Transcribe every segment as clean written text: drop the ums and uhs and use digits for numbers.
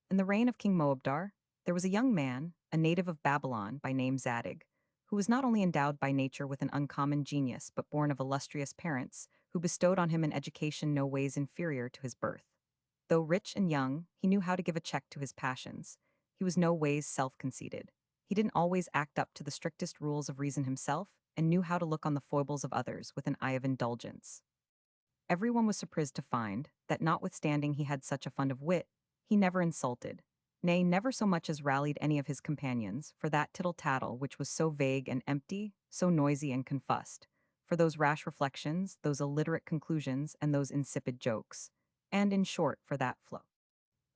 In the reign of King Moabdar, there was a young man, a native of Babylon by name Zadig, who was not only endowed by nature with an uncommon genius but born of illustrious parents who bestowed on him an education no ways inferior to his birth. Though rich and young, he knew how to give a check to his passions. He was no ways self-conceited. He didn't always act up to the strictest rules of reason himself and knew how to look on the foibles of others with an eye of indulgence. Everyone was surprised to find that notwithstanding he had such a fund of wit, he never insulted, nay, never so much as rallied any of his companions for that tittle-tattle which was so vague and empty, so noisy and confused, for those rash reflections, those illiterate conclusions, and those insipid jokes, and in short for that flow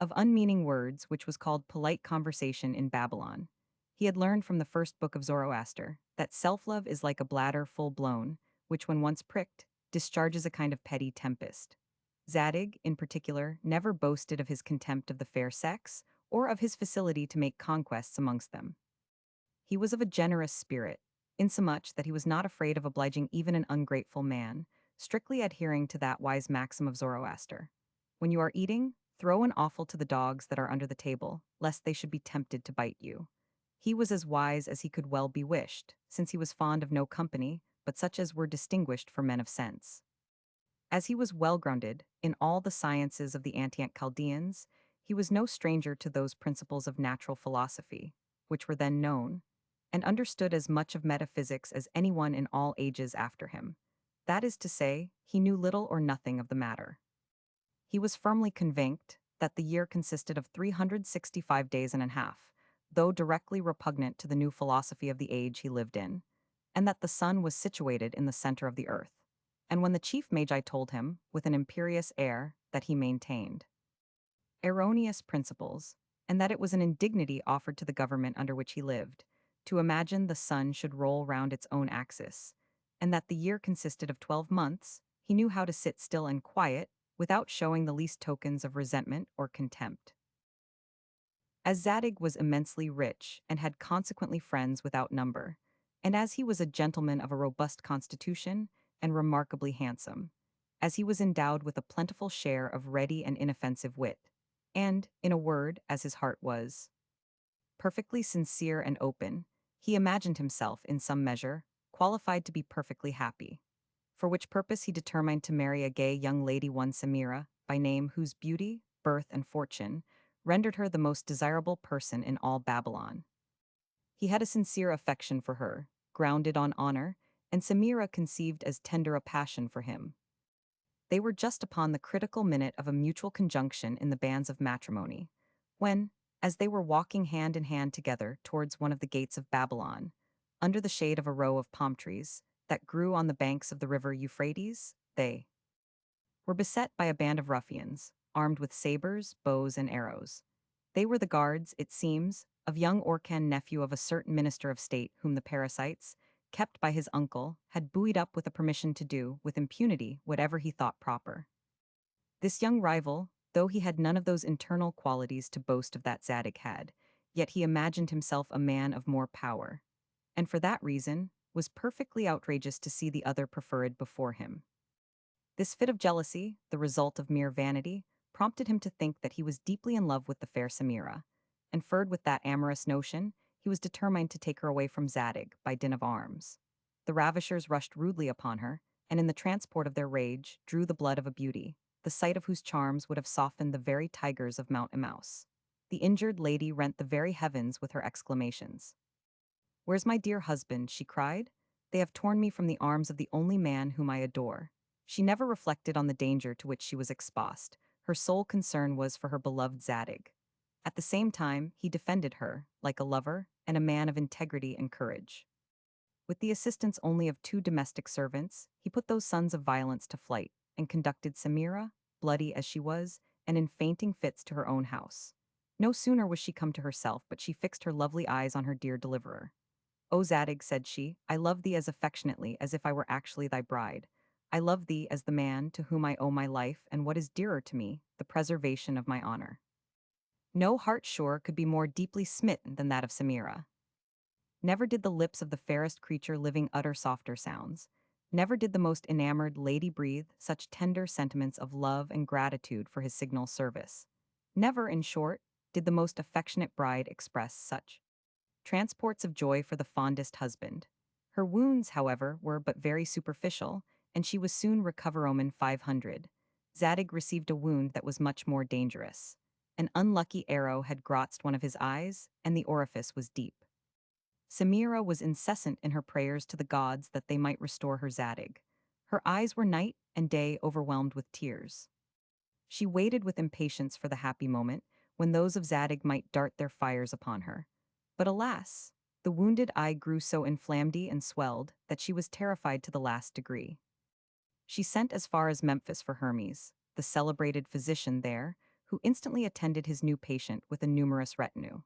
of unmeaning words which was called polite conversation in Babylon. He had learned from the first book of Zoroaster that self-love is like a bladder full-blown, which when once pricked, discharges a kind of petty tempest. Zadig, in particular, never boasted of his contempt of the fair sex or of his facility to make conquests amongst them. He was of a generous spirit, insomuch that he was not afraid of obliging even an ungrateful man, strictly adhering to that wise maxim of Zoroaster. When you are eating, throw an offal to the dogs that are under the table, lest they should be tempted to bite you. He was as wise as he could well be wished, since he was fond of no company, but such as were distinguished for men of sense. As he was well grounded in all the sciences of the antient Chaldeans, he was no stranger to those principles of natural philosophy, which were then known, and understood as much of metaphysics as anyone in all ages after him. That is to say, he knew little or nothing of the matter. He was firmly convinced that the year consisted of 365 days and a half, though directly repugnant to the new philosophy of the age he lived in, and that the sun was situated in the center of the earth. And when the chief magi told him, with an imperious air, that he maintained erroneous principles, and that it was an indignity offered to the government under which he lived, to imagine the sun should roll round its own axis, and that the year consisted of 12 months, he knew how to sit still and quiet, without showing the least tokens of resentment or contempt. As Zadig was immensely rich and had consequently friends without number, and as he was a gentleman of a robust constitution and remarkably handsome, as he was endowed with a plentiful share of ready and inoffensive wit, and, in a word, as his heart was perfectly sincere and open, he imagined himself, in some measure, qualified to be perfectly happy. For which purpose he determined to marry a gay young lady, one Samira, by name, whose beauty, birth, and fortune rendered her the most desirable person in all Babylon. He had a sincere affection for her, grounded on honor, and Samira conceived as tender a passion for him. They were just upon the critical minute of a mutual conjunction in the bands of matrimony, when, as they were walking hand in hand together towards one of the gates of Babylon, under the shade of a row of palm trees that grew on the banks of the river Euphrates, they were beset by a band of ruffians, armed with sabers, bows, and arrows. They were the guards, it seems, of young Orcan, nephew of a certain minister of state whom the parasites, kept by his uncle, had buoyed up with a permission to do, with impunity, whatever he thought proper. This young rival, though he had none of those internal qualities to boast of that Zadig had, yet he imagined himself a man of more power, and for that reason was perfectly outrageous to see the other preferred before him. This fit of jealousy, the result of mere vanity, prompted him to think that he was deeply in love with the fair Samira, and furred with that amorous notion, he was determined to take her away from Zadig by din of arms. The ravishers rushed rudely upon her, and in the transport of their rage drew the blood of a beauty, the sight of whose charms would have softened the very tigers of Mount Emmaus. The injured lady rent the very heavens with her exclamations. "Where's my dear husband?" she cried. "They have torn me from the arms of the only man whom I adore." She never reflected on the danger to which she was exposed. Her sole concern was for her beloved Zadig. At the same time, he defended her, like a lover, and a man of integrity and courage. With the assistance only of 2 domestic servants, he put those sons of violence to flight, and conducted Samira, bloody as she was, and in fainting fits to her own house. No sooner was she come to herself, but she fixed her lovely eyes on her dear deliverer. "O Zadig," said she, "I love thee as affectionately as if I were actually thy bride. I love thee as the man to whom I owe my life, and what is dearer to me, the preservation of my honor." No heart, sure, could be more deeply smitten than that of Samira. Never did the lips of the fairest creature living utter softer sounds. Never did the most enamored lady breathe such tender sentiments of love and gratitude for his signal service. Never, in short, did the most affectionate bride express such transports of joy for the fondest husband. Her wounds, however, were but very superficial, and she was soon recoveromen 500. Zadig received a wound that was much more dangerous. An unlucky arrow had grotzed one of his eyes, and the orifice was deep. Samira was incessant in her prayers to the gods that they might restore her Zadig. Her eyes were night and day overwhelmed with tears. She waited with impatience for the happy moment when those of Zadig might dart their fires upon her. But alas, the wounded eye grew so inflamed and swelled that she was terrified to the last degree. She sent as far as Memphis for Hermes, the celebrated physician there, who instantly attended his new patient with a numerous retinue.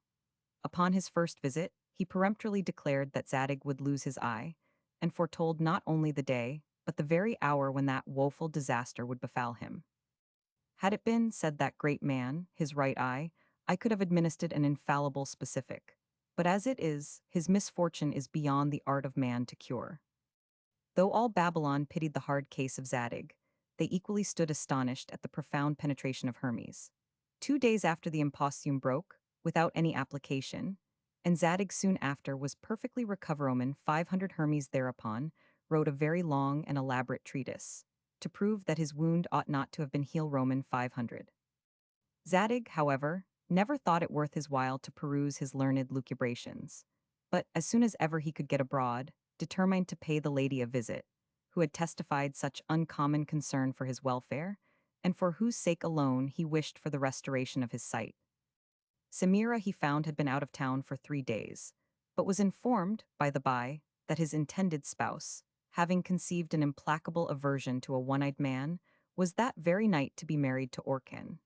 Upon his first visit, he peremptorily declared that Zadig would lose his eye, and foretold not only the day, but the very hour when that woeful disaster would befall him. Had it been, said that great man, his right eye, I could have administered an infallible specific. But as it is, his misfortune is beyond the art of man to cure. Though all Babylon pitied the hard case of Zadig, they equally stood astonished at the profound penetration of Hermes. 2 days after the impostume broke, without any application, and Zadig soon after was perfectly recoveromen 500 Hermes thereupon, wrote a very long and elaborate treatise, to prove that his wound ought not to have been heal Roman 500. Zadig, however, never thought it worth his while to peruse his learned lucubrations, but as soon as ever he could get abroad, determined to pay the lady a visit, who had testified such uncommon concern for his welfare, and for whose sake alone he wished for the restoration of his sight. Samira he found had been out of town for 3 days, but was informed, by the by, that his intended spouse, having conceived an implacable aversion to a one-eyed man, was that very night to be married to Orcan.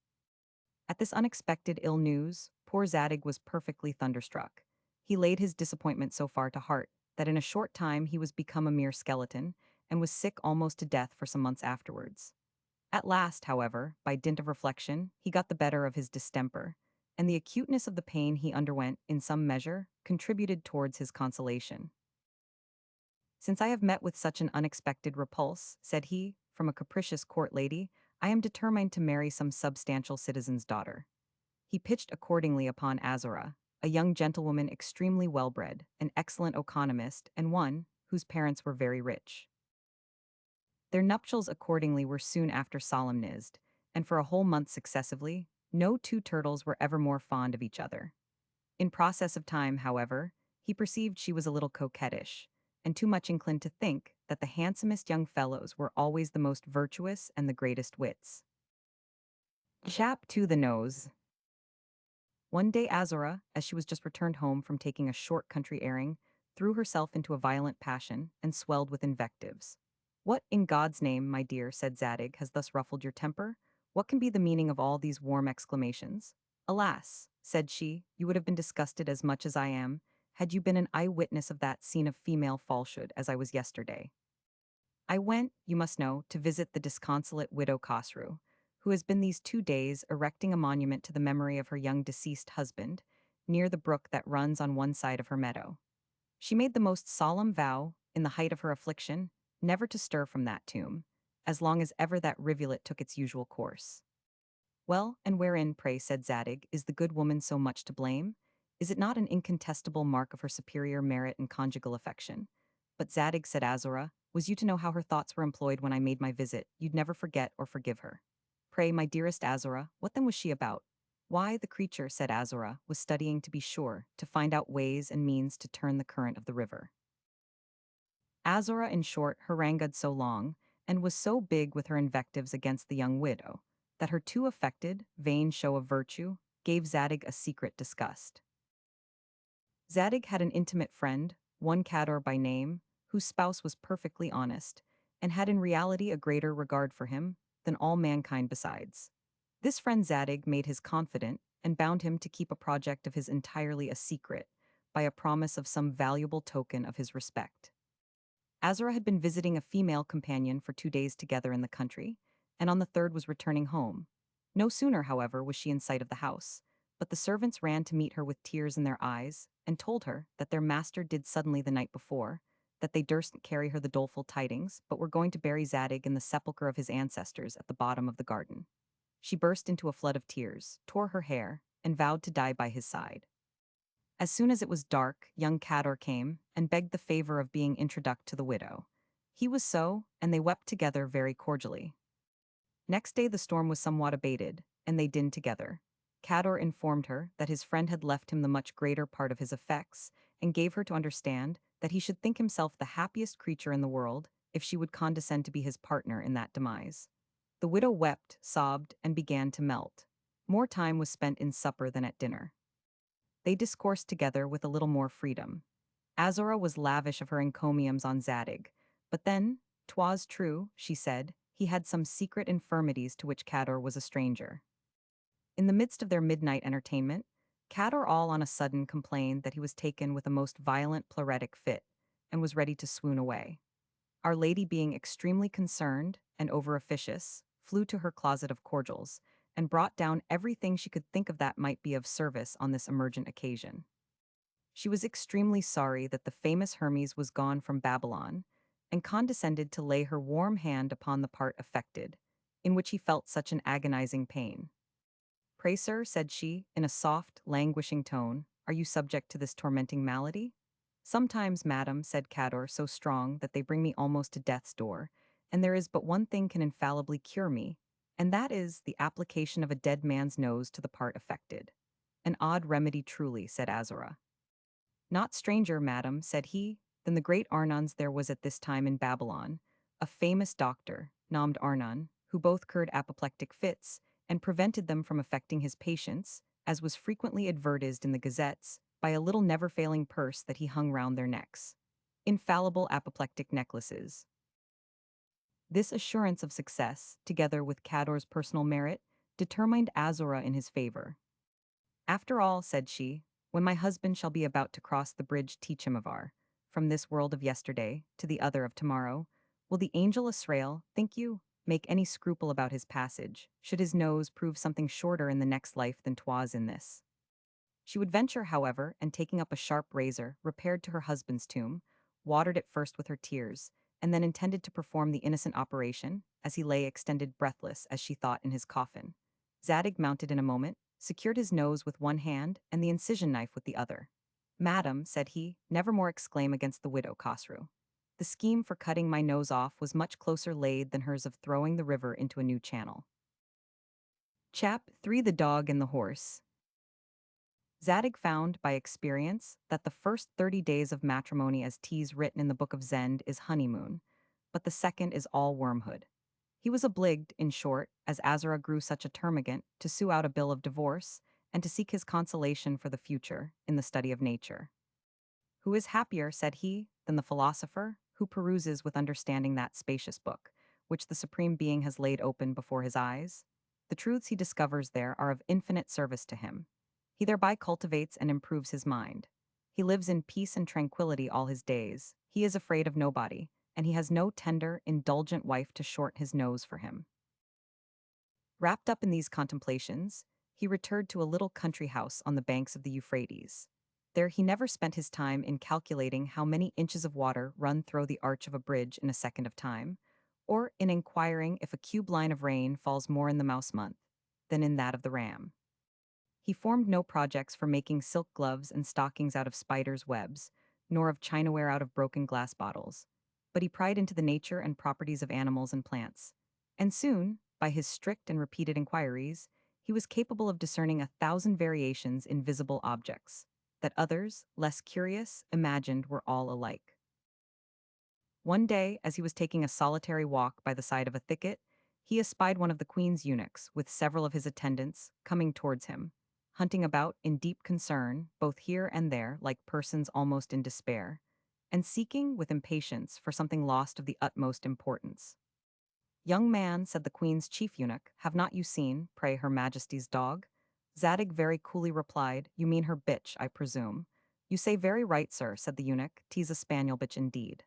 At this unexpected ill news, poor Zadig was perfectly thunderstruck. He laid his disappointment so far to heart that in a short time he was become a mere skeleton, and was sick almost to death for some months afterwards. At last, however, by dint of reflection, he got the better of his distemper, and the acuteness of the pain he underwent, in some measure, contributed towards his consolation. Since I have met with such an unexpected repulse, said he, from a capricious court lady, I am determined to marry some substantial citizen's daughter. He pitched accordingly upon Azora, a young gentlewoman extremely well-bred, an excellent economist, and one whose parents were very rich. Their nuptials accordingly were soon after solemnized, and for a whole month successively, no two turtles were ever more fond of each other. In process of time, however, he perceived she was a little coquettish, and too much inclined to think that the handsomest young fellows were always the most virtuous and the greatest wits. Chap to the nose. One day Azora, as she was just returned home from taking a short country airing, threw herself into a violent passion and swelled with invectives. What, in God's name, my dear, said Zadig, has thus ruffled your temper? What can be the meaning of all these warm exclamations? Alas, said she, you would have been disgusted as much as I am, had you been an eyewitness of that scene of female falsehood as I was yesterday. I went, you must know, to visit the disconsolate widow Khosru, who has been these 2 days erecting a monument to the memory of her young deceased husband, near the brook that runs on one side of her meadow. She made the most solemn vow, in the height of her affliction, never to stir from that tomb, as long as ever that rivulet took its usual course. Well, and wherein, pray, said Zadig, is the good woman so much to blame? Is it not an incontestable mark of her superior merit and conjugal affection? But Zadig, said Azora, was you to know how her thoughts were employed when I made my visit, you'd never forget or forgive her. Pray, my dearest Azora, what then was she about? Why, the creature, said Azora, was studying, to be sure, to find out ways and means to turn the current of the river. Azora, in short, harangued so long, and was so big with her invectives against the young widow, that her too affected, vain show of virtue gave Zadig a secret disgust. Zadig had an intimate friend, one Cador by name, whose spouse was perfectly honest, and had in reality a greater regard for him than all mankind besides. This friend Zadig made his confidant, and bound him to keep a project of his entirely a secret, by a promise of some valuable token of his respect. Azora had been visiting a female companion for 2 days together in the country, and on the third was returning home. No sooner, however, was she in sight of the house, but the servants ran to meet her with tears in their eyes, and told her that their master did suddenly the night before, that they durstn't carry her the doleful tidings, but were going to bury Zadig in the sepulchre of his ancestors at the bottom of the garden. She burst into a flood of tears, tore her hair, and vowed to die by his side. As soon as it was dark, young Cador came and begged the favor of being introduced to the widow. He was so, and they wept together very cordially. Next day the storm was somewhat abated, and they dinned together. Cador informed her that his friend had left him the much greater part of his effects, and gave her to understand that he should think himself the happiest creature in the world if she would condescend to be his partner in that demise. The widow wept, sobbed, and began to melt. More time was spent in supper than at dinner. They discoursed together with a little more freedom. Azora was lavish of her encomiums on Zadig, but then, 'twas true, she said, he had some secret infirmities to which Cador was a stranger. In the midst of their midnight entertainment, Cador all on a sudden complained that he was taken with a most violent pleuritic fit, and was ready to swoon away. Our Lady, being extremely concerned and over-officious, flew to her closet of cordials, and brought down everything she could think of that might be of service on this emergent occasion. She was extremely sorry that the famous Hermes was gone from Babylon, and condescended to lay her warm hand upon the part affected, in which he felt such an agonizing pain. "Pray, sir," said she, in a soft, languishing tone, "are you subject to this tormenting malady?" "Sometimes, madam," said Cador, "so strong that they bring me almost to death's door, and there is but one thing can infallibly cure me, and that is the application of a dead man's nose to the part affected." "An odd remedy truly," said Azora. "Not stranger, madam," said he, "than the great Arnons there was at this time in Babylon, a famous doctor, named Arnon, who both cured apoplectic fits, and prevented them from affecting his patients, as was frequently advertised in the gazettes, by a little never-failing purse that he hung round their necks. Infallible apoplectic necklaces." This assurance of success, together with Cador's personal merit, determined Azora in his favor. "After all," said she, "when my husband shall be about to cross the bridge teach him of our, from this world of yesterday to the other of tomorrow, will the angel Israel, think you, make any scruple about his passage, should his nose prove something shorter in the next life than 'twas in this?" She would venture, however, and taking up a sharp razor, repaired to her husband's tomb, watered it first with her tears, and then intended to perform the innocent operation, as he lay extended breathless, as she thought, in his coffin. Zadig mounted in a moment, secured his nose with one hand and the incision knife with the other. "Madam," said he, "never more exclaim against the widow Khosrou. The scheme for cutting my nose off was much closer laid than hers of throwing the river into a new channel." Chap 3: The Dog and the Horse. Zadig found, by experience, that the first 30 days of matrimony, as 'tis written in the book of Zend, is honeymoon, but the second is all wormhood. He was obliged, in short, as Azora grew such a termagant, to sue out a bill of divorce, and to seek his consolation for the future in the study of nature. "Who is happier," said he, "than the philosopher, who peruses with understanding that spacious book, which the Supreme Being has laid open before his eyes? The truths he discovers there are of infinite service to him. He thereby cultivates and improves his mind. He lives in peace and tranquillity all his days. He is afraid of nobody, and he has no tender, indulgent wife to short his nose for him." Wrapped up in these contemplations, he returned to a little country house on the banks of the Euphrates. There he never spent his time in calculating how many inches of water run through the arch of a bridge in a second of time, or in inquiring if a cube line of rain falls more in the mouse month than in that of the ram. He formed no projects for making silk gloves and stockings out of spiders' webs, nor of chinaware out of broken glass bottles, but he pried into the nature and properties of animals and plants, and soon, by his strict and repeated inquiries, he was capable of discerning 1,000 variations in visible objects, that others, less curious, imagined were all alike. One day, as he was taking a solitary walk by the side of a thicket, he espied one of the queen's eunuchs, with several of his attendants, coming towards him, hunting about in deep concern, both here and there, like persons almost in despair, and seeking, with impatience, for something lost of the utmost importance. "Young man," said the queen's chief eunuch, "have not you seen, pray, her majesty's dog?" Zadig very coolly replied, "You mean her bitch, I presume." "You say very right, sir," said the eunuch, "'tis a spaniel bitch indeed."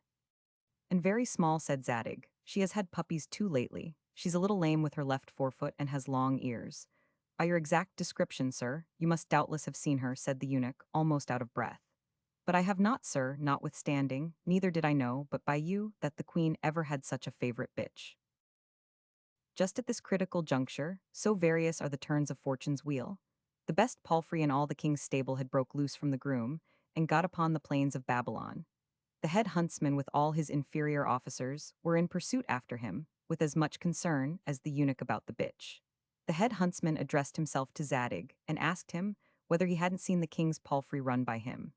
"And very small," said Zadig. "She has had puppies too lately. She's a little lame with her left forefoot and has long ears." "By your exact description, sir, you must doubtless have seen her," said the eunuch, almost out of breath. "But I have not, sir, notwithstanding, neither did I know, but by you, that the queen ever had such a favorite bitch." Just at this critical juncture, so various are the turns of fortune's wheel, The best palfrey in all the king's stable had broke loose from the groom, and got upon the plains of Babylon. The head huntsman with all his inferior officers were in pursuit after him, with as much concern as the eunuch about the bitch. The head huntsman addressed himself to Zadig, and asked him whether he hadn't seen the king's palfrey run by him.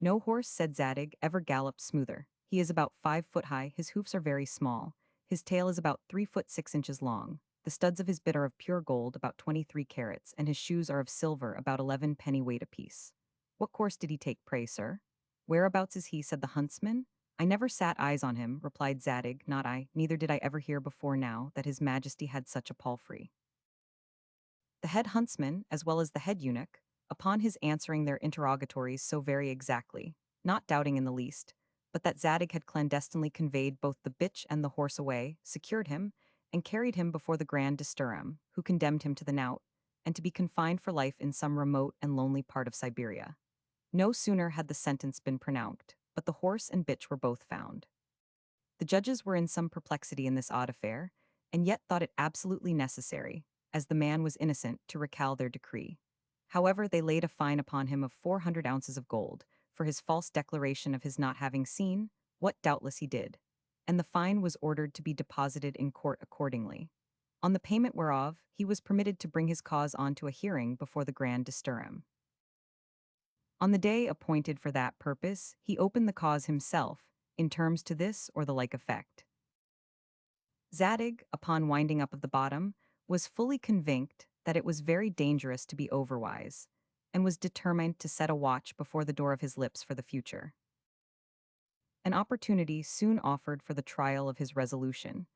No horse, said Zadig, ever galloped smoother. He is about 5 foot high, his hoofs are very small, his tail is about 3 foot 6 inches long, the studs of his bit are of pure gold, about 23 carats, and his shoes are of silver, about 11 pennyweight apiece. What course did he take, pray, sir? Whereabouts is he, said the huntsman. I never sat eyes on him, replied Zadig, not I, neither did I ever hear before now that his majesty had such a palfrey. The head huntsman, as well as the head eunuch, upon his answering their interrogatories so very exactly, not doubting in the least, but that Zadig had clandestinely conveyed both the bitch and the horse away, secured him, and carried him before the Grand Disturham, who condemned him to the knout, and to be confined for life in some remote and lonely part of Siberia. No sooner had the sentence been pronounced, but the horse and bitch were both found. The judges were in some perplexity in this odd affair, and yet thought it absolutely necessary, as the man was innocent, to recall their decree. However, they laid a fine upon him of 400 ounces of gold, for his false declaration of his not having seen, what doubtless he did, and the fine was ordered to be deposited in court accordingly. On the payment whereof, he was permitted to bring his cause on to a hearing before the Grand Disturham. On the day appointed for that purpose, he opened the cause himself, in terms to this or the like effect. Zadig, upon winding up of the bottom, was fully convinced that it was very dangerous to be overwise, and was determined to set a watch before the door of his lips for the future. An opportunity soon offered for the trial of his resolution.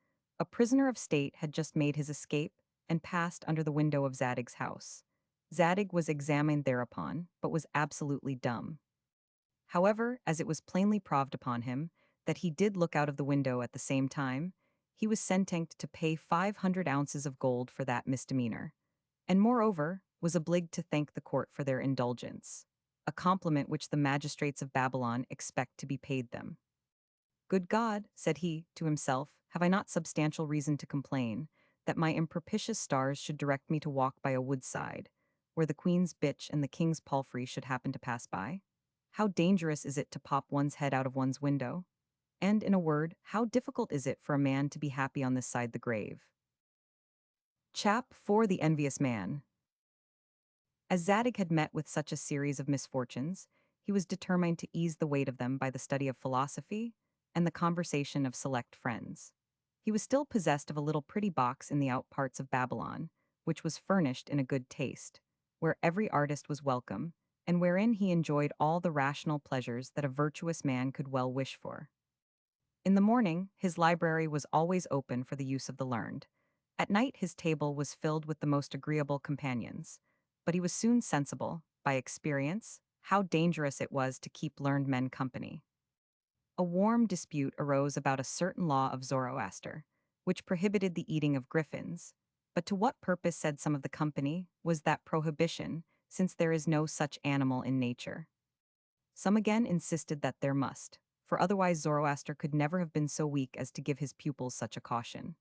A prisoner of state had just made his escape, and passed under the window of Zadig's house. Zadig was examined thereupon, but was absolutely dumb. However, as it was plainly proved upon him that he did look out of the window at the same time, he was sentenced to pay 500 ounces of gold for that misdemeanor, and moreover was obliged to thank the court for their indulgence, a compliment which the magistrates of Babylon expect to be paid them. Good God, said he to himself, have I not substantial reason to complain that my impropitious stars should direct me to walk by a woodside, where the queen's bitch and the king's palfrey should happen to pass by? How dangerous is it to pop one's head out of one's window? And, in a word, how difficult is it for a man to be happy on this side the grave? Chap 4: The Envious Man. As Zadig had met with such a series of misfortunes, he was determined to ease the weight of them by the study of philosophy and the conversation of select friends. He was still possessed of a little pretty box in the out parts of Babylon, which was furnished in a good taste, where every artist was welcome, and wherein he enjoyed all the rational pleasures that a virtuous man could well wish for. In the morning, his library was always open for the use of the learned. At night, his table was filled with the most agreeable companions, but he was soon sensible, by experience, how dangerous it was to keep learned men company. A warm dispute arose about a certain law of Zoroaster, which prohibited the eating of griffins. But to what purpose, said some of the company, was that prohibition, since there is no such animal in nature? Some again insisted that there must, for otherwise Zoroaster could never have been so weak as to give his pupils such a caution.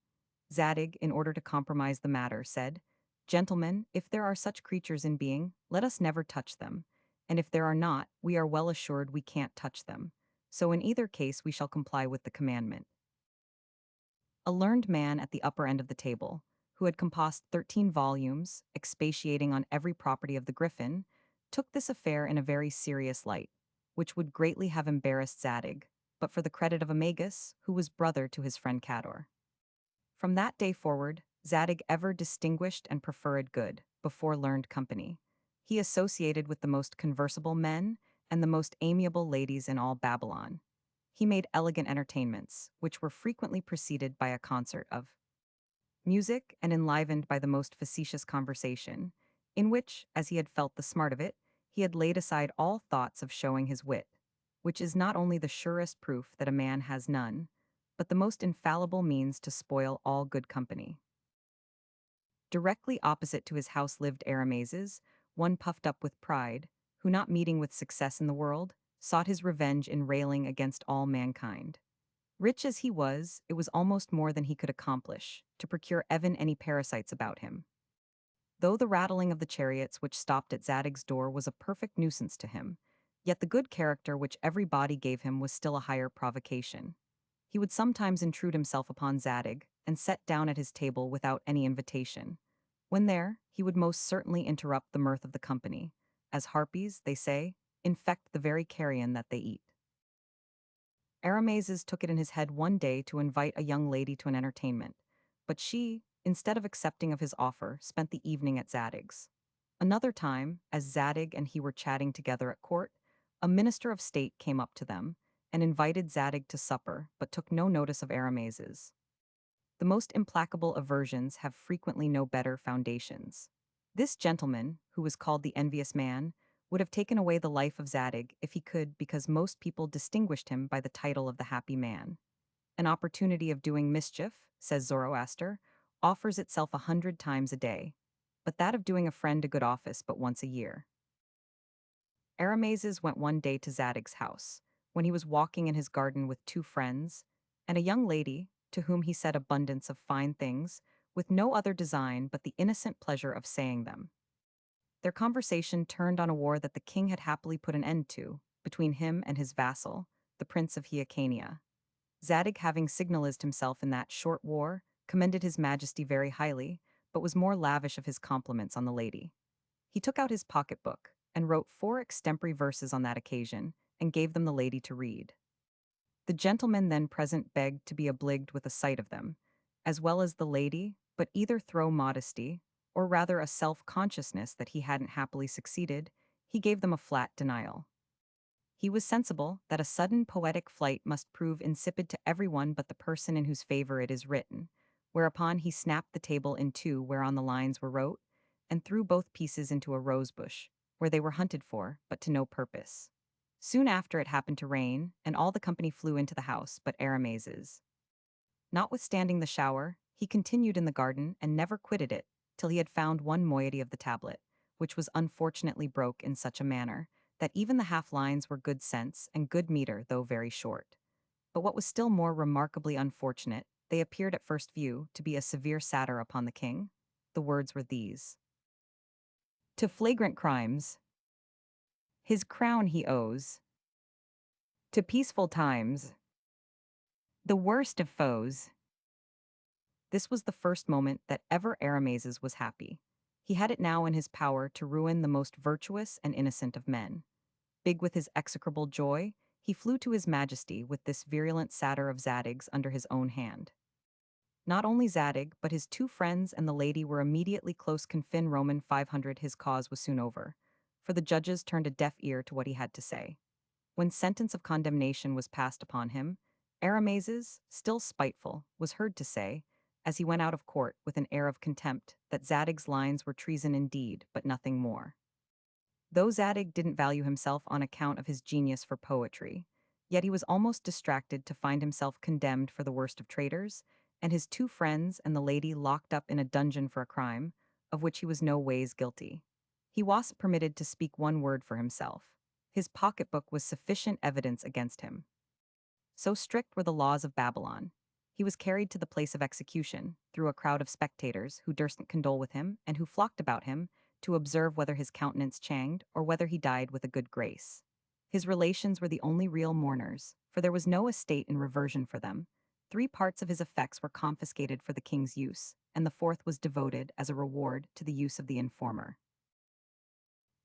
Zadig, in order to compromise the matter, said, Gentlemen, if there are such creatures in being, let us never touch them, and if there are not, we are well assured we can't touch them. So in either case we shall comply with the commandment. A learned man at the upper end of the table, who had composed 13 volumes, expatiating on every property of the griffin, took this affair in a very serious light, which would greatly have embarrassed Zadig, but for the credit of Amagus, who was brother to his friend Cador. From that day forward, Zadig ever distinguished and preferred good, before learned company. He associated with the most conversable men and the most amiable ladies in all Babylon. He made elegant entertainments, which were frequently preceded by a concert of music and enlivened by the most facetious conversation, in which, as he had felt the smart of it, he had laid aside all thoughts of showing his wit, which is not only the surest proof that a man has none, but the most infallible means to spoil all good company. Directly opposite to his house lived Aramazes, one puffed up with pride, who, not meeting with success in the world, sought his revenge in railing against all mankind. Rich as he was, it was almost more than he could accomplish to procure even any parasites about him. Though the rattling of the chariots which stopped at Zadig's door was a perfect nuisance to him, yet the good character which every body gave him was still a higher provocation. He would sometimes intrude himself upon Zadig, and set down at his table without any invitation. When there, he would most certainly interrupt the mirth of the company, as harpies, they say, infect the very carrion that they eat. Aramazes took it in his head one day to invite a young lady to an entertainment, but she, instead of accepting of his offer, spent the evening at Zadig's. Another time, as Zadig and he were chatting together at court, a minister of state came up to them and invited Zadig to supper, but took no notice of Aramazes. The most implacable aversions have frequently no better foundations. This gentleman, who was called the envious man, would have taken away the life of Zadig if he could, because most people distinguished him by the title of the happy man. An opportunity of doing mischief, says Zoroaster, offers itself 100 times a day, but that of doing a friend a good office but once a year. Aramazes went one day to Zadig's house, when he was walking in his garden with two friends, and a young lady, to whom he said abundance of fine things, with no other design but the innocent pleasure of saying them. Their conversation turned on a war that the king had happily put an end to, between him and his vassal, the prince of Hyrcania. Zadig, having signalized himself in that short war, commended his majesty very highly, but was more lavish of his compliments on the lady. He took out his pocketbook and wrote 4 extempore verses on that occasion, and gave them the lady to read. The gentleman then present begged to be obliged with a sight of them, as well as the lady, but either through modesty, or rather a self-consciousness that he hadn't happily succeeded, he gave them a flat denial. He was sensible that a sudden poetic flight must prove insipid to everyone but the person in whose favor it is written, whereupon he snapped the table in two whereon the lines were wrote, and threw both pieces into a rosebush, where they were hunted for, but to no purpose. Soon after it happened to rain, and all the company flew into the house but Aramazes. Notwithstanding the shower, he continued in the garden and never quitted it, till he had found one moiety of the tablet, which was unfortunately broke in such a manner, that even the half lines were good sense and good meter though very short. But what was still more remarkably unfortunate, they appeared at first view to be a severe satire upon the king. The words were these: To flagrant crimes his crown he owes, to peaceful times the worst of foes. This was the first moment that ever Aramazes was happy. He had it now in his power to ruin the most virtuous and innocent of men. Big with his execrable joy, he flew to his majesty with this virulent satire of Zadig's under his own hand. Not only Zadig, but his two friends and the lady were immediately close confin Roman 500. His cause was soon over, for the judges turned a deaf ear to what he had to say. When sentence of condemnation was passed upon him, Aramazes, still spiteful, was heard to say, as he went out of court with an air of contempt, that Zadig's lines were treason indeed, but nothing more. Though Zadig didn't value himself on account of his genius for poetry, yet he was almost distracted to find himself condemned for the worst of traitors, and his two friends and the lady locked up in a dungeon for a crime, of which he was no ways guilty. He wasn't permitted to speak one word for himself. His pocketbook was sufficient evidence against him. So strict were the laws of Babylon. He was carried to the place of execution, through a crowd of spectators who durstn't condole with him, and who flocked about him, to observe whether his countenance changed, or whether he died with a good grace. His relations were the only real mourners, for there was no estate in reversion for them. 3 parts of his effects were confiscated for the king's use, and the fourth was devoted, as a reward, to the use of the informer.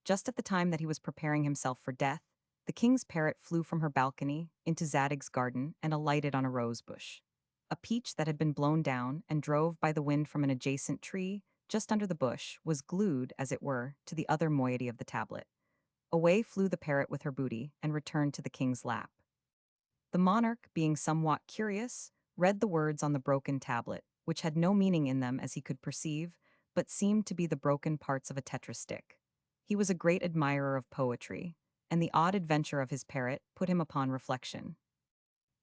Just at the time that he was preparing himself for death, the king's parrot flew from her balcony into Zadig's garden and alighted on a rose bush. A peach that had been blown down and drove by the wind from an adjacent tree, just under the bush, was glued, as it were, to the other moiety of the tablet. Away flew the parrot with her booty and returned to the king's lap. The monarch, being somewhat curious, read the words on the broken tablet, which had no meaning in them as he could perceive, but seemed to be the broken parts of a tetrastick. He was a great admirer of poetry, and the odd adventure of his parrot put him upon reflection.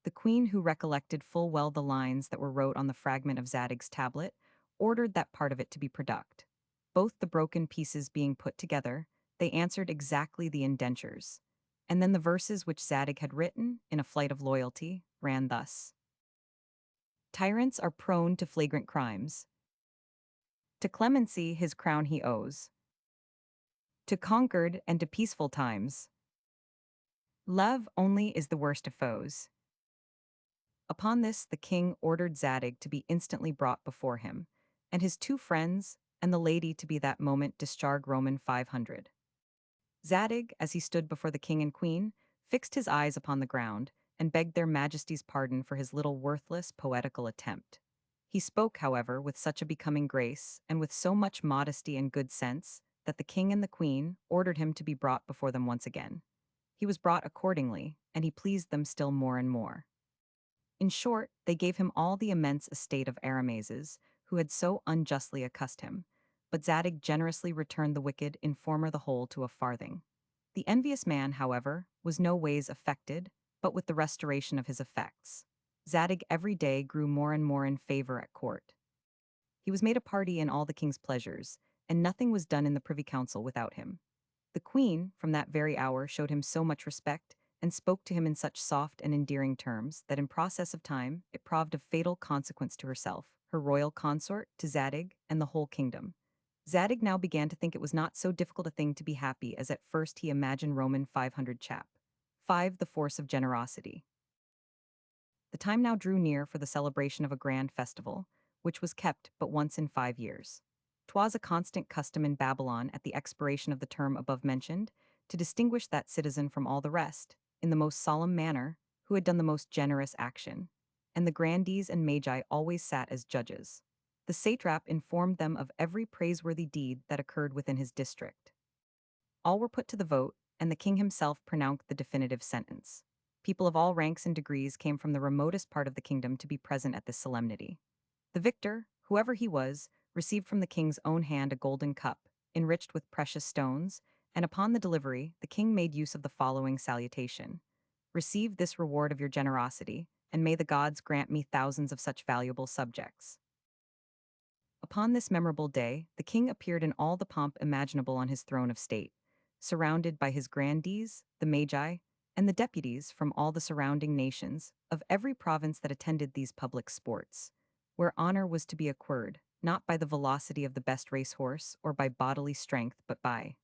The queen, who recollected full well the lines that were wrote on the fragment of Zadig's tablet, ordered that part of it to be product. Both the broken pieces being put together, they answered exactly the indentures. And then the verses which Zadig had written, in a flight of loyalty, ran thus: Tyrants are prone to flagrant crimes. To clemency his crown he owes. To conquered and to peaceful times. Love only is the worst of foes. Upon this the king ordered Zadig to be instantly brought before him, and his two friends, and the lady to be that moment discharged Roman 500. Zadig, as he stood before the king and queen, fixed his eyes upon the ground, and begged their majesties' pardon for his little worthless poetical attempt. He spoke, however, with such a becoming grace, and with so much modesty and good sense, that the king and the queen ordered him to be brought before them once again. He was brought accordingly, and he pleased them still more and more. In short, they gave him all the immense estate of Aramazes, who had so unjustly accused him, but Zadig generously returned the wicked informer the whole to a farthing. The envious man, however, was no ways affected, but with the restoration of his effects. Zadig every day grew more and more in favor at court. He was made a party in all the king's pleasures, and nothing was done in the privy council without him. The queen, from that very hour, showed him so much respect, and spoke to him in such soft and endearing terms, that in process of time it proved of fatal consequence to herself, her royal consort, to Zadig, and the whole kingdom. Zadig now began to think it was not so difficult a thing to be happy as at first he imagined. Roman 500 chap. 5. The force of generosity. The time now drew near for the celebration of a grand festival, which was kept but once in 5 years. 'Twas a constant custom in Babylon at the expiration of the term above mentioned, to distinguish that citizen from all the rest, in the most solemn manner, who had done the most generous action. And the grandees and magi always sat as judges. The satrap informed them of every praiseworthy deed that occurred within his district. All were put to the vote, and the king himself pronounced the definitive sentence. People of all ranks and degrees came from the remotest part of the kingdom to be present at this solemnity. The victor, whoever he was, received from the king's own hand a golden cup, enriched with precious stones, and upon the delivery, the king made use of the following salutation: "Receive this reward of your generosity, and may the gods grant me thousands of such valuable subjects." Upon this memorable day, the king appeared in all the pomp imaginable on his throne of state, surrounded by his grandees, the magi, and the deputies from all the surrounding nations, of every province that attended these public sports, where honor was to be acquired, not by the velocity of the best racehorse or by bodily strength, but by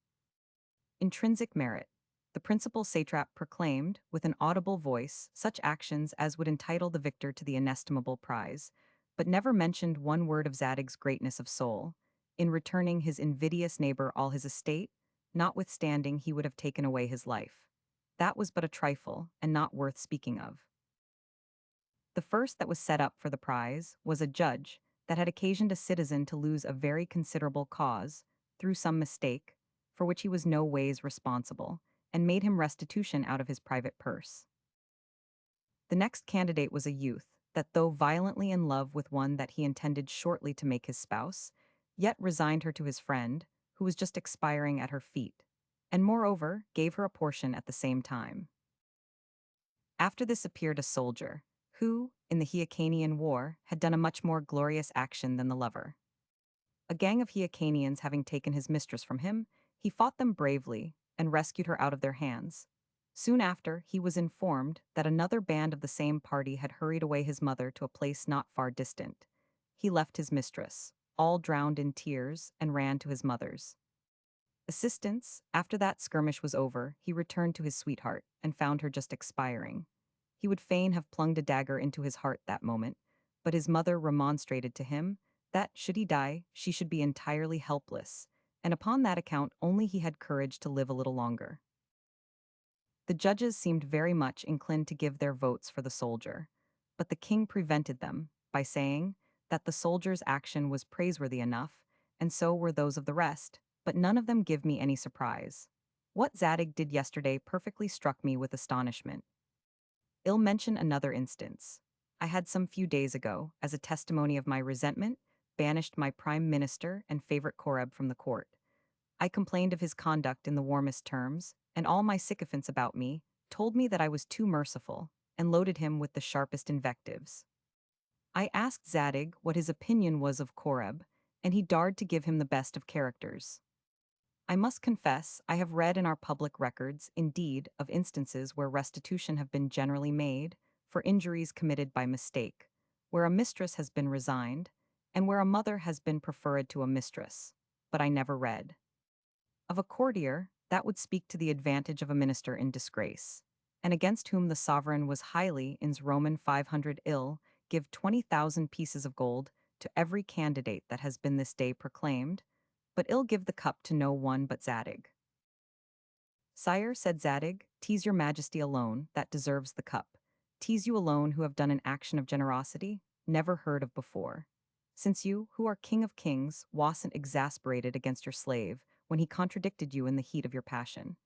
intrinsic merit. The principal satrap proclaimed, with an audible voice, such actions as would entitle the victor to the inestimable prize, but never mentioned one word of Zadig's greatness of soul, in returning his invidious neighbor all his estate, notwithstanding he would have taken away his life. That was but a trifle, and not worth speaking of. The first that was set up for the prize was a judge that had occasioned a citizen to lose a very considerable cause, through some mistake, for which he was no ways responsible, and made him restitution out of his private purse. The next candidate was a youth, that though violently in love with one that he intended shortly to make his spouse, yet resigned her to his friend, who was just expiring at her feet, and moreover gave her a portion at the same time. After this appeared a soldier, who, in the Hyrcanian war, had done a much more glorious action than the lover. A gang of Hyrcanians having taken his mistress from him, he fought them bravely, and rescued her out of their hands. Soon after, he was informed that another band of the same party had hurried away his mother to a place not far distant. He left his mistress, all drowned in tears, and ran to his mother's assistance. After that skirmish was over, he returned to his sweetheart, and found her just expiring. He would fain have plunged a dagger into his heart that moment, but his mother remonstrated to him that, should he die, she should be entirely helpless, and upon that account only he had courage to live a little longer. The judges seemed very much inclined to give their votes for the soldier, but the king prevented them by saying that the soldier's action was praiseworthy enough, and so were those of the rest, but none of them give me any surprise. What Zadig did yesterday perfectly struck me with astonishment. I'll mention another instance. I had some few days ago, as a testimony of my resentment, banished my prime minister and favorite Coreb from the court. I complained of his conduct in the warmest terms, and all my sycophants about me told me that I was too merciful, and loaded him with the sharpest invectives. I asked Zadig what his opinion was of Coreb, and he dared to give him the best of characters. I must confess, I have read in our public records, indeed, of instances where restitution have been generally made for injuries committed by mistake, where a mistress has been resigned, and where a mother has been preferred to a mistress. But I never read of a courtier that would speak to the advantage of a minister in disgrace, and against whom the sovereign was highly ins Roman 500 ill, give 20,000 pieces of gold to every candidate that has been this day proclaimed, but ill give the cup to no one but Zadig. Sire, said Zadig, tease your majesty alone, that deserves the cup. Tease you alone who have done an action of generosity, never heard of before. Since you, who are king of kings, wasnn't exasperated against your slave, when he contradicted you in the heat of your passion.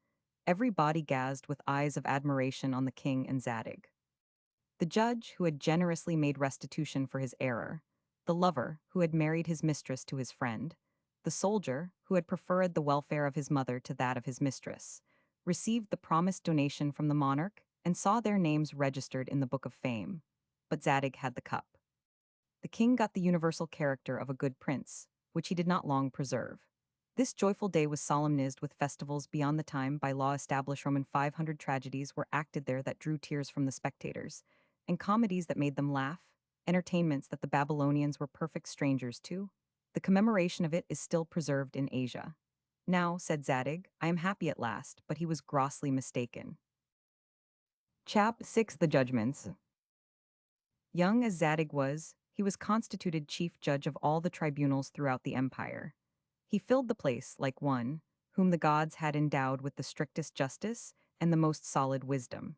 Every body gazed with eyes of admiration on the king and Zadig. The judge, who had generously made restitution for his error, the lover, who had married his mistress to his friend, the soldier, who had preferred the welfare of his mother to that of his mistress, received the promised donation from the monarch and saw their names registered in the book of fame. But Zadig had the cup. The king got the universal character of a good prince, which he did not long preserve. This joyful day was solemnized with festivals beyond the time by law established. Roman 500 tragedies were acted there that drew tears from the spectators, and comedies that made them laugh, entertainments that the Babylonians were perfect strangers to. The commemoration of it is still preserved in Asia. Now, said Zadig, I am happy at last, but he was grossly mistaken. Chap 6. The Judgments. Young as Zadig was, he was constituted chief judge of all the tribunals throughout the empire. He filled the place like one whom the gods had endowed with the strictest justice and the most solid wisdom.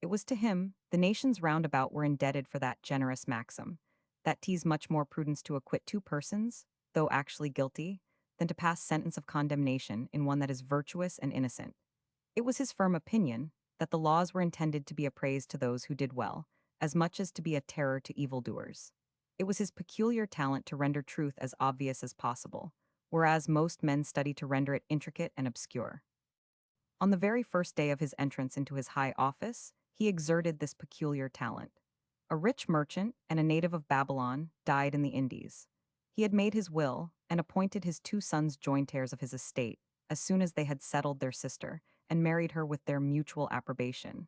It was to him the nations round about were indebted for that generous maxim, that 'tis much more prudence to acquit two persons, though actually guilty, than to pass sentence of condemnation in one that is virtuous and innocent. It was his firm opinion that the laws were intended to be a praise to those who did well, as much as to be a terror to evildoers. It was his peculiar talent to render truth as obvious as possible, whereas most men study to render it intricate and obscure. On the very first day of his entrance into his high office, he exerted this peculiar talent. A rich merchant and a native of Babylon died in the Indies. He had made his will and appointed his two sons joint heirs of his estate as soon as they had settled their sister and married her with their mutual approbation.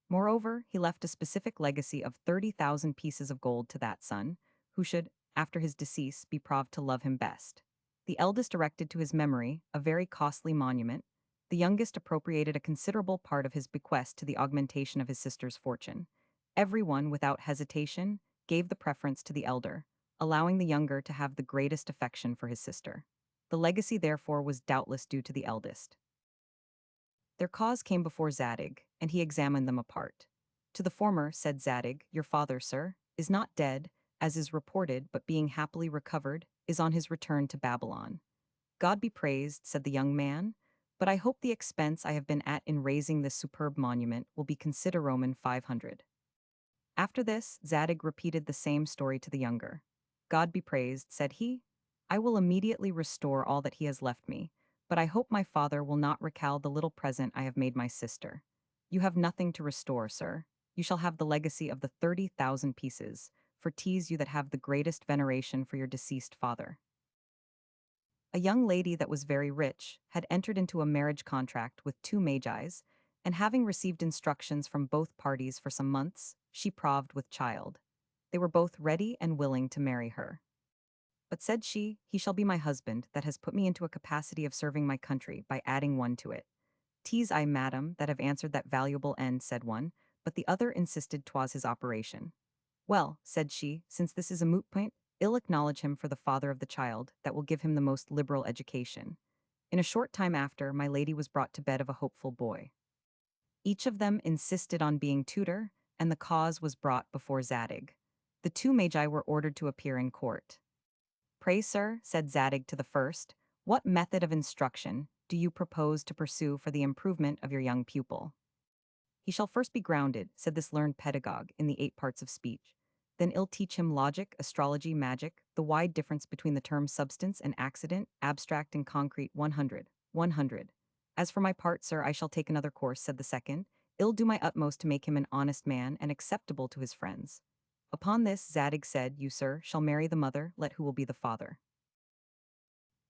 Moreover, he left a specific legacy of 30,000 pieces of gold to that son, who should, after his decease, be proved to love him best. The eldest erected to his memory a very costly monument. The youngest appropriated a considerable part of his bequest to the augmentation of his sister's fortune. Everyone, without hesitation, gave the preference to the elder, allowing the younger to have the greatest affection for his sister. The legacy, therefore, was doubtless due to the eldest. Their cause came before Zadig, and he examined them apart. To the former, said Zadig, your father, sir, is not dead, as is reported, but being happily recovered, is on his return to Babylon. God be praised, said the young man, but I hope the expense I have been at in raising this superb monument will be consider Roman 500. After this, Zadig repeated the same story to the younger. God be praised, said he. I will immediately restore all that he has left me, but I hope my father will not recall the little present I have made my sister. You have nothing to restore, sir. You shall have the legacy of the 30,000 pieces, for 'tis you that have the greatest veneration for your deceased father. A young lady that was very rich had entered into a marriage contract with two magi's, and having received instructions from both parties for some months, she proved with child. They were both ready and willing to marry her. But said she, he shall be my husband that has put me into a capacity of serving my country by adding one to it. 'Tis I, madam, that have answered that valuable end, said one, but the other insisted 'twas his operation. Well, said she, since this is a moot point, ill acknowledge him for the father of the child that will give him the most liberal education. In a short time after, my lady was brought to bed of a hopeful boy. Each of them insisted on being tutor, and the cause was brought before Zadig. The two magi were ordered to appear in court. Pray, sir, said Zadig to the first, what method of instruction do you propose to pursue for the improvement of your young pupil? He shall first be grounded, said this learned pedagogue, in the 8 parts of speech. Then I'll teach him logic, astrology, magic, the wide difference between the terms substance and accident, abstract and concrete. 100. 100. As for my part, sir, I shall take another course, said the second. I'll do my utmost to make him an honest man and acceptable to his friends. Upon this, Zadig said, you, sir, shall marry the mother, let who will be the father.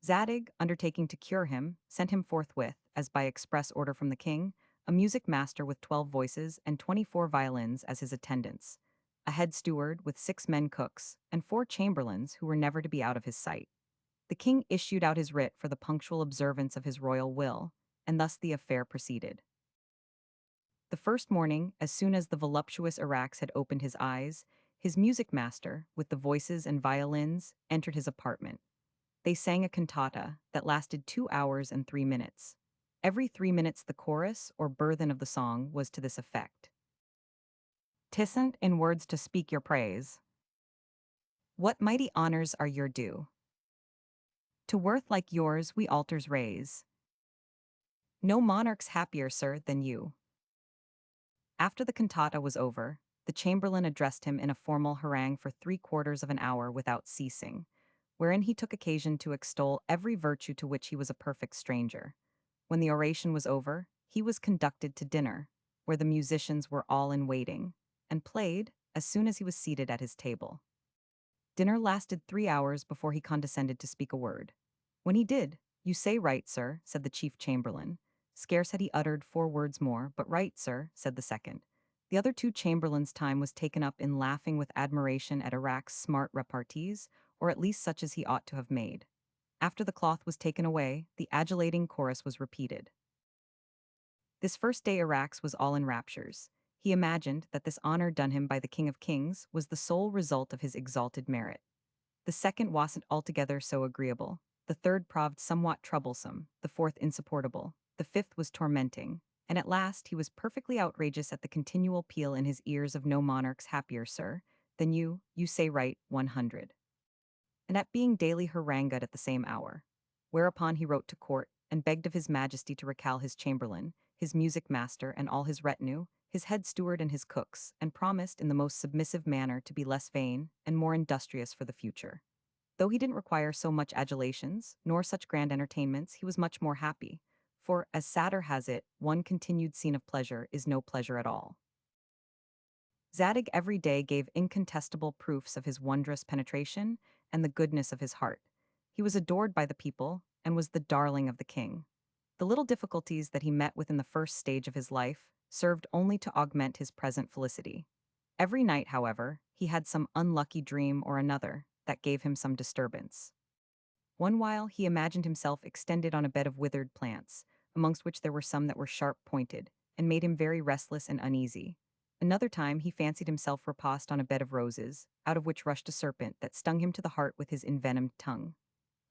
Zadig, undertaking to cure him, sent him forthwith, as by express order from the king, a music master with 12 voices and 24 violins as his attendants. a head steward with 6 men cooks, and 4 chamberlains who were never to be out of his sight. The king issued out his writ for the punctual observance of his royal will, and thus the affair proceeded. The first morning, as soon as the voluptuous Arax had opened his eyes, his music master, with the voices and violins, entered his apartment. They sang a cantata that lasted 2 hours and 3 minutes. Every 3 minutes the chorus or burthen of the song was to this effect. "Tisn't in words to speak your praise. What mighty honors are your due? To worth like yours we altars raise. No monarch's happier, sir, than you." After the cantata was over, the chamberlain addressed him in a formal harangue for 3/4 of an hour without ceasing, wherein he took occasion to extol every virtue to which he was a perfect stranger. When the oration was over, he was conducted to dinner, where the musicians were all in waiting, and played as soon as he was seated at his table. Dinner lasted 3 hours before he condescended to speak a word. When he did, "You say right, sir," said the chief chamberlain. Scarce had he uttered 4 words more, "But right, sir," said the second. The other 2 chamberlains' time was taken up in laughing with admiration at Iraq's smart repartees, or at least such as he ought to have made. After the cloth was taken away, the adulating chorus was repeated. This first day Iraq's was all in raptures. He imagined that this honor done him by the King of Kings was the sole result of his exalted merit. The second wasn't altogether so agreeable. The third proved somewhat troublesome, the fourth insupportable, the fifth was tormenting, and at last he was perfectly outrageous at the continual peal in his ears of "No monarch's happier, sir, than you say right, 100. And at being daily harangued at the same hour. Whereupon he wrote to court, and begged of his majesty to recall his chamberlain, his music master, and all his retinue, his head steward and his cooks, and promised in the most submissive manner to be less vain and more industrious for the future. Though he didn't require so much adulations, nor such grand entertainments, he was much more happy. For, as Satire has it, one continued scene of pleasure is no pleasure at all. Zadig every day gave incontestable proofs of his wondrous penetration and the goodness of his heart. He was adored by the people, and was the darling of the king. The little difficulties that he met with in the first stage of his life served only to augment his present felicity. Every night, however, he had some unlucky dream or another that gave him some disturbance. One while he imagined himself extended on a bed of withered plants, amongst which there were some that were sharp-pointed, and made him very restless and uneasy. Another time he fancied himself reposed on a bed of roses, out of which rushed a serpent that stung him to the heart with his envenomed tongue.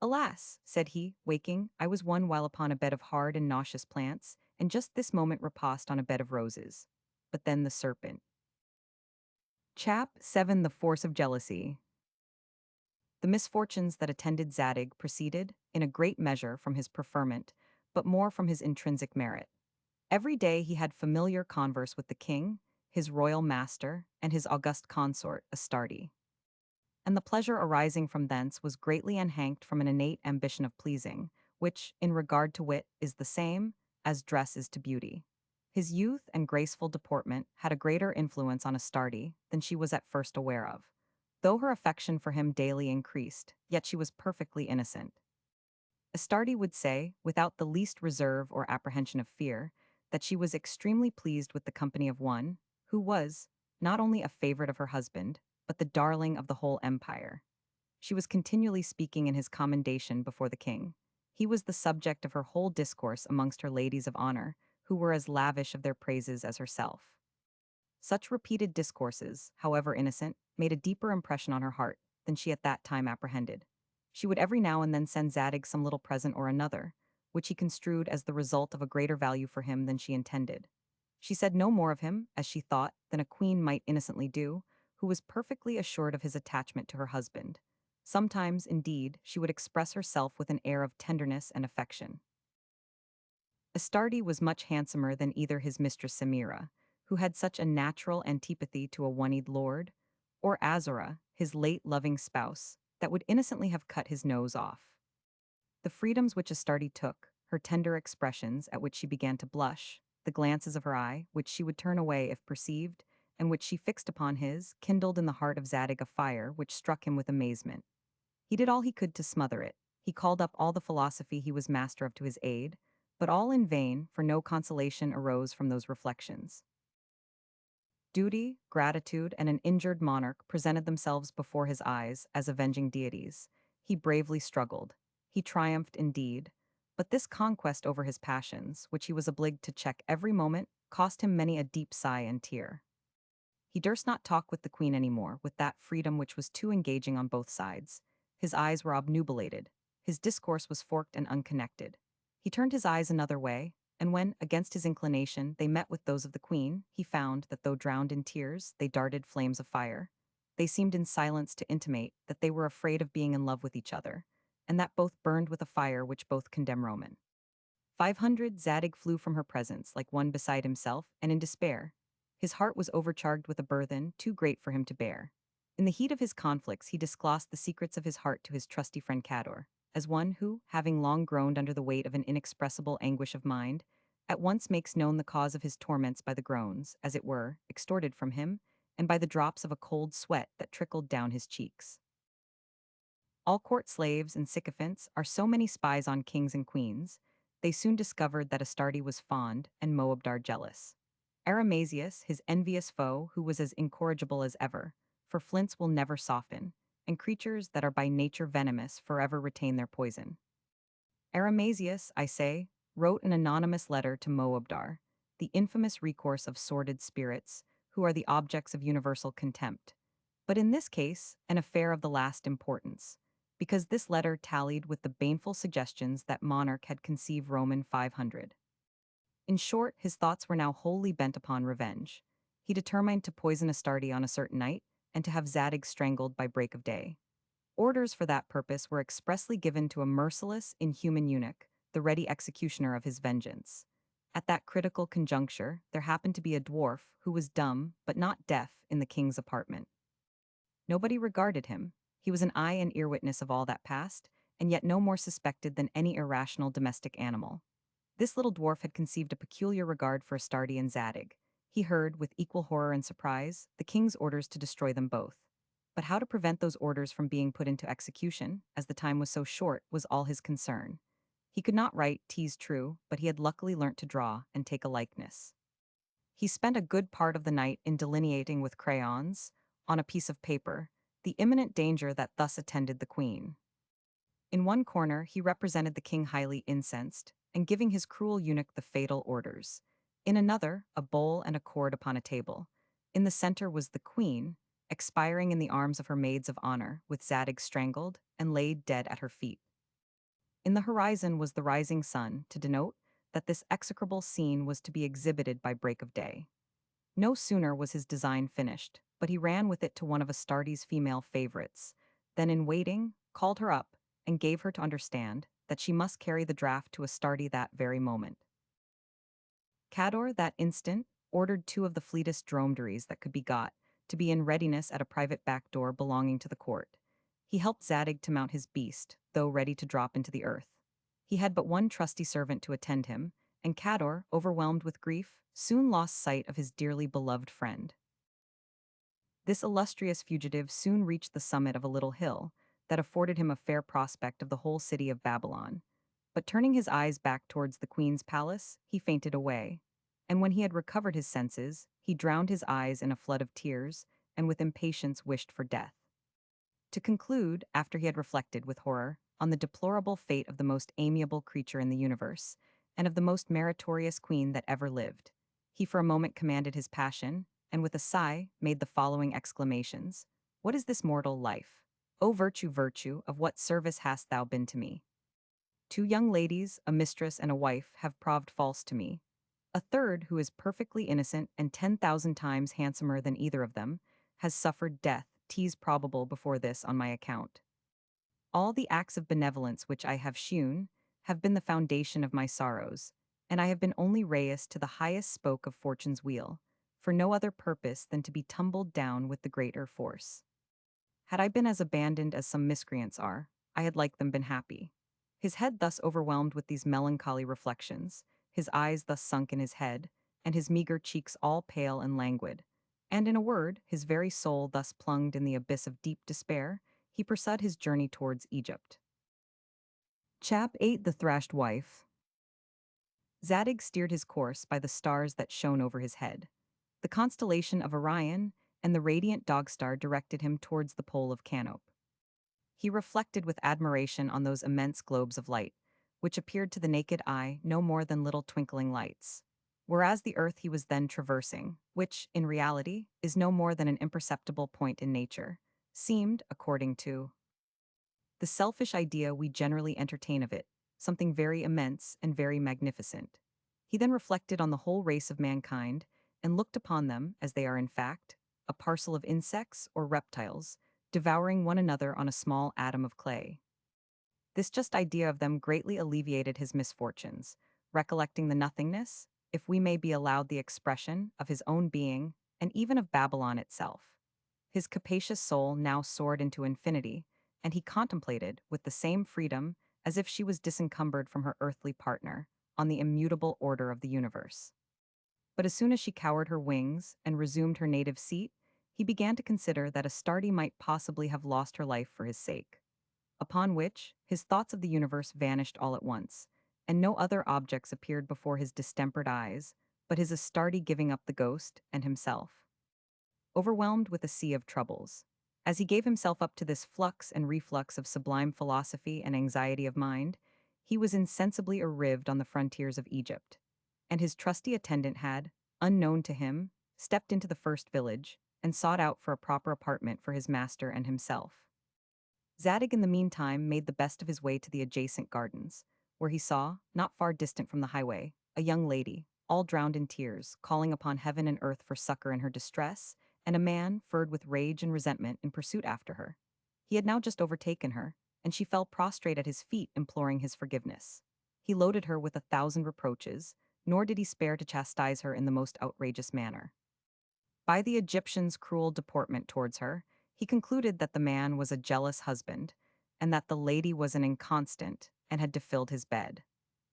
"Alas," said he, waking, "I was one while upon a bed of hard and nauseous plants, and just this moment reposed on a bed of roses. But then the serpent." Chap 7: The Force of Jealousy. The misfortunes that attended Zadig proceeded, in a great measure, from his preferment, but more from his intrinsic merit. Every day he had familiar converse with the king, his royal master, and his august consort, Astarte. And the pleasure arising from thence was greatly enhanced from an innate ambition of pleasing, which, in regard to wit, is the same as dress is to beauty. His youth and graceful deportment had a greater influence on Astarte than she was at first aware of. Though her affection for him daily increased, yet she was perfectly innocent. Astarte would say, without the least reserve or apprehension of fear, that she was extremely pleased with the company of one who was not only a favorite of her husband, but the darling of the whole empire. She was continually speaking in his commendation before the king. He was the subject of her whole discourse amongst her ladies of honor, who were as lavish of their praises as herself. Such repeated discourses, however innocent, made a deeper impression on her heart than she at that time apprehended. She would every now and then send Zadig some little present or another, which he construed as the result of a greater value for him than she intended. She said no more of him, as she thought, than a queen might innocently do, who was perfectly assured of his attachment to her husband. Sometimes, indeed, she would express herself with an air of tenderness and affection. Astarte was much handsomer than either his mistress Semira, who had such a natural antipathy to a one-eyed lord, or Azora, his late loving spouse, that would innocently have cut his nose off. The freedoms which Astarte took, her tender expressions at which she began to blush, the glances of her eye, which she would turn away if perceived, and which she fixed upon his, kindled in the heart of Zadig a fire which struck him with amazement. He did all he could to smother it. He called up all the philosophy he was master of to his aid, but all in vain, for no consolation arose from those reflections. Duty, gratitude, and an injured monarch presented themselves before his eyes as avenging deities. He bravely struggled. He triumphed indeed. But this conquest over his passions, which he was obliged to check every moment, cost him many a deep sigh and tear. He durst not talk with the queen any more, with that freedom which was too engaging on both sides. His eyes were obnubulated. His discourse was forked and unconnected. He turned his eyes another way, and when, against his inclination, they met with those of the queen, he found that though drowned in tears, they darted flames of fire. They seemed in silence to intimate that they were afraid of being in love with each other, and that both burned with a fire which both condemn Roman. 500 Zadig flew from her presence like one beside himself and in despair. His heart was overcharged with a burthen too great for him to bear. In the heat of his conflicts, he disclosed the secrets of his heart to his trusty friend Cador, as one who, having long groaned under the weight of an inexpressible anguish of mind, at once makes known the cause of his torments by the groans, as it were, extorted from him, and by the drops of a cold sweat that trickled down his cheeks. All court slaves and sycophants are so many spies on kings and queens. They soon discovered that Astarte was fond and Moabdar jealous. Aramasius, his envious foe, who was as incorrigible as ever, for flints will never soften, and creatures that are by nature venomous forever retain their poison. Aramasius, I say, wrote an anonymous letter to Moabdar, the infamous recourse of sordid spirits, who are the objects of universal contempt. But in this case, an affair of the last importance, because this letter tallied with the baneful suggestions that monarch had conceived Roman 500. In short, his thoughts were now wholly bent upon revenge. He determined to poison Astarte on a certain night, and to have Zadig strangled by break of day. Orders for that purpose were expressly given to a merciless, inhuman eunuch, the ready executioner of his vengeance. At that critical conjuncture, there happened to be a dwarf who was dumb but not deaf in the king's apartment. Nobody regarded him. He was an eye and ear witness of all that passed, and yet no more suspected than any irrational domestic animal. This little dwarf had conceived a peculiar regard for Astarte and Zadig. He heard, with equal horror and surprise, the king's orders to destroy them both. But how to prevent those orders from being put into execution, as the time was so short, was all his concern. He could not write, 'tis true, but he had luckily learnt to draw and take a likeness. He spent a good part of the night in delineating with crayons, on a piece of paper, the imminent danger that thus attended the queen. In one corner, he represented the king highly incensed, and giving his cruel eunuch the fatal orders. In another, a bowl and a cord upon a table. In the center was the queen, expiring in the arms of her maids of honor, with Zadig strangled and laid dead at her feet. In the horizon was the rising sun, to denote that this execrable scene was to be exhibited by break of day. No sooner was his design finished, but he ran with it to one of Astarte's female favorites, then in waiting, called her up, and gave her to understand that she must carry the draft to Astarte that very moment. Cador, that instant, ordered 2 of the fleetest dromedaries that could be got, to be in readiness at a private back door belonging to the court. He helped Zadig to mount his beast, though ready to drop into the earth. He had but one trusty servant to attend him, and Cador, overwhelmed with grief, soon lost sight of his dearly beloved friend. This illustrious fugitive soon reached the summit of a little hill that afforded him a fair prospect of the whole city of Babylon. But turning his eyes back towards the queen's palace, he fainted away. And when he had recovered his senses, he drowned his eyes in a flood of tears, and with impatience wished for death. To conclude, after he had reflected with horror on the deplorable fate of the most amiable creature in the universe, and of the most meritorious queen that ever lived, he for a moment commanded his passion, and with a sigh made the following exclamations: "What is this mortal life? O virtue, virtue, of what service hast thou been to me? 2 young ladies, a mistress and a wife, have proved false to me. A third, who is perfectly innocent and 10,000 times handsomer than either of them, has suffered death, 'tis probable before this on my account. All the acts of benevolence which I have shewn have been the foundation of my sorrows, and I have been only raised to the highest spoke of fortune's wheel, for no other purpose than to be tumbled down with the greater force. Had I been as abandoned as some miscreants are, I had like them been happy." His head thus overwhelmed with these melancholy reflections, his eyes thus sunk in his head, and his meagre cheeks all pale and languid, and in a word, his very soul thus plunged in the abyss of deep despair, he pursued his journey towards Egypt. Chap 8: The Thrashed Wife. Zadig steered his course by the stars that shone over his head. the constellation of Orion, and the radiant dog star directed him towards the pole of Canope. He reflected with admiration on those immense globes of light, which appeared to the naked eye no more than little twinkling lights. Whereas the earth he was then traversing, which, in reality, is no more than an imperceptible point in nature, seemed, according to the selfish idea we generally entertain of it, something very immense and very magnificent. He then reflected on the whole race of mankind and looked upon them, as they are in fact, a parcel of insects or reptiles, devouring one another on a small atom of clay. This just idea of them greatly alleviated his misfortunes, recollecting the nothingness, if we may be allowed the expression, of his own being, and even of Babylon itself. His capacious soul now soared into infinity, and he contemplated, with the same freedom, as if she was disencumbered from her earthly partner, on the immutable order of the universe. But as soon as she cowered her wings and resumed her native seat, he began to consider that Astarte might possibly have lost her life for his sake. Upon which, his thoughts of the universe vanished all at once, and no other objects appeared before his distempered eyes, but his Astarte giving up the ghost and himself. Overwhelmed with a sea of troubles. As he gave himself up to this flux and reflux of sublime philosophy and anxiety of mind, he was insensibly arrived on the frontiers of Egypt, and his trusty attendant had, unknown to him, stepped into the first village, and sought out for a proper apartment for his master and himself. Zadig in the meantime made the best of his way to the adjacent gardens, where he saw, not far distant from the highway, a young lady, all drowned in tears, calling upon heaven and earth for succor in her distress, and a man, furred with rage and resentment, in pursuit after her. He had now just overtaken her, and she fell prostrate at his feet, imploring his forgiveness. He loaded her with 1,000 reproaches, nor did he spare to chastise her in the most outrageous manner. By the Egyptian's cruel deportment towards her, he concluded that the man was a jealous husband, and that the lady was an inconstant, and had defiled his bed.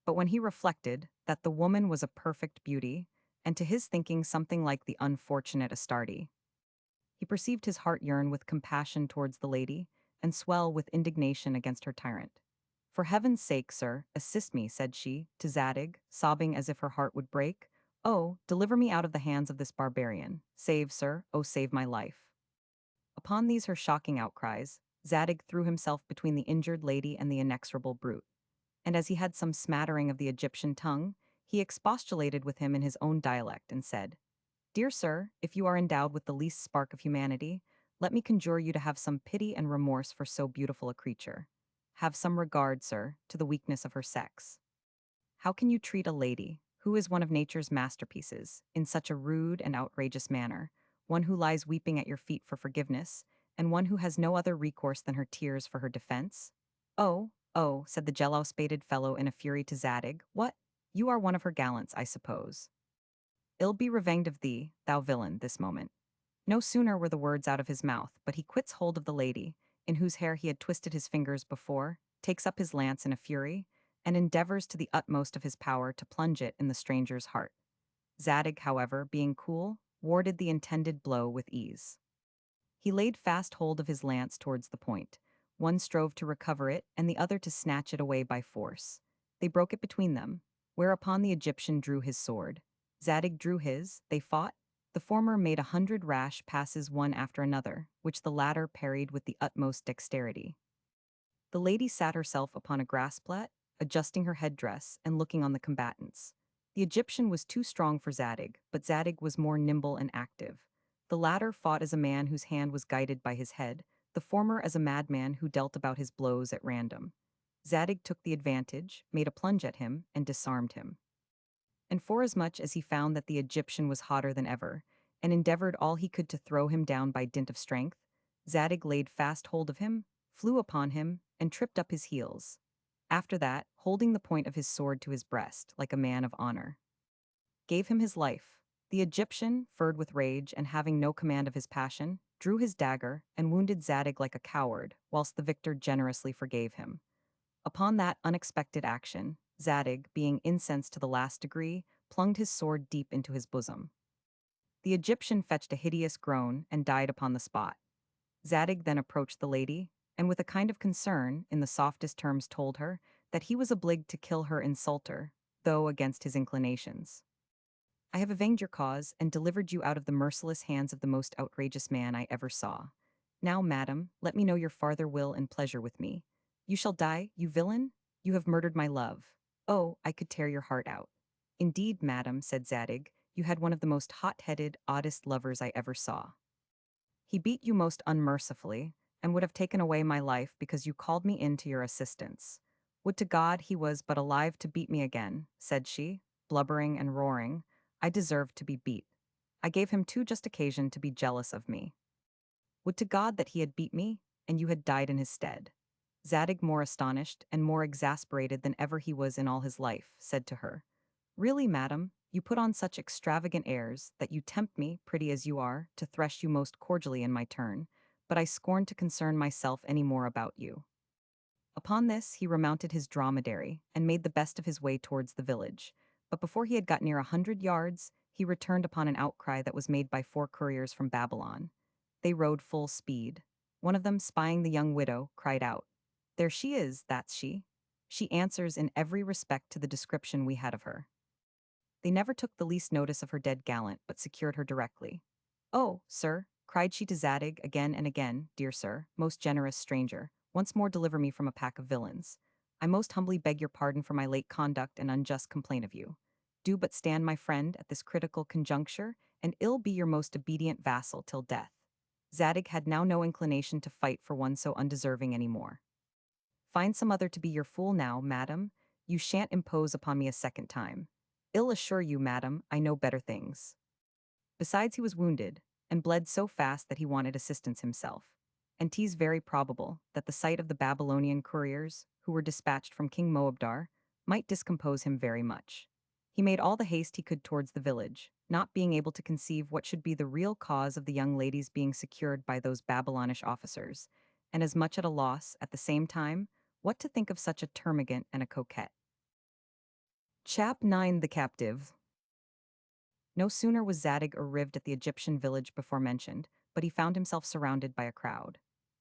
But when he reflected that the woman was a perfect beauty, and to his thinking something like the unfortunate Astarte, he perceived his heart yearn with compassion towards the lady, and swell with indignation against her tyrant. "For heaven's sake, sir, assist me," said she, to Zadig, sobbing as if her heart would break. "Oh, deliver me out of the hands of this barbarian. Save, sir, oh, save my life." Upon these her shocking outcries, Zadig threw himself between the injured lady and the inexorable brute, and as he had some smattering of the Egyptian tongue, he expostulated with him in his own dialect, and said, "Dear sir, if you are endowed with the least spark of humanity, let me conjure you to have some pity and remorse for so beautiful a creature. Have some regard, sir, to the weakness of her sex. How can you treat a lady, who is one of nature's masterpieces, in such a rude and outrageous manner, one who lies weeping at your feet for forgiveness, and one who has no other recourse than her tears for her defense?" "Oh, oh," said the jello-spaded fellow in a fury to Zadig, "what? You are one of her gallants, I suppose. Ill be revenged of thee, thou villain, this moment." No sooner were the words out of his mouth, but he quits hold of the lady, in whose hair he had twisted his fingers before, takes up his lance in a fury, and endeavors to the utmost of his power to plunge it in the stranger's heart. Zadig, however, being cool, warded the intended blow with ease. He laid fast hold of his lance towards the point. One strove to recover it, and the other to snatch it away by force. They broke it between them, whereupon the Egyptian drew his sword. Zadig drew his, they fought. The former made 100 rash passes one after another, which the latter parried with the utmost dexterity. The lady sat herself upon a grass plat, adjusting her headdress and looking on the combatants. The Egyptian was too strong for Zadig, but Zadig was more nimble and active. The latter fought as a man whose hand was guided by his head, the former as a madman who dealt about his blows at random. Zadig took the advantage, made a plunge at him, and disarmed him. And forasmuch as he found that the Egyptian was hotter than ever, and endeavored all he could to throw him down by dint of strength, Zadig laid fast hold of him, flew upon him, and tripped up his heels. After that, holding the point of his sword to his breast, like a man of honor, gave him his life. The Egyptian, furred with rage and having no command of his passion, drew his dagger and wounded Zadig like a coward, whilst the victor generously forgave him. Upon that unexpected action, Zadig, being incensed to the last degree, plunged his sword deep into his bosom. The Egyptian fetched a hideous groan and died upon the spot. Zadig then approached the lady, and with a kind of concern, in the softest terms told her that he was obliged to kill her insulter, though against his inclinations. I have avenged your cause and delivered you out of the merciless hands of the most outrageous man I ever saw. Now, madam, let me know your farther will and pleasure with me. You shall die, you villain? You have murdered my love. Oh, I could tear your heart out. Indeed, madam, said Zadig, you had one of the most hot-headed, oddest lovers I ever saw. He beat you most unmercifully, and would have taken away my life because you called me in to your assistance. Would to God he was but alive to beat me again, said she, blubbering and roaring. I deserved to be beat. I gave him too just occasion to be jealous of me. Would to God that he had beat me, and you had died in his stead. Zadig, more astonished and more exasperated than ever he was in all his life, said to her, really, madam, you put on such extravagant airs that you tempt me, pretty as you are, to thresh you most cordially in my turn, but I scorn to concern myself any more about you. Upon this, he remounted his dromedary and made the best of his way towards the village. But before he had got near 100 yards, he returned upon an outcry that was made by 4 couriers from Babylon. They rode full speed. One of them, spying the young widow, cried out, there she is, that's she. She answers in every respect to the description we had of her. They never took the least notice of her dead gallant, but secured her directly. Oh, sir, cried she to Zadig again and again, dear sir, most generous stranger, once more deliver me from a pack of villains. I most humbly beg your pardon for my late conduct and unjust complaint of you. Do but stand my friend at this critical conjuncture, and ill be your most obedient vassal till death. Zadig had now no inclination to fight for one so undeserving any more. Find some other to be your fool now, madam. You shan't impose upon me a second time. Ill assure you, madam, I know better things. Besides, he was wounded, and bled so fast that he wanted assistance himself. And 'tis very probable that the sight of the Babylonian couriers, who were dispatched from King Moabdar, might discompose him very much. He made all the haste he could towards the village, not being able to conceive what should be the real cause of the young ladies being secured by those Babylonish officers, and as much at a loss, at the same time, what to think of such a termagant and a coquette. Chap 9 The Captive. No sooner was Zadig arrived at the Egyptian village before mentioned, but he found himself surrounded by a crowd.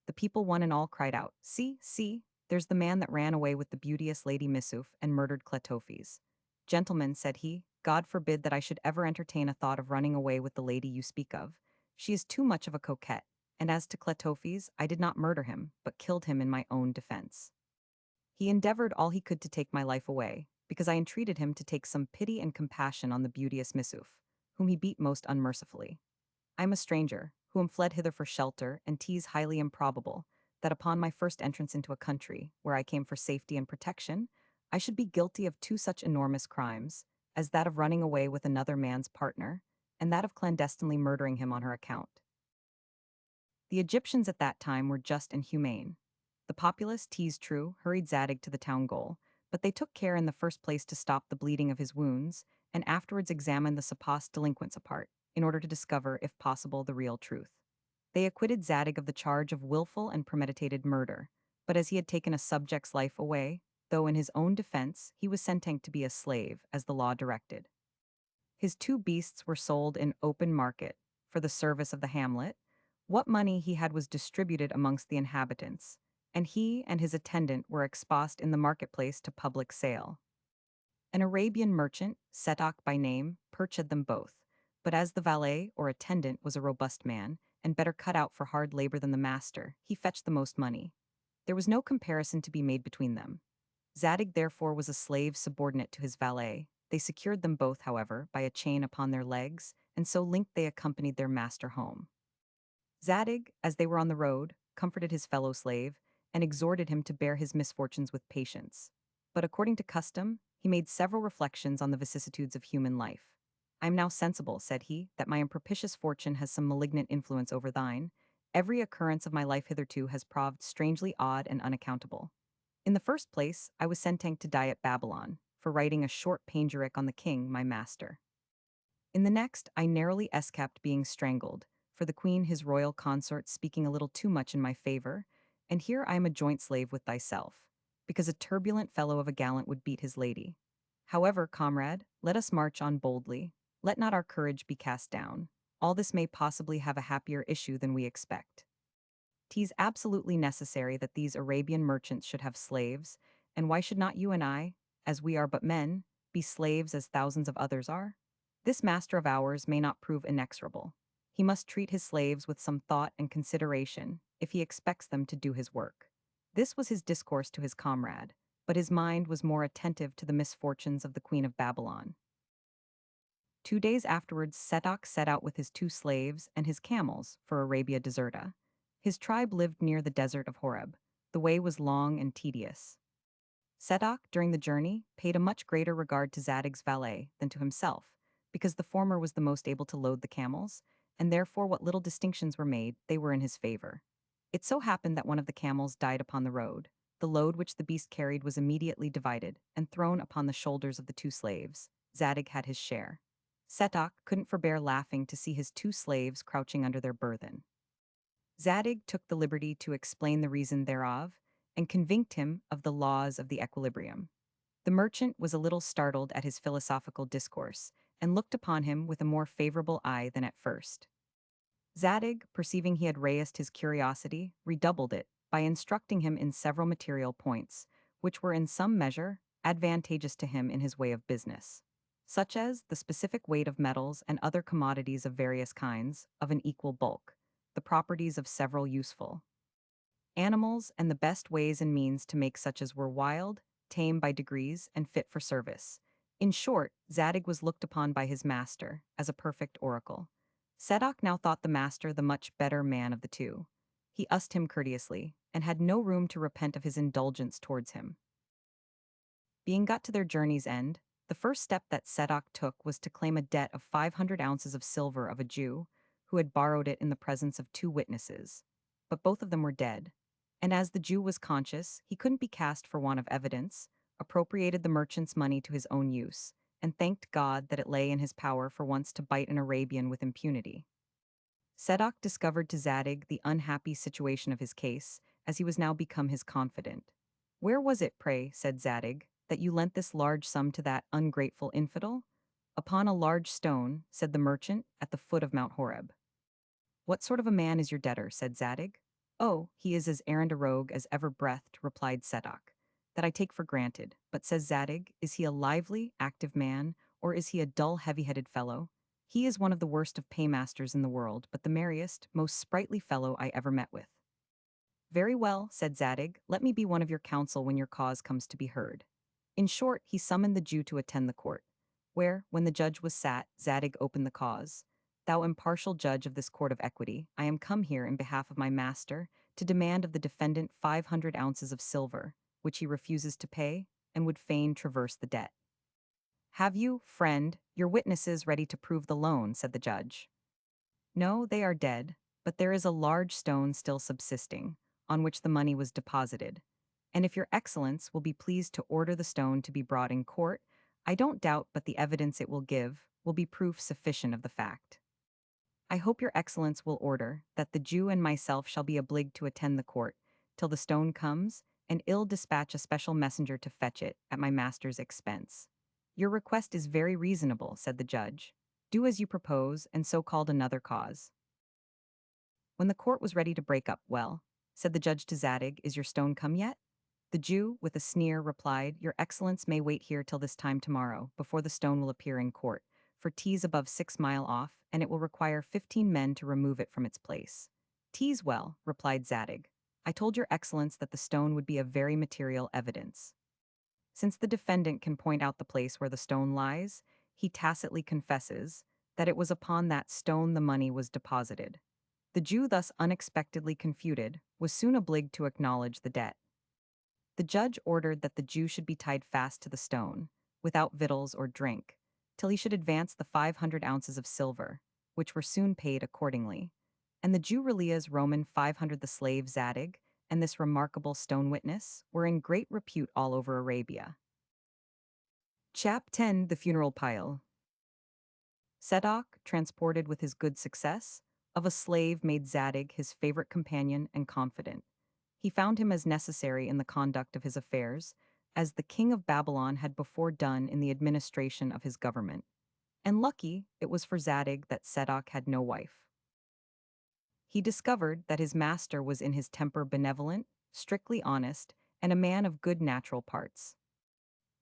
The people one and all cried out, see, see, there's the man that ran away with the beauteous Lady Missouf and murdered Cletophes. Gentlemen, said he, God forbid that I should ever entertain a thought of running away with the lady you speak of. She is too much of a coquette, and as to Cletophes, I did not murder him, but killed him in my own defense. He endeavored all he could to take my life away, because I entreated him to take some pity and compassion on the beauteous Missouf, whom he beat most unmercifully. I am a stranger, who am fled hither for shelter, and 'tis highly improbable that upon my first entrance into a country, where I came for safety and protection, I should be guilty of two such enormous crimes, as that of running away with another man's partner, and that of clandestinely murdering him on her account. The Egyptians at that time were just and humane. The populace, 'tis true, hurried Zadig to the town goal, but they took care in the first place to stop the bleeding of his wounds, and afterwards examined the supposed delinquents apart, in order to discover, if possible, the real truth. They acquitted Zadig of the charge of willful and premeditated murder, but as he had taken a subject's life away, though in his own defense, he was sentenced to be a slave, as the law directed. His 2 beasts were sold in open market for the service of the hamlet. What money he had was distributed amongst the inhabitants, and he and his attendant were exposed in the marketplace to public sale. An Arabian merchant, Zadig by name, purchased them both, but as the valet or attendant was a robust man, and better cut out for hard labor than the master, he fetched the most money. There was no comparison to be made between them. Zadig therefore was a slave subordinate to his valet. They secured them both, however, by a chain upon their legs, and so linked they accompanied their master home. Zadig, as they were on the road, comforted his fellow slave, and exhorted him to bear his misfortunes with patience. But according to custom, he made several reflections on the vicissitudes of human life. I am now sensible, said he, that my impropitious fortune has some malignant influence over thine. Every occurrence of my life hitherto has proved strangely odd and unaccountable. In the first place, I was sentenced to die at Babylon, for writing a short panegyric on the king, my master. In the next, I narrowly escaped being strangled, for the queen his royal consort speaking a little too much in my favor, and here I am a joint slave with thyself, because a turbulent fellow of a gallant would beat his lady. However, comrade, let us march on boldly. Let not our courage be cast down. All this may possibly have a happier issue than we expect. 'Tis absolutely necessary that these Arabian merchants should have slaves, and why should not you and I, as we are but men, be slaves as thousands of others are? This master of ours may not prove inexorable. He must treat his slaves with some thought and consideration if he expects them to do his work. This was his discourse to his comrade, but his mind was more attentive to the misfortunes of the Queen of Babylon. 2 days afterwards, Sedak set out with his 2 slaves and his camels for Arabia Deserta. His tribe lived near the desert of Horeb. The way was long and tedious. Sedak, during the journey, paid a much greater regard to Zadig's valet than to himself, because the former was the most able to load the camels, and therefore what little distinctions were made, they were in his favor. It so happened that one of the camels died upon the road. The load which the beast carried was immediately divided and thrown upon the shoulders of the 2 slaves. Zadig had his share. Setak couldn't forbear laughing to see his 2 slaves crouching under their burthen. Zadig took the liberty to explain the reason thereof, and convinced him of the laws of the equilibrium. The merchant was a little startled at his philosophical discourse, and looked upon him with a more favorable eye than at first. Zadig, perceiving he had raised his curiosity, redoubled it by instructing him in several material points, which were in some measure advantageous to him in his way of business, such as the specific weight of metals and other commodities of various kinds, of an equal bulk, the properties of several useful animals, and the best ways and means to make such as were wild, tame by degrees, and fit for service. In short, Zadig was looked upon by his master as a perfect oracle. Sedak now thought the master the much better man of the two. He used him courteously, and had no room to repent of his indulgence towards him. Being got to their journey's end, the first step that Sedak took was to claim a debt of 500 ounces of silver of a Jew, who had borrowed it in the presence of 2 witnesses. But both of them were dead, and as the Jew was conscious he couldn't be cast for want of evidence, appropriated the merchant's money to his own use, and thanked God that it lay in his power for once to bite an Arabian with impunity. Sedak discovered to Zadig the unhappy situation of his case, as he was now become his confidant. "Where was it, pray," said Zadig, "that you lent this large sum to that ungrateful infidel?" "Upon a large stone," said the merchant, "at the foot of Mount Horeb." "What sort of a man is your debtor?" said Zadig. "Oh, he is as arrant a rogue as ever breathed," replied Sedak. "That I take for granted. But," says Zadig, "is he a lively, active man, or is he a dull, heavy-headed fellow? He is one of the worst of paymasters in the world, but the merriest, most sprightly fellow I ever met with." "Very well," said Zadig, "let me be one of your counsel when your cause comes to be heard." In short, he summoned the Jew to attend the court, where, when the judge was sat, Zadig opened the cause. "Thou impartial judge of this court of equity, I am come here in behalf of my master to demand of the defendant 500 ounces of silver, which he refuses to pay, and would fain traverse the debt." "Have you, friend, your witnesses ready to prove the loan?" said the judge. "No, they are dead, but there is a large stone still subsisting, on which the money was deposited. And if your excellence will be pleased to order the stone to be brought in court, I don't doubt but the evidence it will give will be proof sufficient of the fact. I hope your excellence will order that the Jew and myself shall be obliged to attend the court till the stone comes, and ill dispatch a special messenger to fetch it at my master's expense." "Your request is very reasonable," said the judge. "Do as you propose, and so called another cause." When the court was ready to break up, "Well," said the judge to Zadig, "is your stone come yet?" The Jew, with a sneer, replied, "Your excellence may wait here till this time tomorrow, before the stone will appear in court, for 'tis above 6 miles off, and it will require 15 men to remove it from its place." "'Tis well," replied Zadig. "I told your excellence that the stone would be a very material evidence. Since the defendant can point out the place where the stone lies, he tacitly confesses that it was upon that stone the money was deposited." The Jew, thus unexpectedly confuted, was soon obliged to acknowledge the debt. The judge ordered that the Jew should be tied fast to the stone, without victuals or drink, till he should advance the 500 ounces of silver, which were soon paid accordingly. And the Jew Relia's Roman 500, the slave Zadig, and this remarkable stone witness were in great repute all over Arabia. Chap 10, the funeral pile. Sedak, transported with his good success, of a slave made Zadig his favorite companion and confidant. He found him as necessary in the conduct of his affairs, as the king of Babylon had before done in the administration of his government. And lucky it was for Zadig that Sedak had no wife. He discovered that his master was in his temper benevolent, strictly honest, and a man of good natural parts.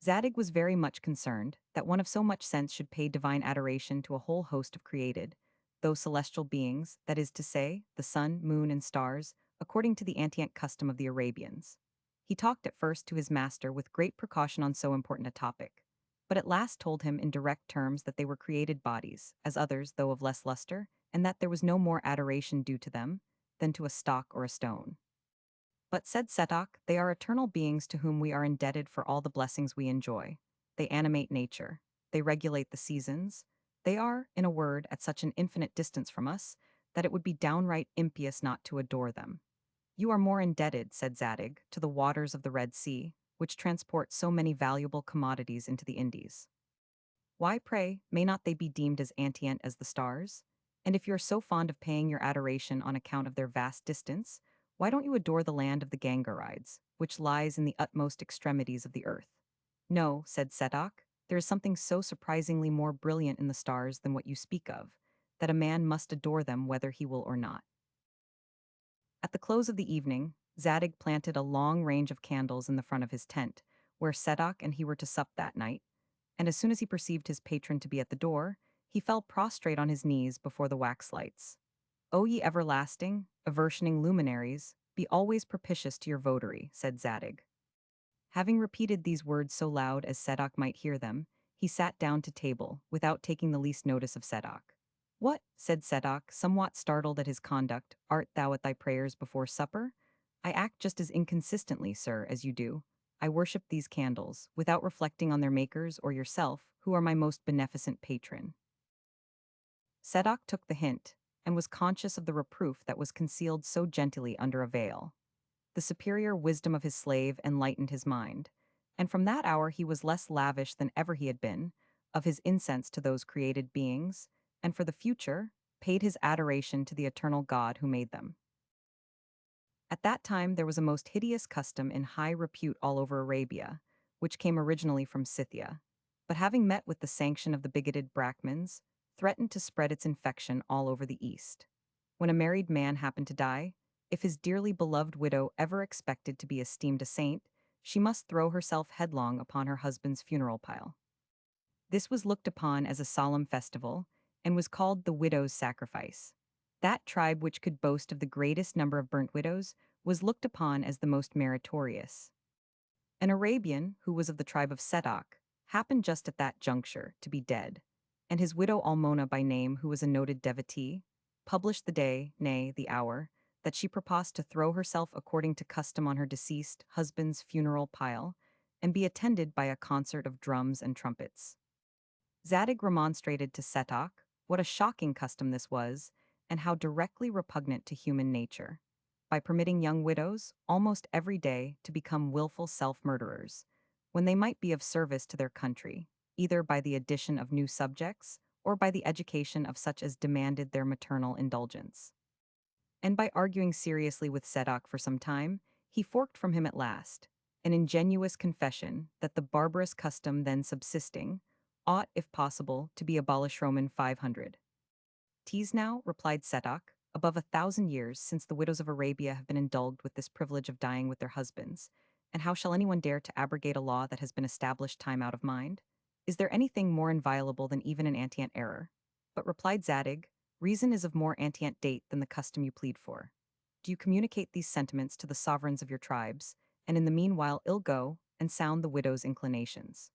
Zadig was very much concerned that one of so much sense should pay divine adoration to a whole host of created, though celestial beings, that is to say, the sun, moon, and stars, according to the antient custom of the Arabians. He talked at first to his master with great precaution on so important a topic, but at last told him in direct terms that they were created bodies, as others, though of less luster, and that there was no more adoration due to them than to a stock or a stone. But said Setok, they are eternal beings to whom we are indebted for all the blessings we enjoy. They animate nature. They regulate the seasons. They are, in a word, at such an infinite distance from us that it would be downright impious not to adore them. You are more indebted, said Zadig, to the waters of the Red Sea, which transport so many valuable commodities into the Indies. Why, pray, may not they be deemed as antient as the stars? And if you are so fond of paying your adoration on account of their vast distance, why don't you adore the land of the Gangarides, which lies in the utmost extremities of the earth? No, said Setok, there is something so surprisingly more brilliant in the stars than what you speak of, that a man must adore them whether he will or not. At the close of the evening, Zadig planted a long range of candles in the front of his tent, where Setok and he were to sup that night, and as soon as he perceived his patron to be at the door, he fell prostrate on his knees before the wax lights. O ye everlasting, aversioning luminaries, be always propitious to your votary, said Zadig. Having repeated these words so loud as Sedok might hear them, he sat down to table, without taking the least notice of Sedok. What, said Sedok, somewhat startled at his conduct, art thou at thy prayers before supper? I act just as inconsistently, sir, as you do. I worship these candles, without reflecting on their makers or yourself, who are my most beneficent patron. Sedok took the hint, and was conscious of the reproof that was concealed so gentilly under a veil. The superior wisdom of his slave enlightened his mind, and from that hour he was less lavish than ever he had been, of his incense to those created beings, and for the future, paid his adoration to the eternal God who made them. At that time there was a most hideous custom in high repute all over Arabia, which came originally from Scythia, but having met with the sanction of the bigoted Brahmins, threatened to spread its infection all over the East. When a married man happened to die, if his dearly beloved widow ever expected to be esteemed a saint, she must throw herself headlong upon her husband's funeral pile. This was looked upon as a solemn festival, and was called the widow's sacrifice. That tribe which could boast of the greatest number of burnt widows was looked upon as the most meritorious. An Arabian, who was of the tribe of Sedok, happened just at that juncture to be dead, and his widow Almona by name, who was a noted devotee, published the day, nay, the hour, that she proposed to throw herself according to custom on her deceased husband's funeral pile, and be attended by a concert of drums and trumpets. Zadig remonstrated to Setok what a shocking custom this was, and how directly repugnant to human nature, by permitting young widows, almost every day, to become wilful self-murderers, when they might be of service to their country, either by the addition of new subjects, or by the education of such as demanded their maternal indulgence. And by arguing seriously with Setok for some time, he forked from him at last an ingenuous confession that the barbarous custom then subsisting ought, if possible, to be abolished. Roman 500. "'Tis now," replied Setok, "above 1,000 years since the widows of Arabia have been indulged with this privilege of dying with their husbands, and how shall anyone dare to abrogate a law that has been established time out of mind? Is there anything more inviolable than even an antient error?" But replied Zadig, "Reason is of more antient date than the custom you plead for. Do you communicate these sentiments to the sovereigns of your tribes, and in the meanwhile ill go and sound the widow's inclinations."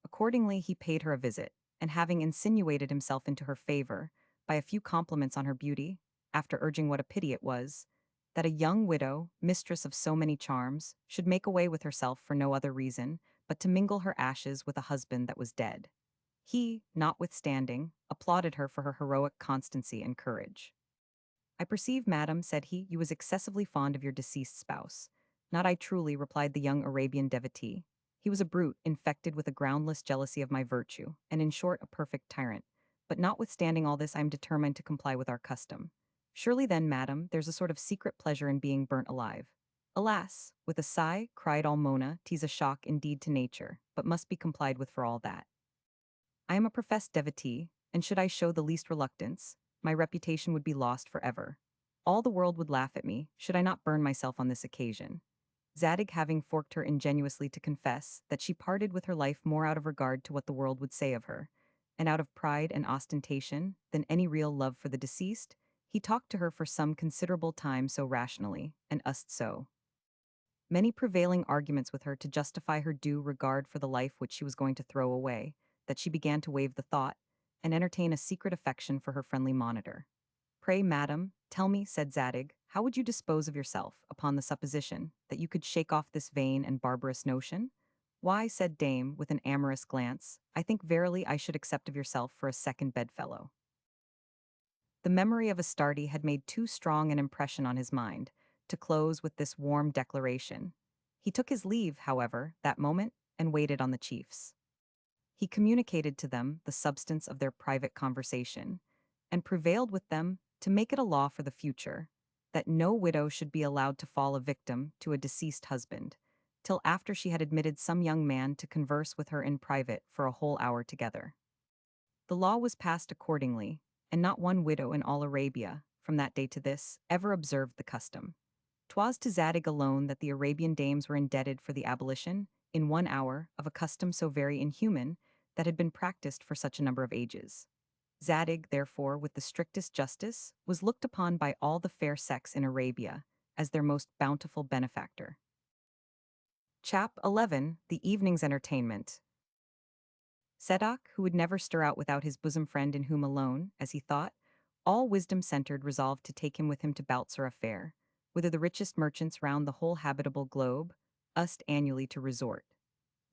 Accordingly, he paid her a visit, and having insinuated himself into her favor by a few compliments on her beauty, after urging what a pity it was, that a young widow, mistress of so many charms, should make away with herself for no other reason but to mingle her ashes with a husband that was dead, he, notwithstanding, applauded her for her heroic constancy and courage. "I perceive, madam," said he, "you was excessively fond of your deceased spouse." "Not I truly," replied the young Arabian devotee. "He was a brute, infected with a groundless jealousy of my virtue, and in short a perfect tyrant. But notwithstanding all this I am determined to comply with our custom. Surely then, madam, there's a sort of secret pleasure in being burnt alive." "Alas!" with a sigh, cried Almona, "'tis a shock indeed to nature, but must be complied with for all that. I am a professed devotee, and should I show the least reluctance, my reputation would be lost forever. All the world would laugh at me, should I not burn myself on this occasion. Zadig having forked her ingenuously to confess that she parted with her life more out of regard to what the world would say of her, and out of pride and ostentation, than any real love for the deceased, he talked to her for some considerable time so rationally, and used so many prevailing arguments with her to justify her due regard for the life which she was going to throw away, that she began to waive the thought, and entertain a secret affection for her friendly monitor. Pray, madam, tell me, said Zadig, how would you dispose of yourself, upon the supposition that you could shake off this vain and barbarous notion? Why, said Dame, with an amorous glance, I think verily I should accept of yourself for a second bedfellow. The memory of Astarte had made too strong an impression on his mind to close with this warm declaration. He took his leave, however, that moment, and waited on the chiefs. He communicated to them the substance of their private conversation, and prevailed with them to make it a law for the future that no widow should be allowed to fall a victim to a deceased husband, till after she had admitted some young man to converse with her in private for a whole hour together. The law was passed accordingly, and not one widow in all Arabia, from that day to this, ever observed the custom. 'Twas to Zadig alone that the Arabian dames were indebted for the abolition, in 1 hour, of a custom so very inhuman, that had been practiced for such a number of ages. Zadig, therefore, with the strictest justice, was looked upon by all the fair sex in Arabia as their most bountiful benefactor. Chap 11, The Evening's Entertainment. Sedok, who would never stir out without his bosom friend in whom alone, as he thought, all wisdom centered, resolved to take him with him to Balsora fair, whither the richest merchants round the whole habitable globe used annually to resort.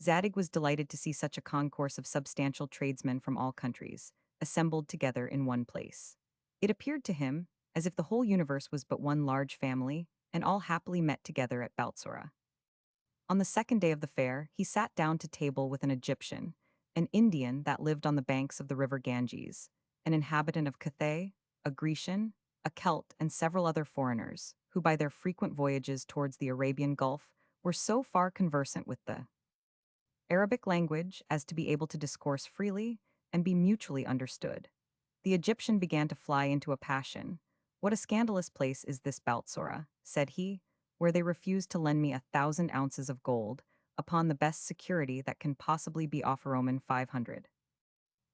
Zadig was delighted to see such a concourse of substantial tradesmen from all countries, assembled together in one place. It appeared to him as if the whole universe was but one large family, and all happily met together at Balsora. On the second day of the fair, he sat down to table with an Egyptian, an Indian that lived on the banks of the river Ganges, an inhabitant of Cathay, a Grecian, a Celt, and several other foreigners, who by their frequent voyages towards the Arabian Gulf were so far conversant with the Arabic language as to be able to discourse freely and be mutually understood. The Egyptian began to fly into a passion. What a scandalous place is this Balsora, said he, where they refuse to lend me 1,000 ounces of gold, upon the best security that can possibly be offeromen 500.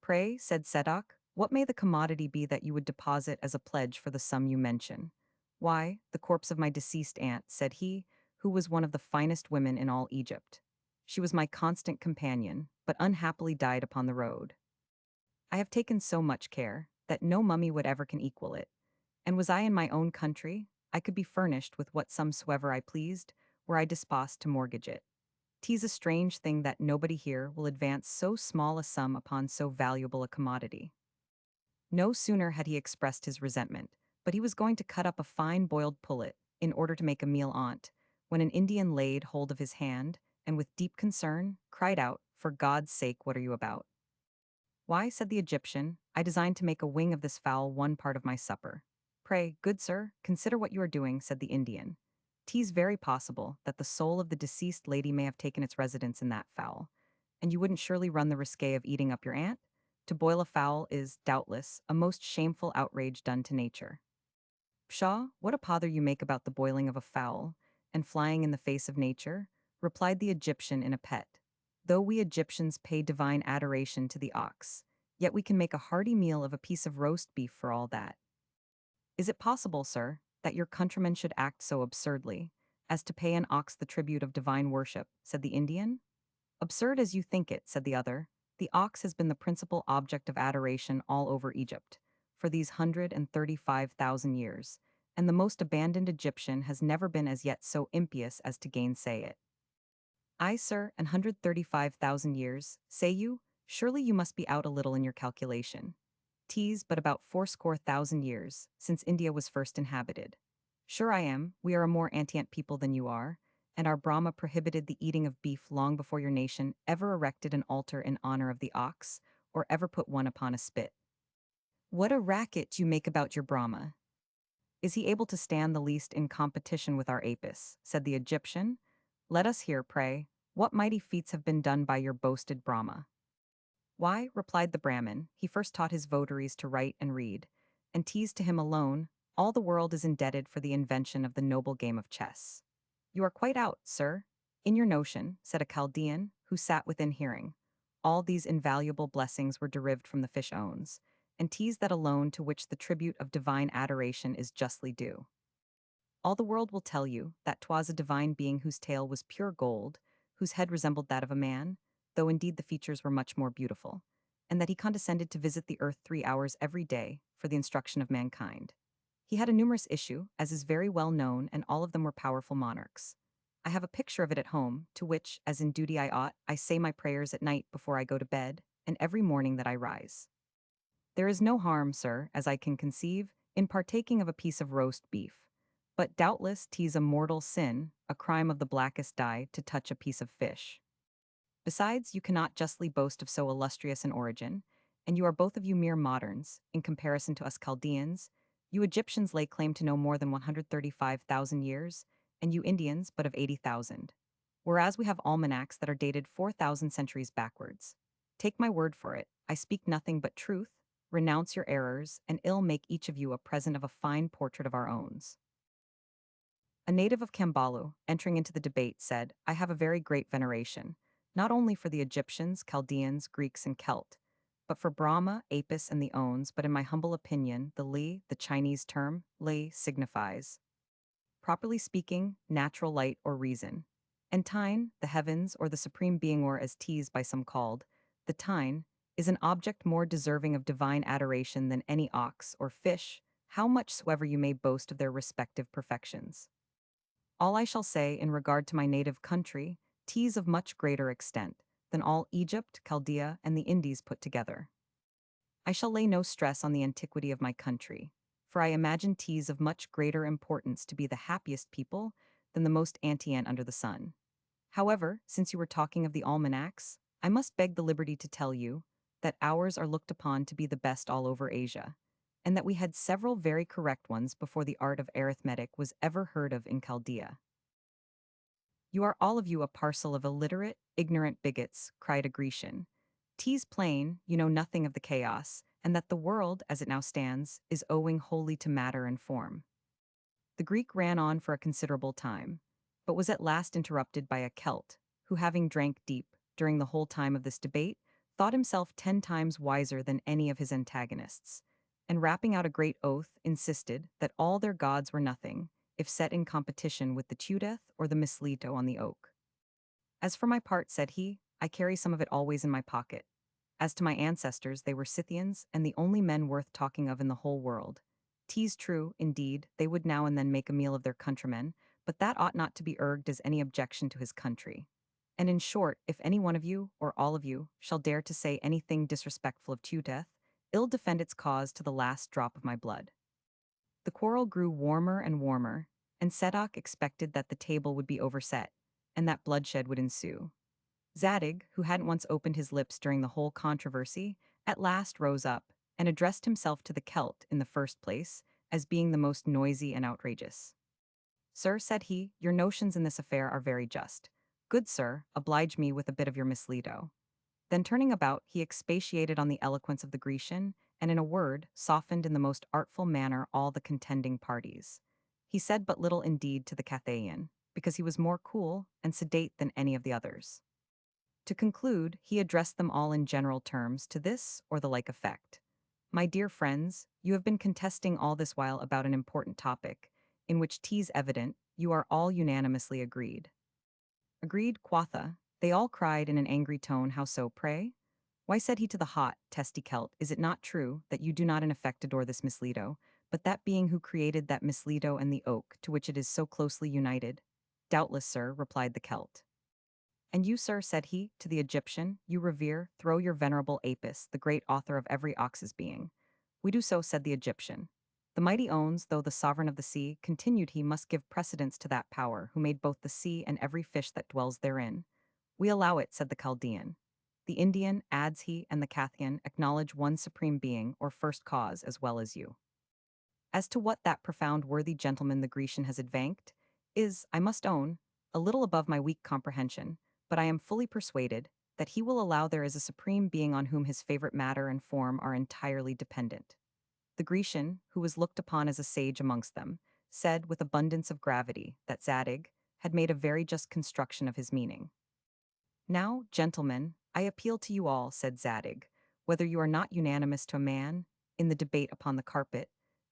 Pray, said Sedok, what may the commodity be that you would deposit as a pledge for the sum you mention? Why, the corpse of my deceased aunt, said he, who was one of the finest women in all Egypt. She was my constant companion, but unhappily died upon the road. I have taken so much care that no mummy would ever can equal it, and was I in my own country, I could be furnished with what sum soever I pleased, were I disposed to mortgage it. 'Tis a strange thing that nobody here will advance so small a sum upon so valuable a commodity. No sooner had he expressed his resentment, but he was going to cut up a fine boiled pullet, in order to make a meal on't, when an Indian laid hold of his hand, and with deep concern, cried out, For God's sake, what are you about? Why, said the Egyptian, I design to make a wing of this fowl one part of my supper. Pray, good sir, consider what you are doing, said the Indian. 'Tis very possible that the soul of the deceased lady may have taken its residence in that fowl, and you wouldn't surely run the risque of eating up your aunt? To boil a fowl is, doubtless, a most shameful outrage done to nature. Pshaw, what a pother you make about the boiling of a fowl, and flying in the face of nature, replied the Egyptian in a pet. Though we Egyptians pay divine adoration to the ox, yet we can make a hearty meal of a piece of roast beef for all that. Is it possible, sir, that your countrymen should act so absurdly, as to pay an ox the tribute of divine worship, said the Indian? Absurd as you think it, said the other. The ox has been the principal object of adoration all over Egypt, for these 135,000 years, and the most abandoned Egyptian has never been as yet so impious as to gainsay it. Ay, sir, 135,000 years, say you? Surely you must be out a little in your calculation. 'Tis but about fourscore thousand years since India was first inhabited. Sure I am, we are a more antient people than you are, and our Brahma prohibited the eating of beef long before your nation ever erected an altar in honor of the ox, or ever put one upon a spit. What a racket you make about your Brahma! Is he able to stand the least in competition with our Apis? Said the Egyptian. Let us hear, pray, what mighty feats have been done by your boasted Brahma. Why, replied the Brahmin, he first taught his votaries to write and read, and 'tis to him alone all the world is indebted for the invention of the noble game of chess. You are quite out, sir. In your notion, said a Chaldean, who sat within hearing. All these invaluable blessings were derived from the fish owns, and 'tis that alone to which the tribute of divine adoration is justly due. All the world will tell you that 'twas a divine being whose tail was pure gold, whose head resembled that of a man, though indeed the features were much more beautiful, and that he condescended to visit the earth 3 hours every day for the instruction of mankind. He had a numerous issue, as is very well known, and all of them were powerful monarchs. I have a picture of it at home, to which, as in duty I ought, I say my prayers at night before I go to bed, and every morning that I rise. There is no harm, sir, as I can conceive, in partaking of a piece of roast beef. But doubtless 'tis a mortal sin, a crime of the blackest dye, to touch a piece of fish. Besides, you cannot justly boast of so illustrious an origin, and you are both of you mere moderns, in comparison to us Chaldeans. You Egyptians lay claim to know more than 135,000 years, and you Indians but of 80,000. Whereas we have almanacs that are dated 4,000 centuries backwards. Take my word for it, I speak nothing but truth. Renounce your errors, and ill make each of you a present of a fine portrait of our owns. A native of Kambalu, entering into the debate, said, I have a very great veneration, not only for the Egyptians, Chaldeans, Greeks, and Celt, but for Brahma, Apis, and the Ons, but in my humble opinion, the Li, the Chinese term, Li, signifies, properly speaking, natural light or reason. And Tine, the heavens, or the supreme being, or as teased by some called, the Tine, is an object more deserving of divine adoration than any ox or fish, how much soever you may boast of their respective perfections. All I shall say in regard to my native country, 'tis of much greater extent than all Egypt, Chaldea, and the Indies put together. I shall lay no stress on the antiquity of my country, for I imagine 'tis of much greater importance to be the happiest people than the most antient under the sun. However, since you were talking of the almanacs, I must beg the liberty to tell you that ours are looked upon to be the best all over Asia, and that we had several very correct ones before the art of arithmetic was ever heard of in Chaldea. You are all of you a parcel of illiterate, ignorant bigots, cried a Grecian. 'Tis plain, you know nothing of the chaos, and that the world, as it now stands, is owing wholly to matter and form. The Greek ran on for a considerable time, but was at last interrupted by a Celt, who, having drank deep during the whole time of this debate, thought himself 10 times wiser than any of his antagonists, and rapping out a great oath, insisted that all their gods were nothing, if set in competition with the Tudeth or the Misleto on the oak. As for my part, said he, I carry some of it always in my pocket. As to my ancestors, they were Scythians, and the only men worth talking of in the whole world. 'Tis true, indeed, they would now and then make a meal of their countrymen, but that ought not to be urged as any objection to his country. And in short, if any one of you, or all of you, shall dare to say anything disrespectful of Tudeth, ill defend its cause to the last drop of my blood. The quarrel grew warmer and warmer, and Sedok expected that the table would be overset, and that bloodshed would ensue. Zadig, who hadn't once opened his lips during the whole controversy, at last rose up, and addressed himself to the Celt, in the first place, as being the most noisy and outrageous. Sir, said he, your notions in this affair are very just. Good sir, oblige me with a bit of your Misleto. Then turning about, he expatiated on the eloquence of the Grecian, and in a word, softened in the most artful manner all the contending parties. He said but little indeed to the Cathaean, because he was more cool and sedate than any of the others. To conclude, he addressed them all in general terms to this or the like effect. My dear friends, you have been contesting all this while about an important topic, in which 'tis evident you are all unanimously agreed. Agreed, quotha, they all cried in an angry tone, how so, pray? Why, said he to the hot, testy Celt, is it not true that you do not in effect adore this Misleto, but that being who created that Misleto and the oak to which it is so closely united? Doubtless, sir, replied the Celt. And you, sir, said he, to the Egyptian, you revere, throw your venerable Apis, the great author of every ox's being. We do so, said the Egyptian. The mighty owns, though the sovereign of the sea, continued he must give precedence to that power who made both the sea and every fish that dwells therein. We allow it, said the Chaldean. The Indian, adds he, and the Cathian acknowledge one supreme being or first cause as well as you. As to what that profound worthy gentleman the Grecian has advanced, is, I must own, a little above my weak comprehension, but I am fully persuaded that he will allow there is a supreme being on whom his favorite matter and form are entirely dependent. The Grecian, who was looked upon as a sage amongst them, said with abundance of gravity that Zadig, had made a very just construction of his meaning. Now, gentlemen, I appeal to you all, said Zadig, whether you are not unanimous to a man in the debate upon the carpet,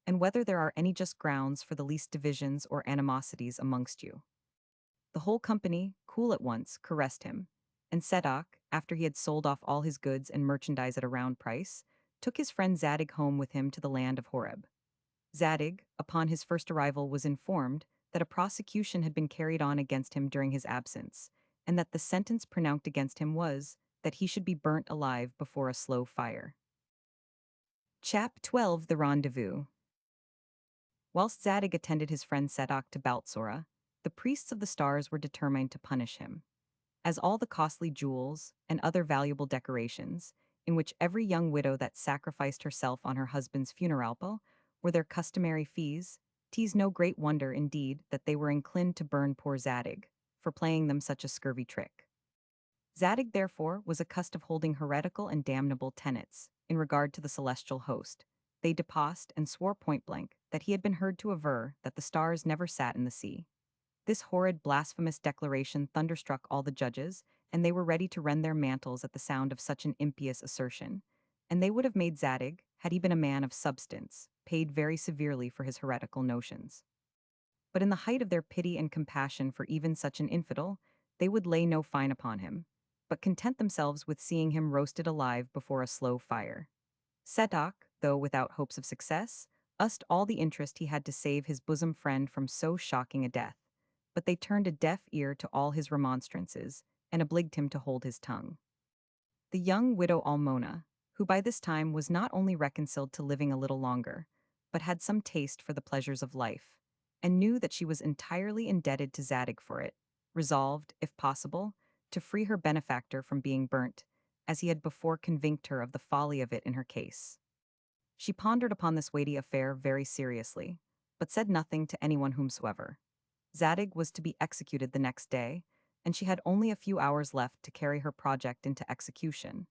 and whether there are any just grounds for the least divisions or animosities amongst you. The whole company, cool at once, caressed him, and Sadoc, after he had sold off all his goods and merchandise at a round price, took his friend Zadig home with him to the land of Horeb. Zadig, upon his first arrival, was informed that a prosecution had been carried on against him during his absence, and that the sentence pronounced against him was that he should be burnt alive before a slow fire. Chap 12 The Rendezvous. Whilst Zadig attended his friend Sadoc to Baltsora, the priests of the stars were determined to punish him, as all the costly jewels and other valuable decorations, in which every young widow that sacrificed herself on her husband's funeral were their customary fees, teased no great wonder indeed that they were inclined to burn poor Zadig, for playing them such a scurvy trick. Zadig, therefore, was accused of holding heretical and damnable tenets in regard to the celestial host. They deposed and swore point-blank that he had been heard to aver that the stars never sat in the sea. This horrid, blasphemous declaration thunderstruck all the judges, and they were ready to rend their mantles at the sound of such an impious assertion. And they would have made Zadig, had he been a man of substance, paid very severely for his heretical notions. But in the height of their pity and compassion for even such an infidel, they would lay no fine upon him, but content themselves with seeing him roasted alive before a slow fire. Sadoc, though without hopes of success, used all the interest he had to save his bosom friend from so shocking a death, but they turned a deaf ear to all his remonstrances, and obliged him to hold his tongue. The young widow Almona, who by this time was not only reconciled to living a little longer, but had some taste for the pleasures of life, and knew that she was entirely indebted to Zadig for it, resolved, if possible, to free her benefactor from being burnt, as he had before convinced her of the folly of it in her case. She pondered upon this weighty affair very seriously, but said nothing to anyone whomsoever. Zadig was to be executed the next day, and she had only a few hours left to carry her project into execution.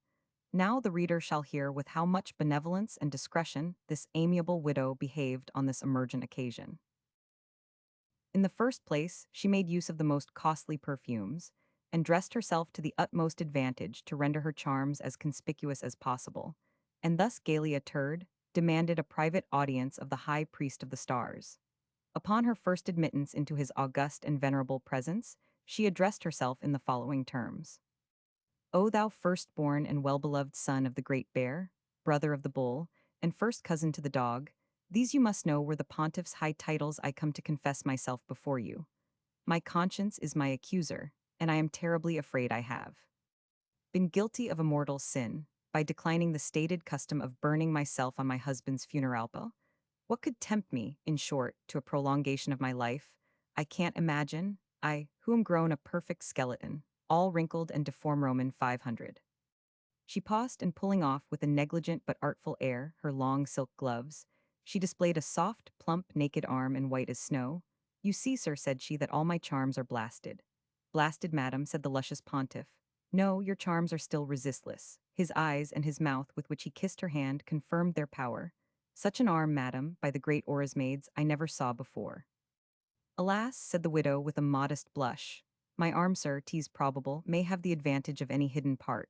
Now the reader shall hear with how much benevolence and discretion this amiable widow behaved on this emergent occasion. In the first place, she made use of the most costly perfumes, and dressed herself to the utmost advantage to render her charms as conspicuous as possible, and thus gaily attired, demanded a private audience of the high priest of the stars. Upon her first admittance into his august and venerable presence, she addressed herself in the following terms. O thou firstborn and well-beloved son of the great bear, brother of the bull, and first cousin to the dog, these you must know were the pontiff's high titles I come to confess myself before you. My conscience is my accuser, and I am terribly afraid I have been guilty of a mortal sin, by declining the stated custom of burning myself on my husband's funeral. What could tempt me, in short, to a prolongation of my life? I can't imagine, I, who am grown a perfect skeleton, all wrinkled and deformed Roman 500. She paused, and pulling off with a negligent but artful air her long silk gloves, she displayed a soft, plump, naked arm and white as snow. You see, sir, said she, that all my charms are blasted. Blasted, madam, said the luscious pontiff. No, your charms are still resistless. His eyes and his mouth with which he kissed her hand confirmed their power. Such an arm, madam, by the great Orismades, I never saw before. Alas, said the widow with a modest blush, my arm, sir, 'tis probable, may have the advantage of any hidden part.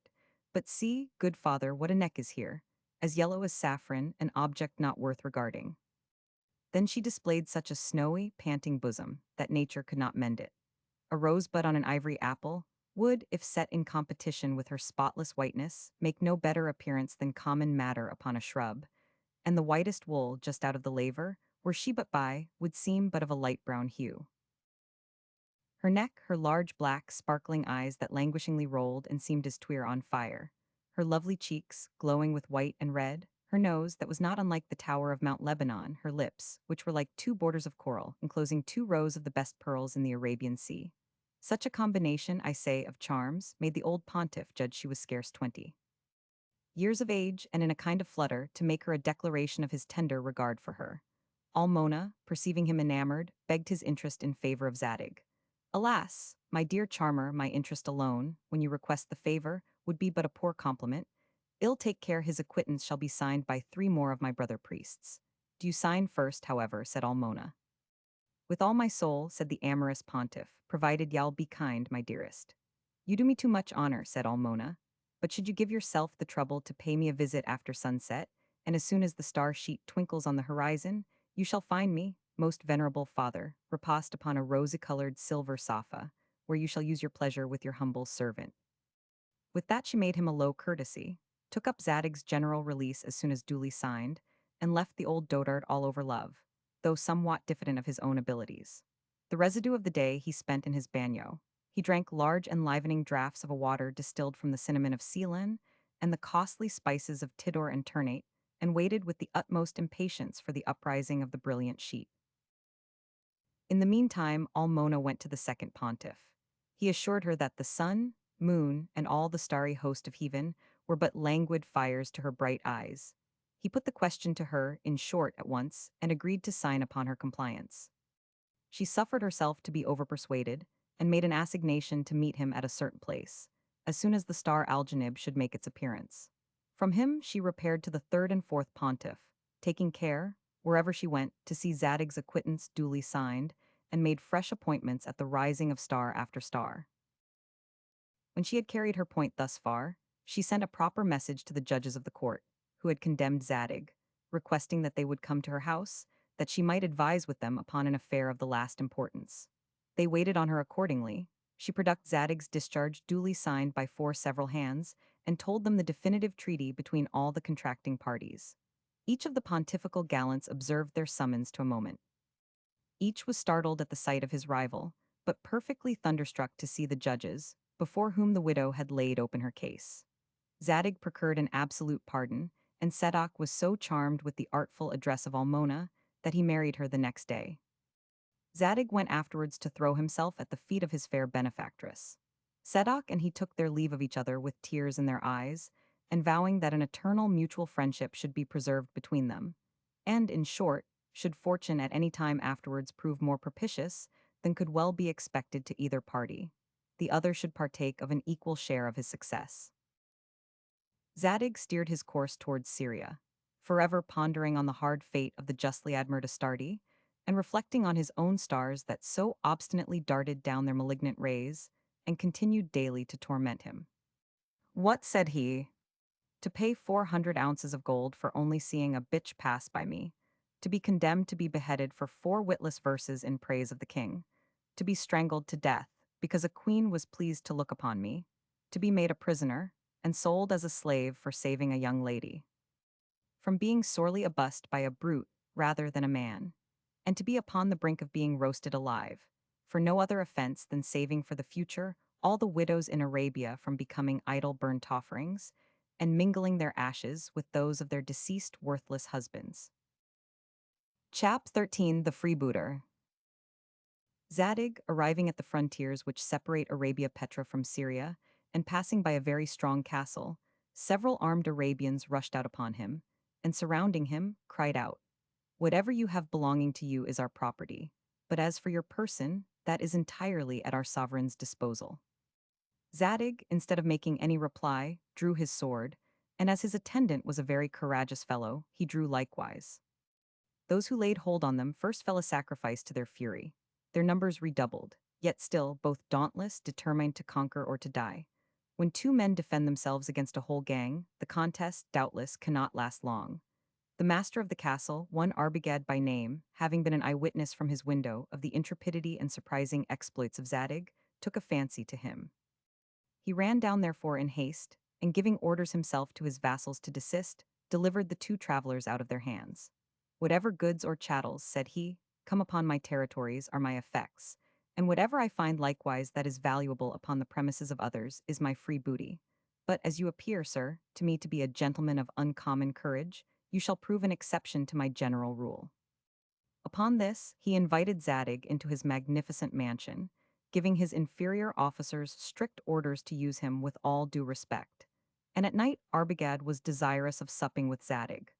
But see, good father, what a neck is here, as yellow as saffron, an object not worth regarding. Then she displayed such a snowy, panting bosom, that nature could not mend it. A rosebud on an ivory apple would, if set in competition with her spotless whiteness, make no better appearance than common madder upon a shrub, and the whitest wool just out of the laver, were she but by, would seem but of a light brown hue. Her neck, her large black, sparkling eyes that languishingly rolled and seemed as twere on fire, her lovely cheeks, glowing with white and red, her nose, that was not unlike the tower of Mount Lebanon, her lips, which were like two borders of coral, enclosing 2 rows of the best pearls in the Arabian Sea. Such a combination, I say, of charms made the old pontiff judge she was scarce 20 years of age, and in a kind of flutter, to make her a declaration of his tender regard for her. Almona, perceiving him enamored, begged his interest in favor of Zadig. Alas, my dear charmer, my interest alone, when you request the favor, would be but a poor compliment. Ill take care his acquittance shall be signed by 3 more of my brother priests. Do you sign first, however, said Almona. With all my soul, said the amorous pontiff, provided y'all be kind, my dearest. You do me too much honor, said Almona. But should you give yourself the trouble to pay me a visit after sunset, and as soon as the star sheet twinkles on the horizon, you shall find me, most venerable father, reposed upon a rosy-colored silver sofa, where you shall use your pleasure with your humble servant. With that she made him a low courtesy, took up Zadig's general release as soon as duly signed, and left the old dotard all over love, though somewhat diffident of his own abilities. The residue of the day he spent in his bagnio. He drank large enlivening draughts of a water distilled from the cinnamon of Ceylon and the costly spices of Tidor and Ternate, and waited with the utmost impatience for the uprising of the brilliant sheet. In the meantime, Almona went to the second pontiff. He assured her that the sun, moon, and all the starry host of heaven were but languid fires to her bright eyes. He put the question to her, in short, at once, and agreed to sign upon her compliance. She suffered herself to be overpersuaded, and made an assignation to meet him at a certain place, as soon as the star Algenib should make its appearance. From him she repaired to the third and fourth pontiff, taking care, wherever she went, to see Zadig's acquittance duly signed, and made fresh appointments at the rising of star after star. When she had carried her point thus far, she sent a proper message to the judges of the court, who had condemned Zadig, requesting that they would come to her house, that she might advise with them upon an affair of the last importance. They waited on her accordingly. She produced Zadig's discharge duly signed by 4 several hands, and told them the definitive treaty between all the contracting parties. Each of the pontifical gallants observed their summons to a moment. Each was startled at the sight of his rival, but perfectly thunderstruck to see the judges, before whom the widow had laid open her case. Zadig procured an absolute pardon, and Sadoc was so charmed with the artful address of Almona that he married her the next day. Zadig went afterwards to throw himself at the feet of his fair benefactress. Sadoc and he took their leave of each other with tears in their eyes, and vowing that an eternal mutual friendship should be preserved between them, and, in short, should fortune at any time afterwards prove more propitious than could well be expected to either party, the other should partake of an equal share of his success. Zadig steered his course towards Syria, forever pondering on the hard fate of the justly admired Astarte, and reflecting on his own stars that so obstinately darted down their malignant rays, and continued daily to torment him. What, said he, to pay 400 ounces of gold for only seeing a bitch pass by me, to be condemned to be beheaded for 4 witless verses in praise of the king, to be strangled to death because a queen was pleased to look upon me, to be made a prisoner, and sold as a slave for saving a young lady, from being sorely abussed by a brute rather than a man, and to be upon the brink of being roasted alive, for no other offense than saving for the future all the widows in Arabia from becoming idle burnt offerings, and mingling their ashes with those of their deceased worthless husbands. Chap 13. The Freebooter. Zadig, arriving at the frontiers which separate Arabia Petra from Syria, and passing by a very strong castle, several armed Arabians rushed out upon him, and surrounding him, cried out, "Whatever you have belonging to you is our property, but as for your person, that is entirely at our sovereign's disposal." Zadig, instead of making any reply, drew his sword, and as his attendant was a very courageous fellow, he drew likewise. Those who laid hold on them first fell a sacrifice to their fury. Their numbers redoubled, yet still both dauntless, determined to conquer or to die. When 2 men defend themselves against a whole gang, the contest, doubtless, cannot last long. The master of the castle, one Arbogad by name, having been an eyewitness from his window of the intrepidity and surprising exploits of Zadig, took a fancy to him. He ran down therefore in haste, and giving orders himself to his vassals to desist, delivered the 2 travelers out of their hands. "Whatever goods or chattels," said he, "come upon my territories are my effects, and whatever I find likewise that is valuable upon the premises of others is my free booty. But as you appear, sir, to me to be a gentleman of uncommon courage, you shall prove an exception to my general rule." Upon this, he invited Zadig into his magnificent mansion, giving his inferior officers strict orders to use him with all due respect. And at night Arbogad was desirous of supping with Zadig.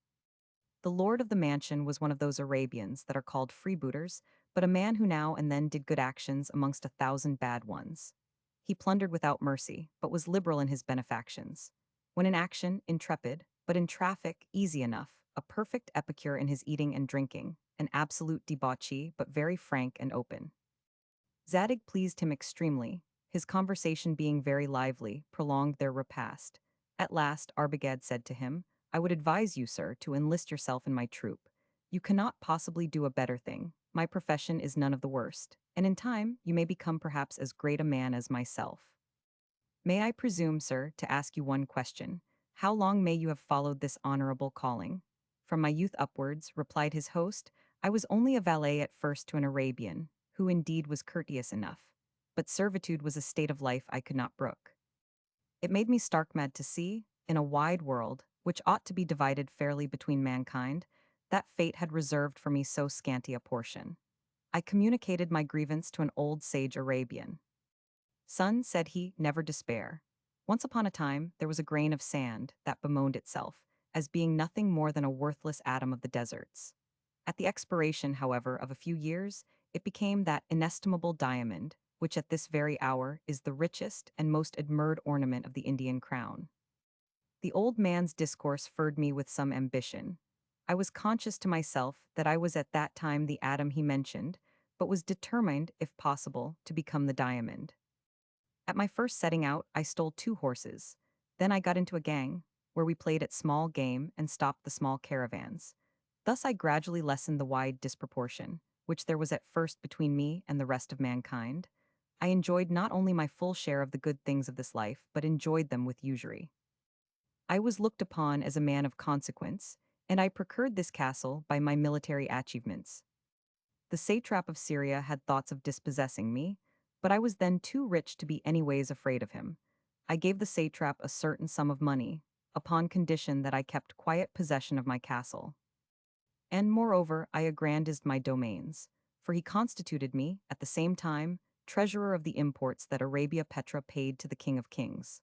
The lord of the mansion was one of those Arabians that are called freebooters, but a man who now and then did good actions amongst 1,000 bad ones. He plundered without mercy, but was liberal in his benefactions. When in action, intrepid, but in traffic, easy enough, a perfect epicure in his eating and drinking, an absolute debauchee but very frank and open. Zadig pleased him extremely, his conversation being very lively, prolonged their repast. At last Arbogad said to him, I would advise you, sir, to enlist yourself in my troop. You cannot possibly do a better thing. My profession is none of the worst, and in time you may become perhaps as great a man as myself. May I presume, sir, to ask you one question? How long may you have followed this honorable calling? From my youth upwards, replied his host, I was only a valet at first to an Arabian, who indeed was courteous enough. But servitude was a state of life I could not brook. It made me stark mad to see, in a wide world, which ought to be divided fairly between mankind, that fate had reserved for me so scanty a portion. I communicated my grievance to an old sage Arabian. Son, said he, never despair. Once upon a time, there was a grain of sand that bemoaned itself, as being nothing more than a worthless atom of the deserts. At the expiration, however, of a few years, it became that inestimable diamond, which at this very hour is the richest and most admired ornament of the Indian crown. The old man's discourse furred me with some ambition. I was conscious to myself that I was at that time the atom he mentioned, but was determined, if possible, to become the diamond. At my first setting out, I stole 2 horses. Then I got into a gang, where we played at small game and stopped the small caravans. Thus I gradually lessened the wide disproportion, which there was at first between me and the rest of mankind. I enjoyed not only my full share of the good things of this life, but enjoyed them with usury. I was looked upon as a man of consequence, and I procured this castle by my military achievements. The satrap of Syria had thoughts of dispossessing me, but I was then too rich to be anyways afraid of him. I gave the satrap a certain sum of money, upon condition that I kept quiet possession of my castle. And moreover, I aggrandized my domains, for he constituted me, at the same time, treasurer of the imports that Arabia Petra paid to the King of Kings.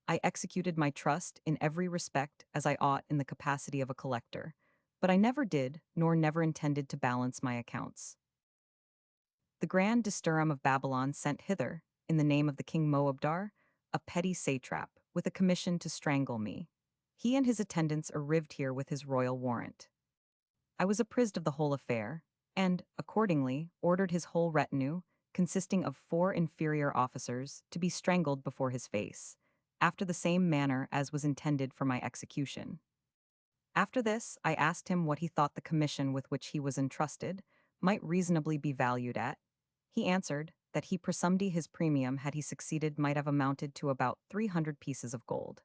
I executed my trust in every respect as I ought in the capacity of a collector, but I never did, nor never intended to balance my accounts. The Grand Disturum of Babylon sent hither, in the name of the King Moabdar, a petty satrap, with a commission to strangle me. He and his attendants arrived here with his royal warrant. I was apprised of the whole affair, and, accordingly, ordered his whole retinue, consisting of 4 inferior officers, to be strangled before his face, after the same manner as was intended for my execution. After this, I asked him what he thought the commission with which he was entrusted might reasonably be valued at. He answered that he presumed his premium had he succeeded might have amounted to about 300 pieces of gold.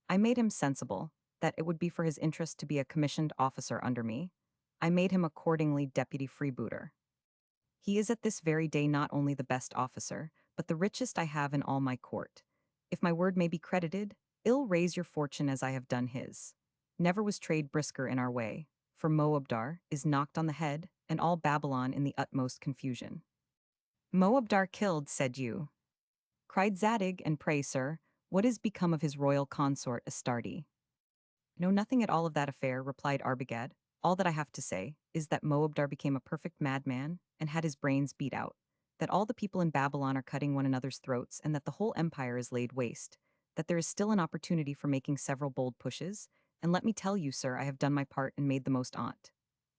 I made him sensible that it would be for his interest to be a commissioned officer under me. I made him accordingly deputy freebooter. He is at this very day not only the best officer, but the richest I have in all my court. If my word may be credited, ill raise your fortune as I have done his. Never was trade brisker in our way, for Moabdar is knocked on the head, and all Babylon in the utmost confusion. Moabdar killed, said you? Cried Zadig, and pray, sir, what is become of his royal consort Astarte? Know nothing at all of that affair, replied Arbogad. All that I have to say is that Moabdar became a perfect madman and had his brains beat out, that all the people in Babylon are cutting one another's throats, and that the whole empire is laid waste, that there is still an opportunity for making several bold pushes, and let me tell you, sir, I have done my part and made the most on't.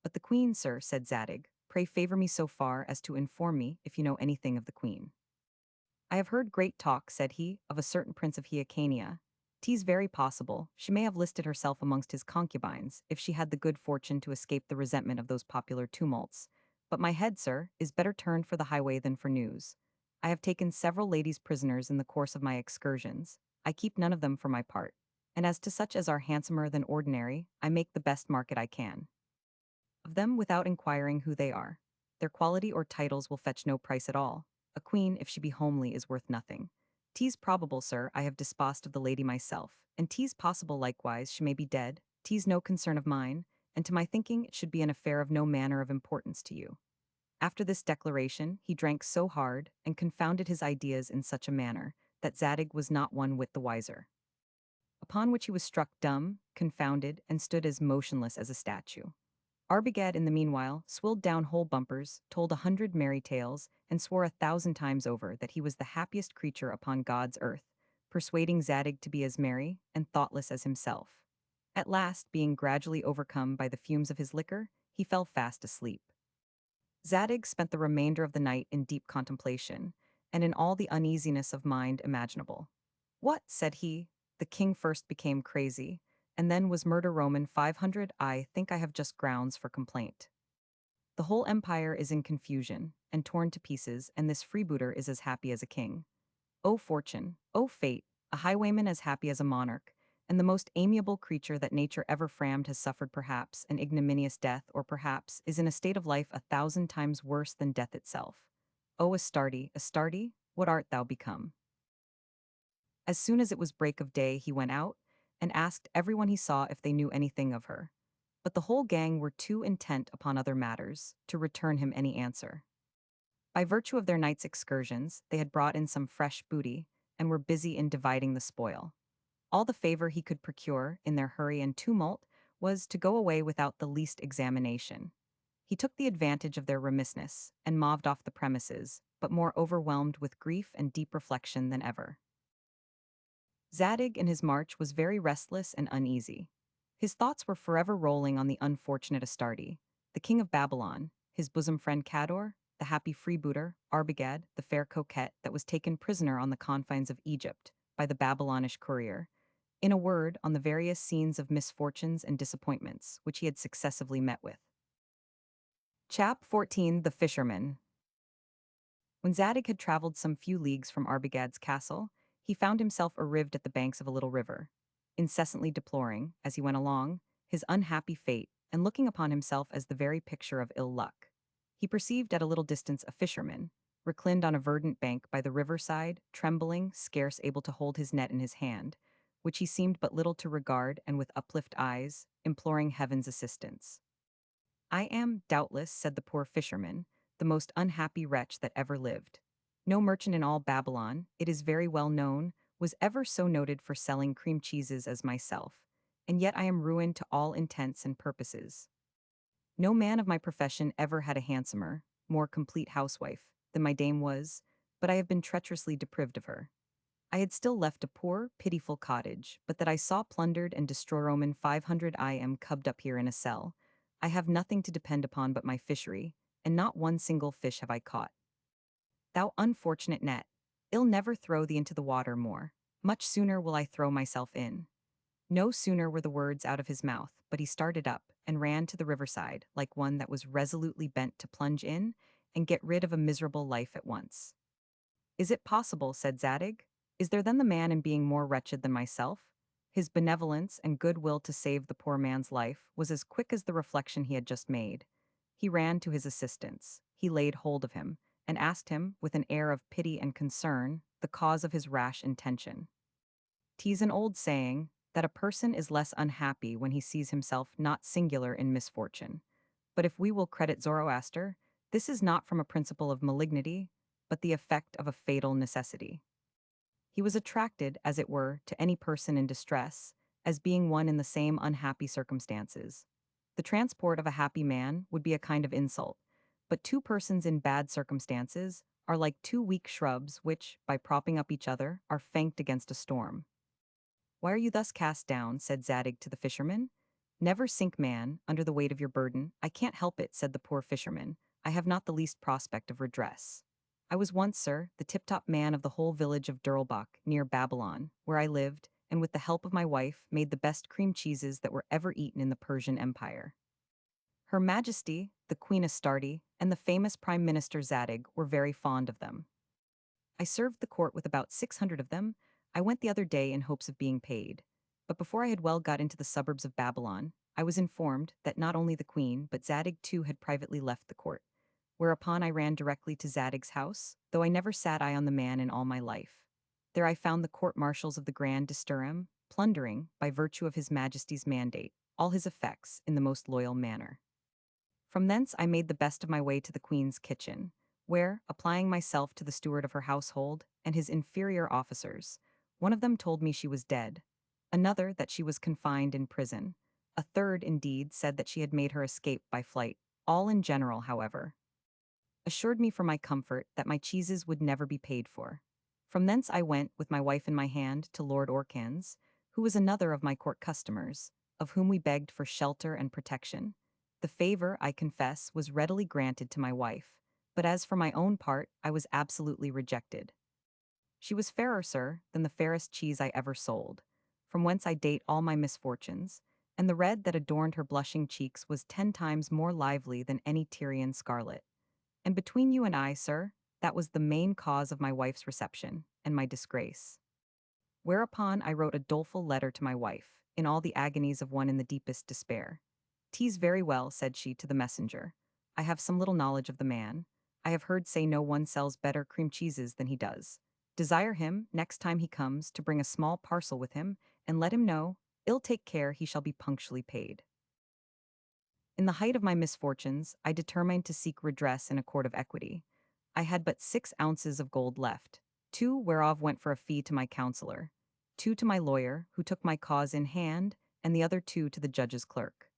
But the queen, sir, said Zadig, pray favor me so far as to inform me if you know anything of the queen. I have heard great talk, said he, of a certain prince of Hyrcania. 'Tis very possible she may have listed herself amongst his concubines, if she had the good fortune to escape the resentment of those popular tumults. But my head, sir, is better turned for the highway than for news. I have taken several ladies prisoners in the course of my excursions. I keep none of them for my part. And as to such as are handsomer than ordinary, I make the best market I can of them without inquiring who they are. Their quality or titles will fetch no price at all. A queen, if she be homely, is worth nothing. 'Tis probable, sir, I have disposed of the lady myself, and 'tis possible likewise she may be dead. 'Tis no concern of mine, and to my thinking it should be an affair of no manner of importance to you. After this declaration, he drank so hard, and confounded his ideas in such a manner, that Zadig was not one whit the wiser. Upon which he was struck dumb, confounded, and stood as motionless as a statue. Arbogad, in the meanwhile, swilled down whole bumpers, told 100 merry tales, and swore 1,000 times over that he was the happiest creature upon God's earth, persuading Zadig to be as merry and thoughtless as himself. At last, being gradually overcome by the fumes of his liquor, he fell fast asleep. Zadig spent the remainder of the night in deep contemplation, and in all the uneasiness of mind imaginable. What, said he, the king first became crazy, and then was murder Roman 500. I think I have just grounds for complaint. The whole empire is in confusion, and torn to pieces, and this freebooter is as happy as a king. O fortune, O fate, a highwayman as happy as a monarch, and the most amiable creature that nature ever framed has suffered perhaps an ignominious death, or perhaps is in a state of life 1,000 times worse than death itself. O Astarte, Astarte, what art thou become? As soon as it was break of day, he went out, and asked everyone he saw if they knew anything of her. But the whole gang were too intent upon other matters to return him any answer. By virtue of their night's excursions, they had brought in some fresh booty, and were busy in dividing the spoil. All the favor he could procure, in their hurry and tumult, was to go away without the least examination. He took the advantage of their remissness, and moved off the premises, but more overwhelmed with grief and deep reflection than ever. Zadig in his march was very restless and uneasy. His thoughts were forever rolling on the unfortunate Astarte, the king of Babylon, his bosom friend Cador, the happy freebooter, Arbogad, the fair coquette that was taken prisoner on the confines of Egypt by the Babylonish courier, in a word, on the various scenes of misfortunes and disappointments which he had successively met with. Chap 14. The Fisherman. When Zadig had traveled some few leagues from Arbogad's castle, he found himself arrived at the banks of a little river, incessantly deploring, as he went along, his unhappy fate, and looking upon himself as the very picture of ill luck. He perceived at a little distance a fisherman, reclined on a verdant bank by the riverside, trembling, scarce able to hold his net in his hand, which he seemed but little to regard, and with uplift eyes, imploring heaven's assistance. I am, doubtless, said the poor fisherman, the most unhappy wretch that ever lived. No merchant in all Babylon, it is very well known, was ever so noted for selling cream cheeses as myself, and yet I am ruined to all intents and purposes. No man of my profession ever had a handsomer, more complete housewife than my dame was, but I have been treacherously deprived of her. I had still left a poor, pitiful cottage, but that I saw plundered and destroy Roman 500. I am cubbed up here in a cell. I have nothing to depend upon but my fishery, and not one single fish have I caught. Thou unfortunate net, ill never throw thee into the water more. Much sooner will I throw myself in. No sooner were the words out of his mouth, but he started up, and ran to the riverside, like one that was resolutely bent to plunge in, and get rid of a miserable life at once. Is it possible, said Zadig? Is there then the man in being more wretched than myself? His benevolence and good will to save the poor man's life was as quick as the reflection he had just made. He ran to his assistance. He laid hold of him, and asked him, with an air of pity and concern, the cause of his rash intention. 'Tis an old saying, that a person is less unhappy when he sees himself not singular in misfortune. But if we will credit Zoroaster, this is not from a principle of malignity, but the effect of a fatal necessity. He was attracted, as it were, to any person in distress, as being one in the same unhappy circumstances. The transport of a happy man would be a kind of insult, but two persons in bad circumstances are like two weak shrubs which, by propping up each other, are fanked against a storm. Why are you thus cast down? Said Zadig to the fisherman. Never sink, man, under the weight of your burden. I can't help it, said the poor fisherman. I have not the least prospect of redress. I was once, sir, the tip-top man of the whole village of Durlbach, near Babylon, where I lived, and with the help of my wife, made the best cream cheeses that were ever eaten in the Persian Empire. Her Majesty, the Queen Astarte, and the famous Prime Minister Zadig were very fond of them. I served the court with about 600 of them. I went the other day in hopes of being paid. But before I had well got into the suburbs of Babylon, I was informed that not only the queen, but Zadig too had privately left the court. Whereupon I ran directly to Zadig's house, though I never sat eye on the man in all my life. There I found the court-martials of the Grand Disturum, plundering, by virtue of his Majesty's mandate, all his effects in the most loyal manner. From thence I made the best of my way to the queen's kitchen, where, applying myself to the steward of her household and his inferior officers, one of them told me she was dead, another that she was confined in prison, a third, indeed, said that she had made her escape by flight. All in general, however, assured me for my comfort that my cheeses would never be paid for. From thence I went, with my wife in my hand, to Lord Orcan's, who was another of my court customers, of whom we begged for shelter and protection. The favor, I confess, was readily granted to my wife, but as for my own part, I was absolutely rejected. She was fairer, sir, than the fairest cheese I ever sold, from whence I date all my misfortunes, and the red that adorned her blushing cheeks was 10 times more lively than any Tyrian scarlet. And between you and I, sir, that was the main cause of my wife's reception, and my disgrace. Whereupon I wrote a doleful letter to my wife, in all the agonies of one in the deepest despair. "'Tis very well," said she to the messenger. "I have some little knowledge of the man. I have heard say no one sells better cream cheeses than he does. Desire him, next time he comes, to bring a small parcel with him, and let him know, ill take care he shall be punctually paid." In the height of my misfortunes, I determined to seek redress in a court of equity. I had but 6 ounces of gold left, 2 whereof went for a fee to my counselor, 2 to my lawyer, who took my cause in hand, and the other 2 to the judge's clerk.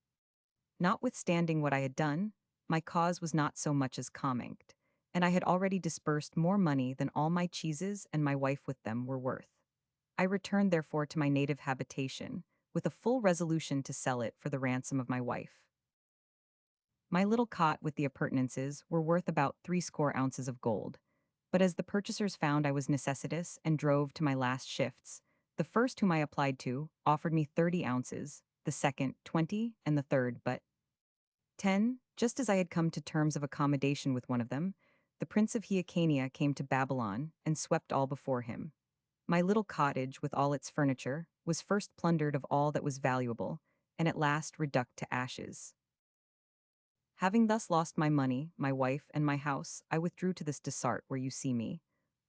Notwithstanding what I had done, my cause was not so much as commingled, and I had already disbursed more money than all my cheeses and my wife with them were worth. I returned therefore to my native habitation, with a full resolution to sell it for the ransom of my wife. My little cot with the appurtenances were worth about 60 ounces of gold, but as the purchasers found I was necessitous and drove to my last shifts, the first whom I applied to offered me 30 ounces, the second 20, and the third but 10. Just as I had come to terms of accommodation with one of them, the prince of Hyrcania came to Babylon and swept all before him. My little cottage, with all its furniture, was first plundered of all that was valuable, and at last reduced to ashes. Having thus lost my money, my wife, and my house, I withdrew to this desart where you see me.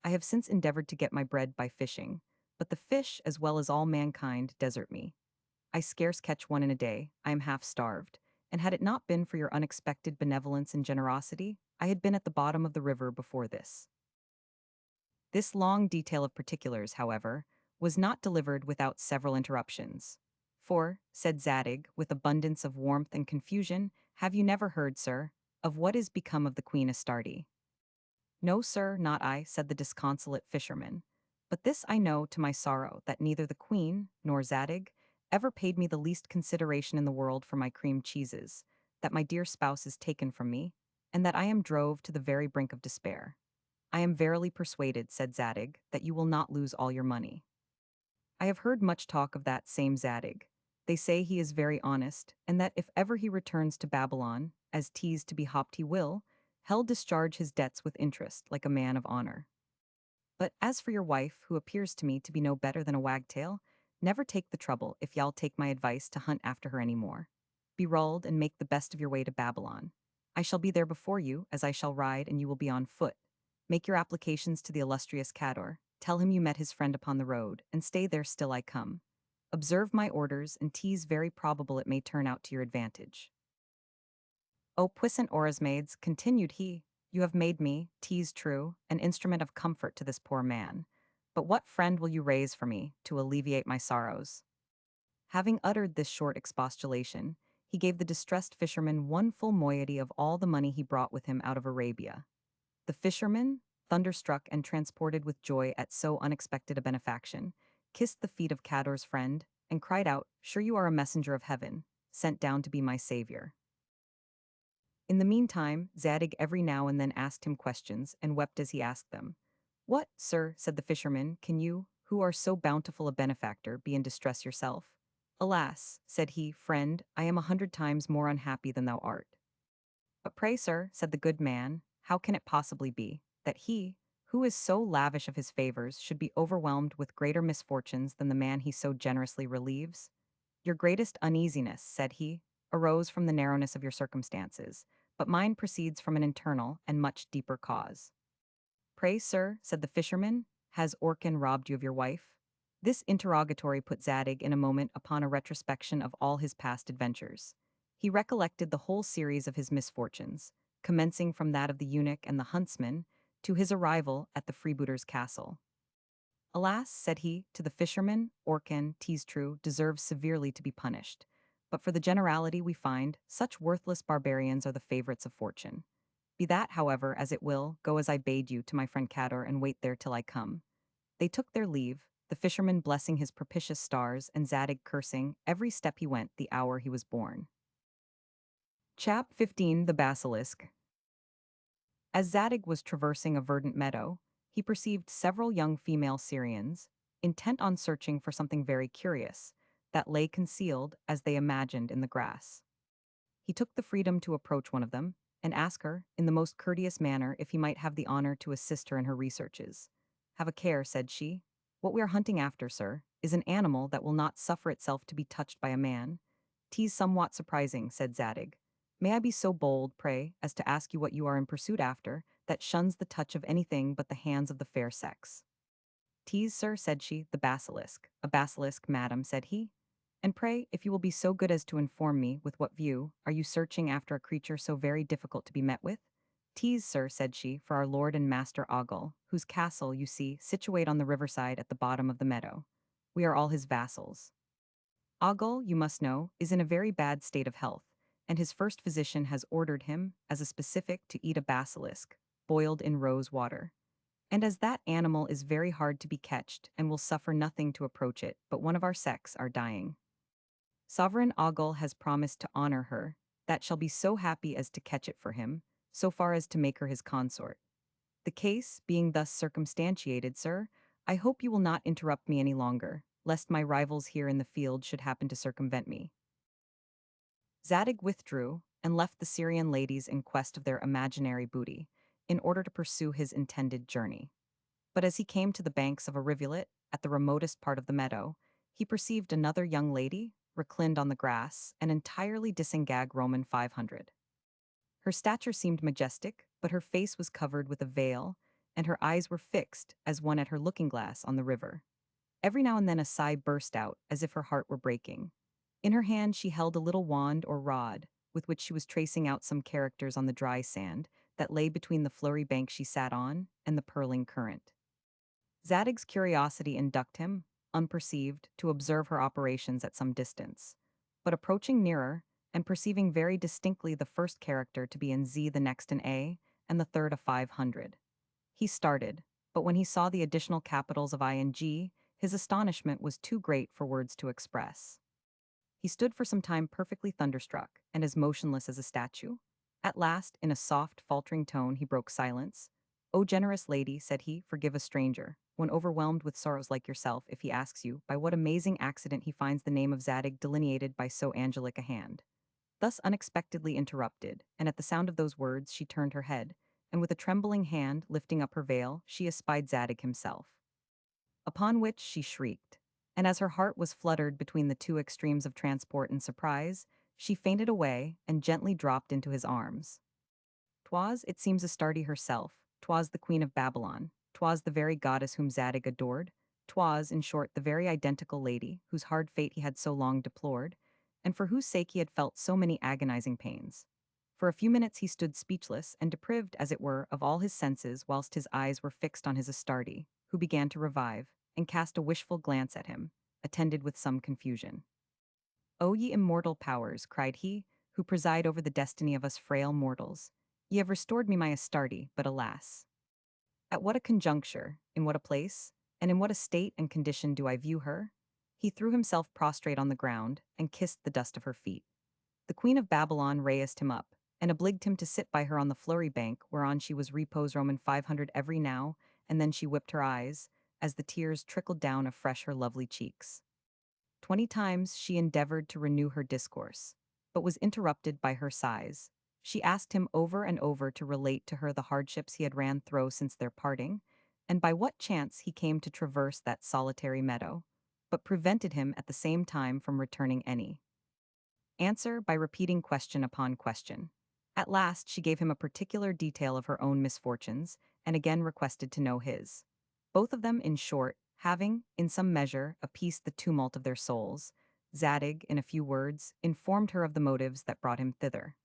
I have since endeavored to get my bread by fishing, but the fish, as well as all mankind, desert me. I scarce catch one in a day, I am half starved, and had it not been for your unexpected benevolence and generosity, I had been at the bottom of the river before this. This long detail of particulars, however, was not delivered without several interruptions. "For," said Zadig, with abundance of warmth and confusion, "have you never heard, sir, of what is become of the Queen Astarte?" "No, sir, not I," said the disconsolate fisherman. "But this I know to my sorrow, that neither the Queen nor Zadig ever paid me the least consideration in the world for my cream cheeses, that my dear spouse is taken from me, and that I am drove to the very brink of despair. I am verily persuaded," said Zadig, "that you will not lose all your money. I have heard much talk of that same Zadig. They say he is very honest, and that if ever he returns to Babylon, as teased to be hopped he will, hell discharge his debts with interest, like a man of honor. But as for your wife, who appears to me to be no better than a wagtail, never take the trouble, if y'all take my advice, to hunt after her any more. Be rulled and make the best of your way to Babylon. I shall be there before you, as I shall ride, and you will be on foot. Make your applications to the illustrious Cador, tell him you met his friend upon the road, and stay there still I come. Observe my orders, and 'tis very probable it may turn out to your advantage. O puissant Orasmades, continued he, you have made me, 'tis true, an instrument of comfort to this poor man. But what friend will you raise for me, to alleviate my sorrows?" Having uttered this short expostulation, he gave the distressed fisherman one full moiety of all the money he brought with him out of Arabia. The fisherman, thunderstruck and transported with joy at so unexpected a benefaction, kissed the feet of Cador's friend, and cried out, "Sure you are a messenger of heaven, sent down to be my savior." In the meantime, Zadig every now and then asked him questions, and wept as he asked them. "What, sir," said the fisherman, "can you, who are so bountiful a benefactor, be in distress yourself?" "Alas," said he, "friend, I am 100 times more unhappy than thou art." "But pray, sir," said the good man, "how can it possibly be, that he, who is so lavish of his favors, should be overwhelmed with greater misfortunes than the man he so generously relieves? Your greatest uneasiness," said he, "arose from the narrowness of your circumstances, but mine proceeds from an internal and much deeper cause." "Pray, sir," said the fisherman, "has Orcan robbed you of your wife?" This interrogatory put Zadig in a moment upon a retrospection of all his past adventures. He recollected the whole series of his misfortunes, commencing from that of the eunuch and the huntsman, to his arrival at the freebooter's castle. "Alas," said he, to the fisherman, "Orcan, 'tis true, deserves severely to be punished. But for the generality we find, such worthless barbarians are the favorites of fortune. Be that, however, as it will, go as I bade you to my friend Cador, and wait there till I come." They took their leave, the fisherman blessing his propitious stars and Zadig cursing every step he went the hour he was born. Chap 15 The Basilisk. As Zadig was traversing a verdant meadow, he perceived several young female Syrians, intent on searching for something very curious, that lay concealed, as they imagined, in the grass. He took the freedom to approach one of them, and ask her, in the most courteous manner, if he might have the honor to assist her in her researches. Have a care, said she. What we are hunting after, sir, is an animal that will not suffer itself to be touched by a man. 'Tis somewhat surprising, said Zadig. May I be so bold, pray, as to ask you what you are in pursuit after, that shuns the touch of anything but the hands of the fair sex? 'Tis, sir, said she, the basilisk. A basilisk, madam, said he. And pray, if you will be so good as to inform me with what view are you searching after a creature so very difficult to be met with? 'Tis, sir, said she, for our lord and master Ogle, whose castle, you see, situate on the riverside at the bottom of the meadow. We are all his vassals. Ogle, you must know, is in a very bad state of health, and his first physician has ordered him, as a specific, to eat a basilisk, boiled in rose water. And as that animal is very hard to be catched and will suffer nothing to approach it, but one of our sex are dying. Sovereign Ogle has promised to honor her, that shall be so happy as to catch it for him, so far as to make her his consort. The case being thus circumstantiated, sir, I hope you will not interrupt me any longer, lest my rivals here in the field should happen to circumvent me. Zadig withdrew and left the Syrian ladies in quest of their imaginary booty, in order to pursue his intended journey. But as he came to the banks of a rivulet, at the remotest part of the meadow, he perceived another young lady, reclined on the grass, and entirely disengaged Roman 500. Her stature seemed majestic, but her face was covered with a veil, and her eyes were fixed, as one at her looking-glass on the river. Every now and then a sigh burst out, as if her heart were breaking. In her hand she held a little wand or rod, with which she was tracing out some characters on the dry sand that lay between the flowery bank she sat on and the purling current. Zadig's curiosity induced him, unperceived, to observe her operations at some distance. But approaching nearer, and perceiving very distinctly the first character to be in Z, the next in A, and the third a 500, he started, but when he saw the additional capitals of I and G, his astonishment was too great for words to express. He stood for some time perfectly thunderstruck, and as motionless as a statue. At last, in a soft, faltering tone, he broke silence. "O generous lady," said he, "forgive a stranger, when overwhelmed with sorrows like yourself, if he asks you, by what amazing accident he finds the name of Zadig delineated by so angelic a hand." Thus unexpectedly interrupted, and at the sound of those words she turned her head, and with a trembling hand, lifting up her veil, she espied Zadig himself. Upon which she shrieked, and as her heart was fluttered between the two extremes of transport and surprise, she fainted away and gently dropped into his arms. 'Twas, it seems, Astarte herself, 'twas the queen of Babylon, 'twas the very goddess whom Zadig adored, 'twas, in short, the very identical lady whose hard fate he had so long deplored, and for whose sake he had felt so many agonizing pains. For a few minutes he stood speechless and deprived, as it were, of all his senses, whilst his eyes were fixed on his Astarte, who began to revive, and cast a wishful glance at him, attended with some confusion. "O ye immortal powers," cried he, "who preside over the destiny of us frail mortals, ye have restored me my Astarte, but alas! At what a conjuncture, in what a place, and in what a state and condition do I view her?" He threw himself prostrate on the ground, and kissed the dust of her feet. The queen of Babylon raised him up, and obliged him to sit by her on the flowery bank, whereon she was repose Roman 500 every now, and then she whipped her eyes, as the tears trickled down afresh her lovely cheeks. 20 times she endeavored to renew her discourse, but was interrupted by her sighs. She asked him over and over to relate to her the hardships he had ran through since their parting, and by what chance he came to traverse that solitary meadow, but prevented him at the same time from returning any answer by repeating question upon question. At last she gave him a particular detail of her own misfortunes, and again requested to know his. Both of them, in short, having, in some measure, appeased the tumult of their souls, Zadig, in a few words, informed her of the motives that brought him thither.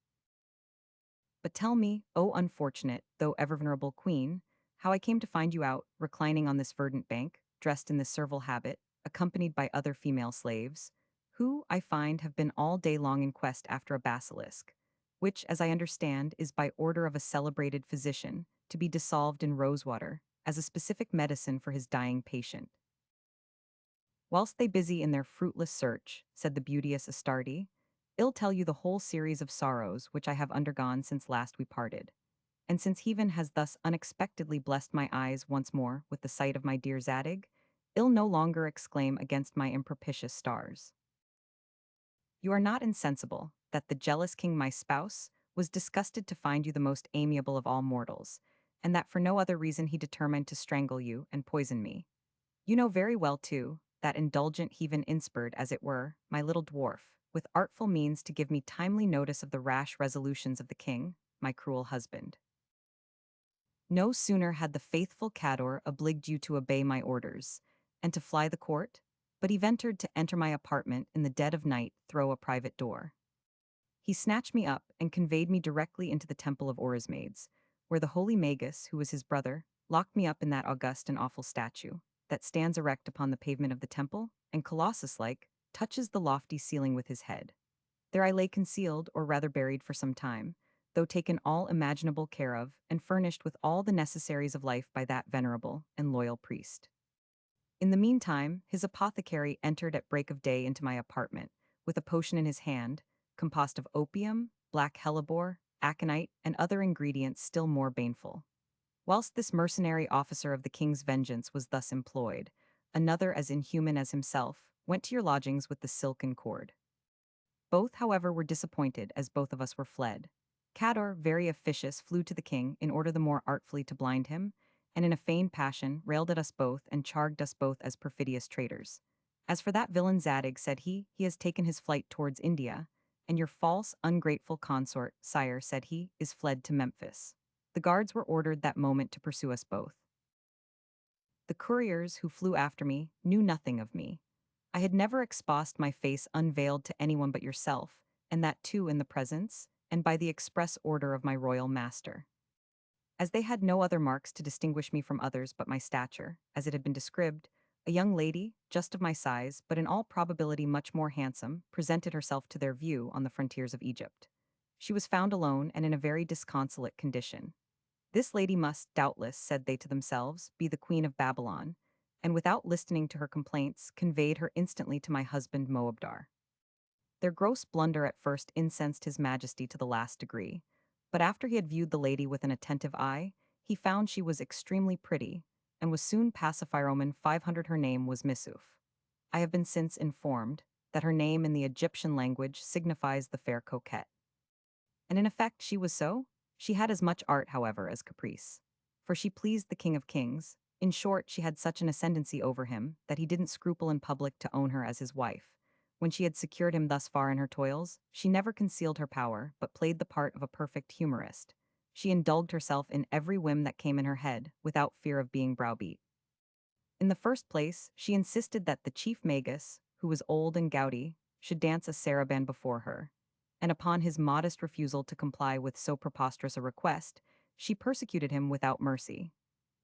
"But tell me, O unfortunate, though ever venerable queen, how I came to find you out, reclining on this verdant bank, dressed in this servile habit, accompanied by other female slaves, who, I find, have been all day long in quest after a basilisk, which, as I understand, is by order of a celebrated physician, to be dissolved in rosewater, as a specific medicine for his dying patient." Whilst they busy in their fruitless search, said the beauteous Astarte, I'll tell you the whole series of sorrows which I have undergone since last we parted. And since heaven has thus unexpectedly blessed my eyes once more with the sight of my dear Zadig, I'll no longer exclaim against my impropitious stars. You are not insensible that the jealous king my spouse was disgusted to find you the most amiable of all mortals, and that for no other reason he determined to strangle you and poison me. You know very well, too, that indulgent heathen inspired, as it were, my little dwarf, with artful means to give me timely notice of the rash resolutions of the king, my cruel husband. No sooner had the faithful Cador obliged you to obey my orders, and to fly the court, but he ventured to enter my apartment in the dead of night through a private door. He snatched me up and conveyed me directly into the temple of Orismades, where the holy Magus, who was his brother, locked me up in that august and awful statue, that stands erect upon the pavement of the temple, and colossus-like, touches the lofty ceiling with his head. There I lay concealed, or rather buried for some time, though taken all imaginable care of, and furnished with all the necessaries of life by that venerable and loyal priest. In the meantime, his apothecary entered at break of day into my apartment, with a potion in his hand, composed of opium, black hellebore, aconite, and other ingredients still more baneful. Whilst this mercenary officer of the king's vengeance was thus employed, another as inhuman as himself went to your lodgings with the silken cord. Both, however, were disappointed, as both of us were fled. Cador, very officious, flew to the king in order the more artfully to blind him, and in a feigned passion railed at us both and charged us both as perfidious traitors. As for that villain Zadig, said he has taken his flight towards India, and your false, ungrateful consort, sire, said he, is fled to Memphis. The guards were ordered that moment to pursue us both. The couriers who flew after me knew nothing of me. I had never exposed my face unveiled to anyone but yourself, and that too in the presence, and by the express order of my royal master. As they had no other marks to distinguish me from others but my stature, as it had been described, a young lady, just of my size, but in all probability much more handsome, presented herself to their view on the frontiers of Egypt. She was found alone and in a very disconsolate condition. This lady must, doubtless, said they to themselves, be the queen of Babylon, and without listening to her complaints, conveyed her instantly to my husband Moabdar. Their gross blunder at first incensed his majesty to the last degree, but after he had viewed the lady with an attentive eye, he found she was extremely pretty, and was soon pacified. Roman 500. Her name was Missouf. I have been since informed that her name in the Egyptian language signifies the fair coquette. And in effect she was so. She had as much art, however, as caprice. For she pleased the king of kings. In short, she had such an ascendancy over him that he didn't scruple in public to own her as his wife. When she had secured him thus far in her toils, she never concealed her power, but played the part of a perfect humorist. She indulged herself in every whim that came in her head, without fear of being browbeat. In the first place, she insisted that the chief magus, who was old and gouty, should dance a saraband before her, and upon his modest refusal to comply with so preposterous a request, she persecuted him without mercy.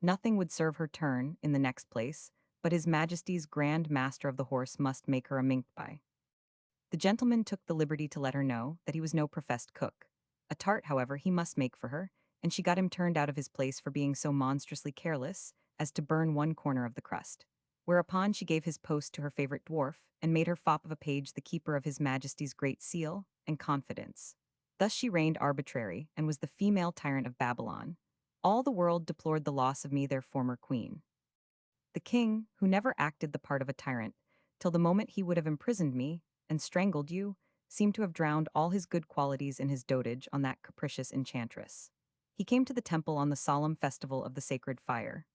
Nothing would serve her turn, in the next place, but his majesty's grand master of the horse must make her a minkbay. The gentleman took the liberty to let her know that he was no professed cook. A tart, however, he must make for her, and she got him turned out of his place for being so monstrously careless as to burn one corner of the crust. Whereupon she gave his post to her favorite dwarf, and made her fop of a page the keeper of his majesty's great seal and confidence. Thus she reigned arbitrary, and was the female tyrant of Babylon. All the world deplored the loss of me, their former queen. The king, who never acted the part of a tyrant, till the moment he would have imprisoned me and strangled you, seemed to have drowned all his good qualities in his dotage on that capricious enchantress. He came to the temple on the solemn festival of the sacred fire.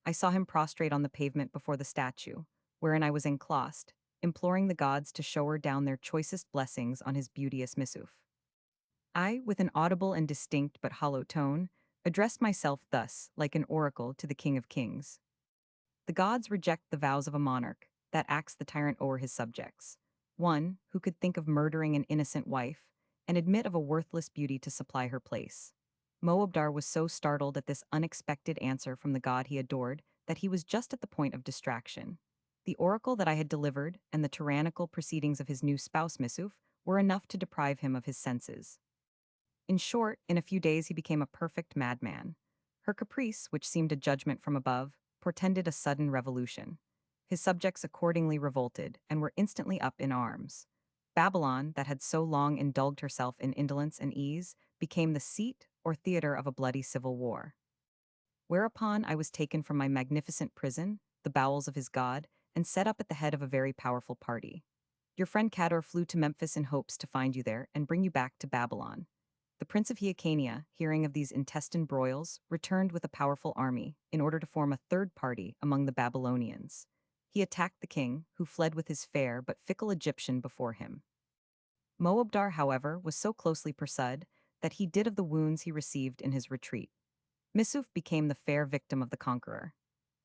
I saw him prostrate on the pavement before the statue, wherein I was enclosed, imploring the gods to shower down their choicest blessings on his beauteous Missouf. I, with an audible and distinct but hollow tone, addressed myself thus, like an oracle, to the King of Kings. The gods reject the vows of a monarch that acts the tyrant o'er his subjects. One who could think of murdering an innocent wife and admit of a worthless beauty to supply her place. Moabdar was so startled at this unexpected answer from the god he adored that he was just at the point of distraction. The oracle that I had delivered and the tyrannical proceedings of his new spouse Missouf were enough to deprive him of his senses. In short, in a few days he became a perfect madman. Her caprice, which seemed a judgment from above, portended a sudden revolution. His subjects accordingly revolted and were instantly up in arms. Babylon, that had so long indulged herself in indolence and ease, became the seat or theater of a bloody civil war. Whereupon I was taken from my magnificent prison, the bowels of his god, and set up at the head of a very powerful party. Your friend Cador flew to Memphis in hopes to find you there and bring you back to Babylon. The prince of Hyrcania, hearing of these intestine broils, returned with a powerful army in order to form a third party among the Babylonians. He attacked the king, who fled with his fair but fickle Egyptian before him. Moabdar, however, was so closely pursued that he did of the wounds he received in his retreat. Missouf became the fair victim of the conqueror.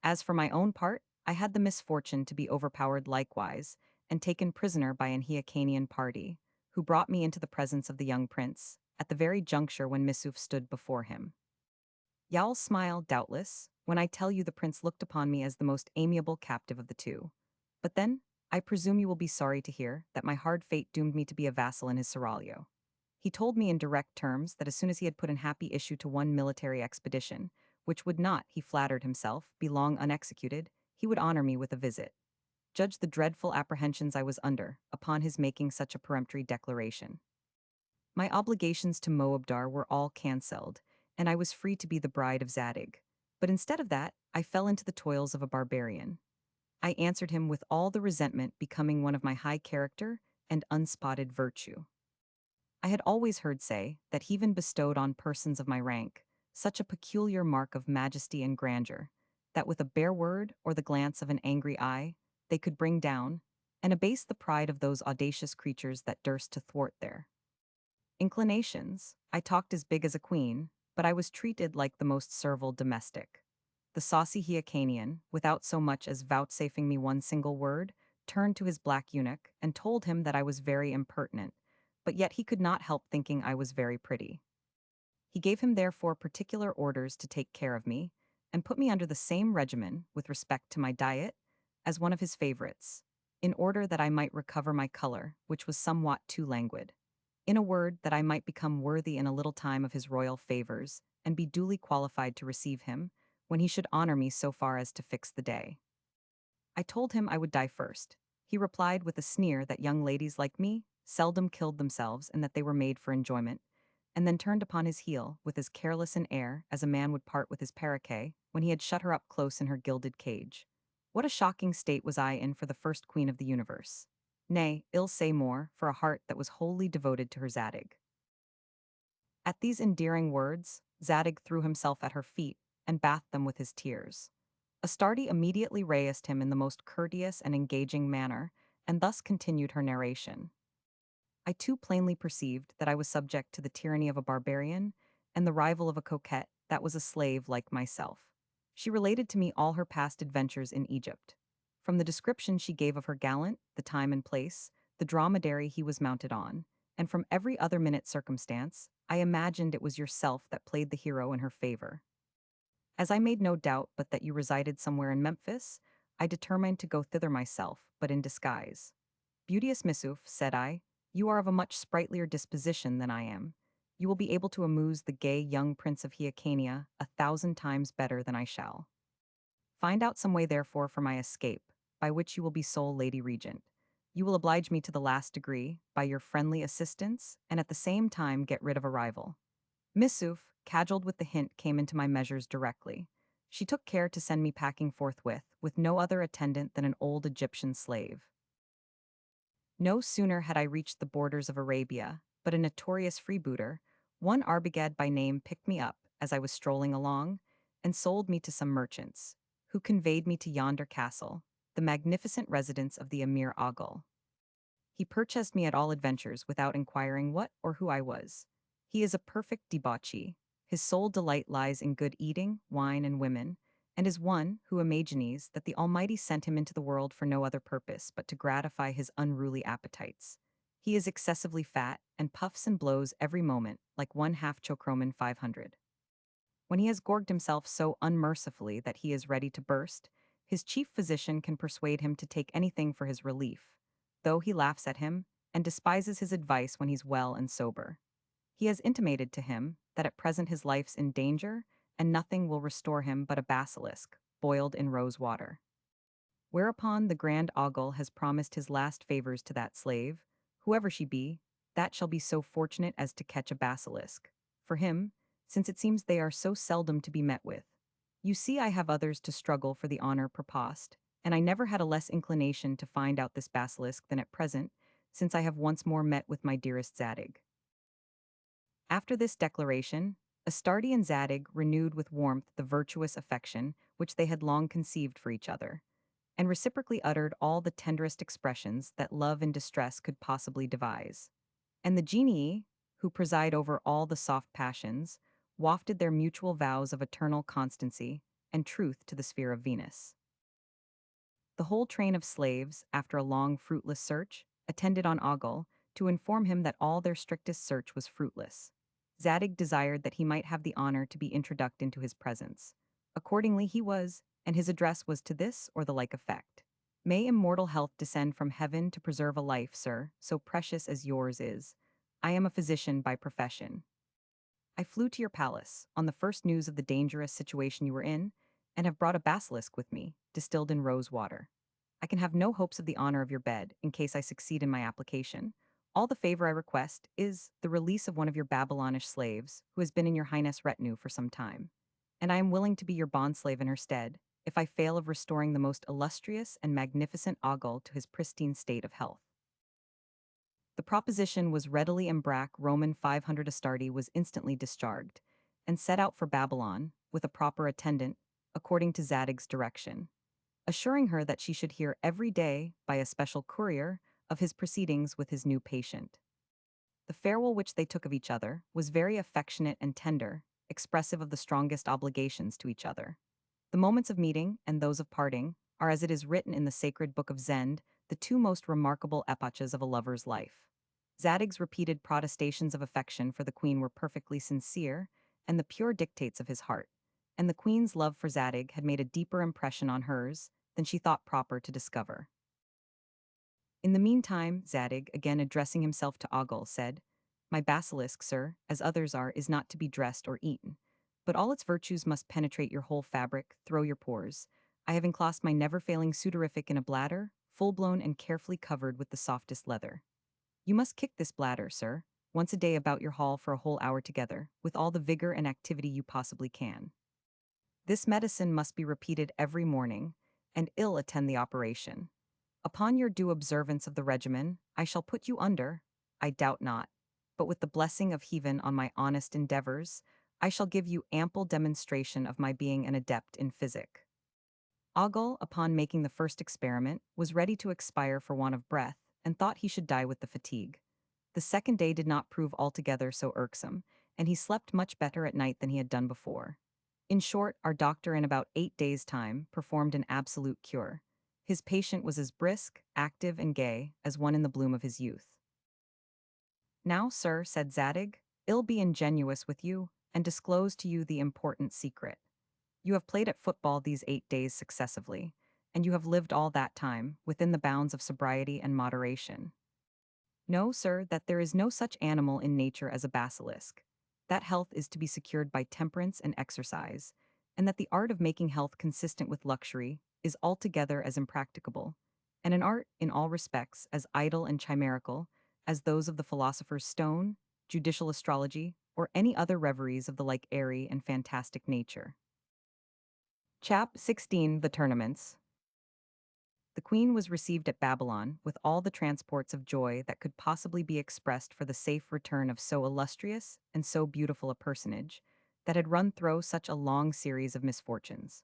As for my own part, I had the misfortune to be overpowered likewise, and taken prisoner by an Hyrcanian party, who brought me into the presence of the young prince, at the very juncture when Missouf stood before him. Y'all smile, doubtless, when I tell you the prince looked upon me as the most amiable captive of the two. But then, I presume you will be sorry to hear that my hard fate doomed me to be a vassal in his seraglio. He told me in direct terms that as soon as he had put in happy issue to one military expedition, which would not, he flattered himself, be long unexecuted, he would honor me with a visit. Judge the dreadful apprehensions I was under upon his making such a peremptory declaration. My obligations to Moabdar were all cancelled, and I was free to be the bride of Zadig. But instead of that, I fell into the toils of a barbarian. I answered him with all the resentment becoming one of my high character and unspotted virtue. I had always heard say that heaven bestowed on persons of my rank such a peculiar mark of majesty and grandeur, that with a bare word or the glance of an angry eye, they could bring down and abase the pride of those audacious creatures that durst to thwart their inclinations. I talked as big as a queen, but I was treated like the most servile domestic. The saucy Hyrcanian, without so much as vouchsafing me one single word, turned to his black eunuch and told him that I was very impertinent, but yet he could not help thinking I was very pretty. He gave him therefore particular orders to take care of me, and put me under the same regimen with respect to my diet as one of his favorites, in order that I might recover my color, which was somewhat too languid. In a word, that I might become worthy in a little time of his royal favors, and be duly qualified to receive him, when he should honor me so far as to fix the day. I told him I would die first. He replied with a sneer that young ladies like me seldom killed themselves and that they were made for enjoyment, and then turned upon his heel with as careless an air as a man would part with his paroquet when he had shut her up close in her gilded cage. What a shocking state was I in for the first queen of the universe! Nay, ill say more, for a heart that was wholly devoted to her Zadig. At these endearing words, Zadig threw himself at her feet and bathed them with his tears. Astarte immediately raised him in the most courteous and engaging manner, and thus continued her narration. I too plainly perceived that I was subject to the tyranny of a barbarian and the rival of a coquette that was a slave like myself. She related to me all her past adventures in Egypt. From the description she gave of her gallant, the time and place, the dromedary he was mounted on, and from every other minute circumstance, I imagined it was yourself that played the hero in her favor. As I made no doubt but that you resided somewhere in Memphis, I determined to go thither myself, but in disguise. Beauteous Missouf, said I, you are of a much sprightlier disposition than I am. You will be able to amuse the gay young prince of Hyrcania 1,000 times better than I shall. Find out some way, therefore, for my escape, by which you will be sole lady regent. You will oblige me to the last degree by your friendly assistance, and at the same time get rid of a rival. Missouf, cajoled with the hint, came into my measures directly. She took care to send me packing forthwith, with no other attendant than an old Egyptian slave. No sooner had I reached the borders of Arabia, but a notorious freebooter, one Arbogad by name, picked me up as I was strolling along, and sold me to some merchants, who conveyed me to yonder castle, the magnificent residence of the Emir Ogle. He purchased me at all adventures without inquiring what or who I was. He is a perfect debauchee. His sole delight lies in good eating, wine, and women, and is one who imagines that the Almighty sent him into the world for no other purpose but to gratify his unruly appetites. He is excessively fat and puffs and blows every moment like one half Chocroman 500. When he has gorged himself so unmercifully that he is ready to burst, his chief physician can persuade him to take anything for his relief, though he laughs at him and despises his advice when he's well and sober. He has intimated to him that at present his life's in danger, and nothing will restore him but a basilisk, boiled in rose water. Whereupon the grand ogle has promised his last favors to that slave, whoever she be, that shall be so fortunate as to catch a basilisk. For him, since it seems they are so seldom to be met with. You see, I have others to struggle for the honor proposed, and I never had a less inclination to find out this basilisk than at present, since I have once more met with my dearest Zadig. After this declaration, Astarte and Zadig renewed with warmth the virtuous affection which they had long conceived for each other, and reciprocally uttered all the tenderest expressions that love and distress could possibly devise. And the genii, who preside over all the soft passions, wafted their mutual vows of eternal constancy and truth to the sphere of Venus. The whole train of slaves, after a long fruitless search, attended on Ogle to inform him that all their strictest search was fruitless. Zadig desired that he might have the honor to be introduced into his presence. Accordingly he was, and his address was to this or the like effect. May immortal health descend from heaven to preserve a life, sir, so precious as yours is. I am a physician by profession. I flew to your palace, on the first news of the dangerous situation you were in, and have brought a basilisk with me, distilled in rose water. I can have no hopes of the honor of your bed, in case I succeed in my application. All the favor I request is the release of one of your Babylonish slaves, who has been in your highness' retinue for some time. And I am willing to be your bondslave in her stead, if I fail of restoring the most illustrious and magnificent Ogle to his pristine state of health. The proposition was readily embrac Roman 500 Astarte was instantly discharged, and set out for Babylon, with a proper attendant, according to Zadig's direction, assuring her that she should hear every day, by a special courier, of his proceedings with his new patient. The farewell which they took of each other was very affectionate and tender, expressive of the strongest obligations to each other. The moments of meeting and those of parting are, as it is written in the sacred book of Zend, the two most remarkable epochs of a lover's life. Zadig's repeated protestations of affection for the queen were perfectly sincere and the pure dictates of his heart, and the queen's love for Zadig had made a deeper impression on hers than she thought proper to discover. In the meantime, Zadig, again addressing himself to Ogle, said, My basilisk, sir, as others are, is not to be dressed or eaten, but all its virtues must penetrate your whole fabric, through your pores. I have enclosed my never-failing sudorific in a bladder, full-blown and carefully covered with the softest leather. You must kick this bladder, sir, once a day about your hall for a whole hour together, with all the vigor and activity you possibly can. This medicine must be repeated every morning, and ill attend the operation. Upon your due observance of the regimen, I shall put you under, I doubt not, but with the blessing of heaven on my honest endeavors, I shall give you ample demonstration of my being an adept in physic. Ogle, upon making the first experiment, was ready to expire for want of breath, and thought he should die with the fatigue. The second day did not prove altogether so irksome, and he slept much better at night than he had done before. In short, our doctor in about 8 days' time performed an absolute cure. His patient was as brisk, active, and gay as one in the bloom of his youth. Now, sir, said Zadig, I'll be ingenuous with you, and disclose to you the important secret. You have played at football these 8 days successively, and you have lived all that time within the bounds of sobriety and moderation. Know, sir, that there is no such animal in nature as a basilisk. That health is to be secured by temperance and exercise, and that the art of making health consistent with luxury is altogether as impracticable, and an art, in all respects, as idle and chimerical as those of the philosopher's stone, judicial astrology, or any other reveries of the like airy and fantastic nature. Chap 16 The Tournaments. The queen was received at Babylon with all the transports of joy that could possibly be expressed for the safe return of so illustrious and so beautiful a personage that had run through such a long series of misfortunes.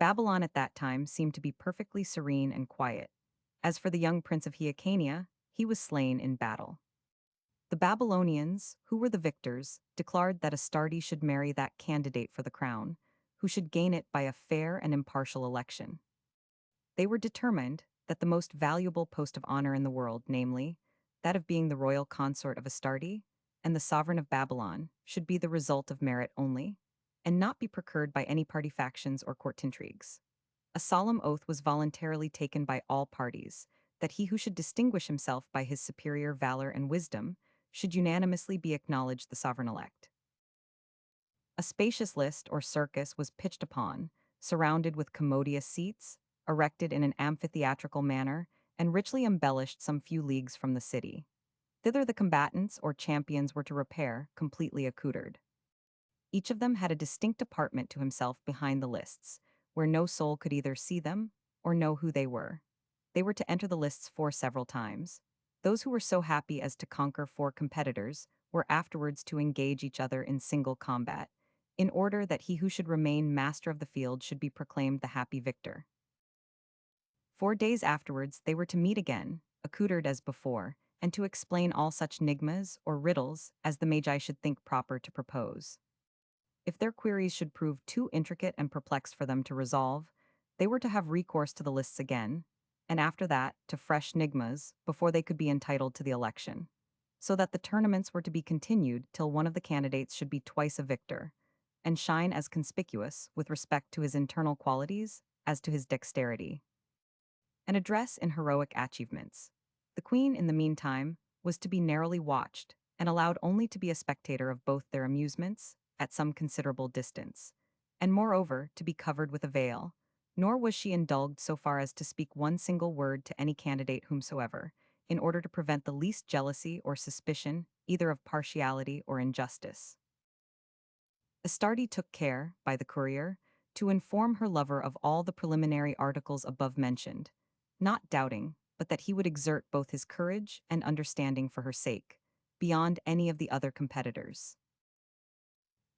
Babylon at that time seemed to be perfectly serene and quiet. As for the young prince of Hyrcania, he was slain in battle. The Babylonians, who were the victors, declared that Astarte should marry that candidate for the crown, who should gain it by a fair and impartial election. They were determined that the most valuable post of honor in the world, namely, that of being the royal consort of Astarte and the sovereign of Babylon, should be the result of merit only, and not be procured by any party factions or court intrigues. A solemn oath was voluntarily taken by all parties that he who should distinguish himself by his superior valor and wisdom should unanimously be acknowledged the sovereign-elect. A spacious list or circus was pitched upon, surrounded with commodious seats, erected in an amphitheatrical manner, and richly embellished some few leagues from the city. Thither the combatants or champions were to repair, completely accoutred. Each of them had a distinct apartment to himself behind the lists, where no soul could either see them or know who they were. They were to enter the lists four several times. Those who were so happy as to conquer four competitors were afterwards to engage each other in single combat, in order that he who should remain master of the field should be proclaimed the happy victor. 4 days afterwards they were to meet again, accoutred as before, and to explain all such enigmas or riddles as the magi should think proper to propose. If their queries should prove too intricate and perplexed for them to resolve, they were to have recourse to the lists again, and after that to fresh enigmas before they could be entitled to the election, so that the tournaments were to be continued till one of the candidates should be twice a victor, and shine as conspicuous with respect to his internal qualities as to his dexterity. An address in heroic achievements. The queen, in the meantime, was to be narrowly watched, and allowed only to be a spectator of both their amusements, at some considerable distance, and moreover to be covered with a veil, nor was she indulged so far as to speak one single word to any candidate whomsoever, in order to prevent the least jealousy or suspicion either of partiality or injustice. Astarte took care, by the courier, to inform her lover of all the preliminary articles above mentioned, not doubting but that he would exert both his courage and understanding for her sake, beyond any of the other competitors.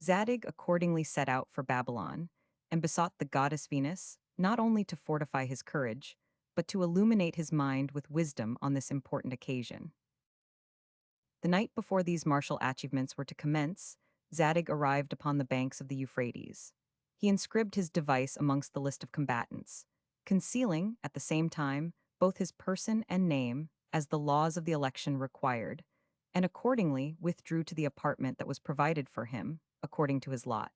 Zadig accordingly set out for Babylon, and besought the goddess Venus not only to fortify his courage, but to illuminate his mind with wisdom on this important occasion. The night before these martial achievements were to commence, Zadig arrived upon the banks of the Euphrates. He inscribed his device amongst the list of combatants, concealing, at the same time, both his person and name, as the laws of the election required, and accordingly withdrew to the apartment that was provided for him, according to his lot.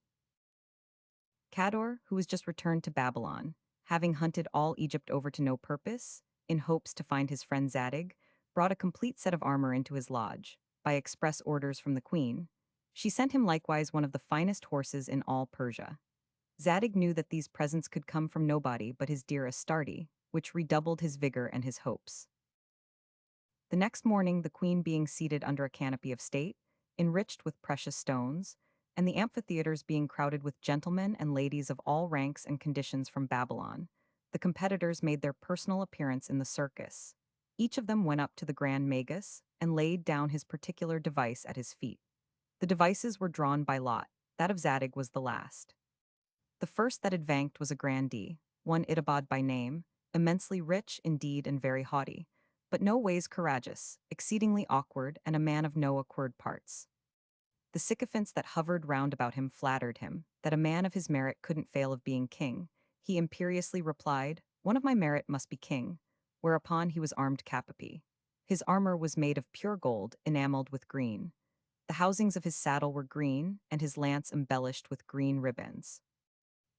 Cador, who was just returned to Babylon, having hunted all Egypt over to no purpose, in hopes to find his friend Zadig, brought a complete set of armor into his lodge, by express orders from the queen. She sent him likewise one of the finest horses in all Persia. Zadig knew that these presents could come from nobody but his dear Astarte, which redoubled his vigor and his hopes. The next morning, the queen being seated under a canopy of state, enriched with precious stones, and the amphitheaters being crowded with gentlemen and ladies of all ranks and conditions from Babylon, the competitors made their personal appearance in the circus. Each of them went up to the grand magus and laid down his particular device at his feet. The devices were drawn by lot. That of Zadig was the last. The first that advanced was a grandee, one Itobad by name, immensely rich indeed and very haughty, but no ways courageous, exceedingly awkward, and a man of no awkward parts. The sycophants that hovered round about him flattered him, that a man of his merit couldn't fail of being king. He imperiously replied, "One of my merit must be king," whereupon he was armed capapi. His armor was made of pure gold, enameled with green. The housings of his saddle were green, and his lance embellished with green ribbons.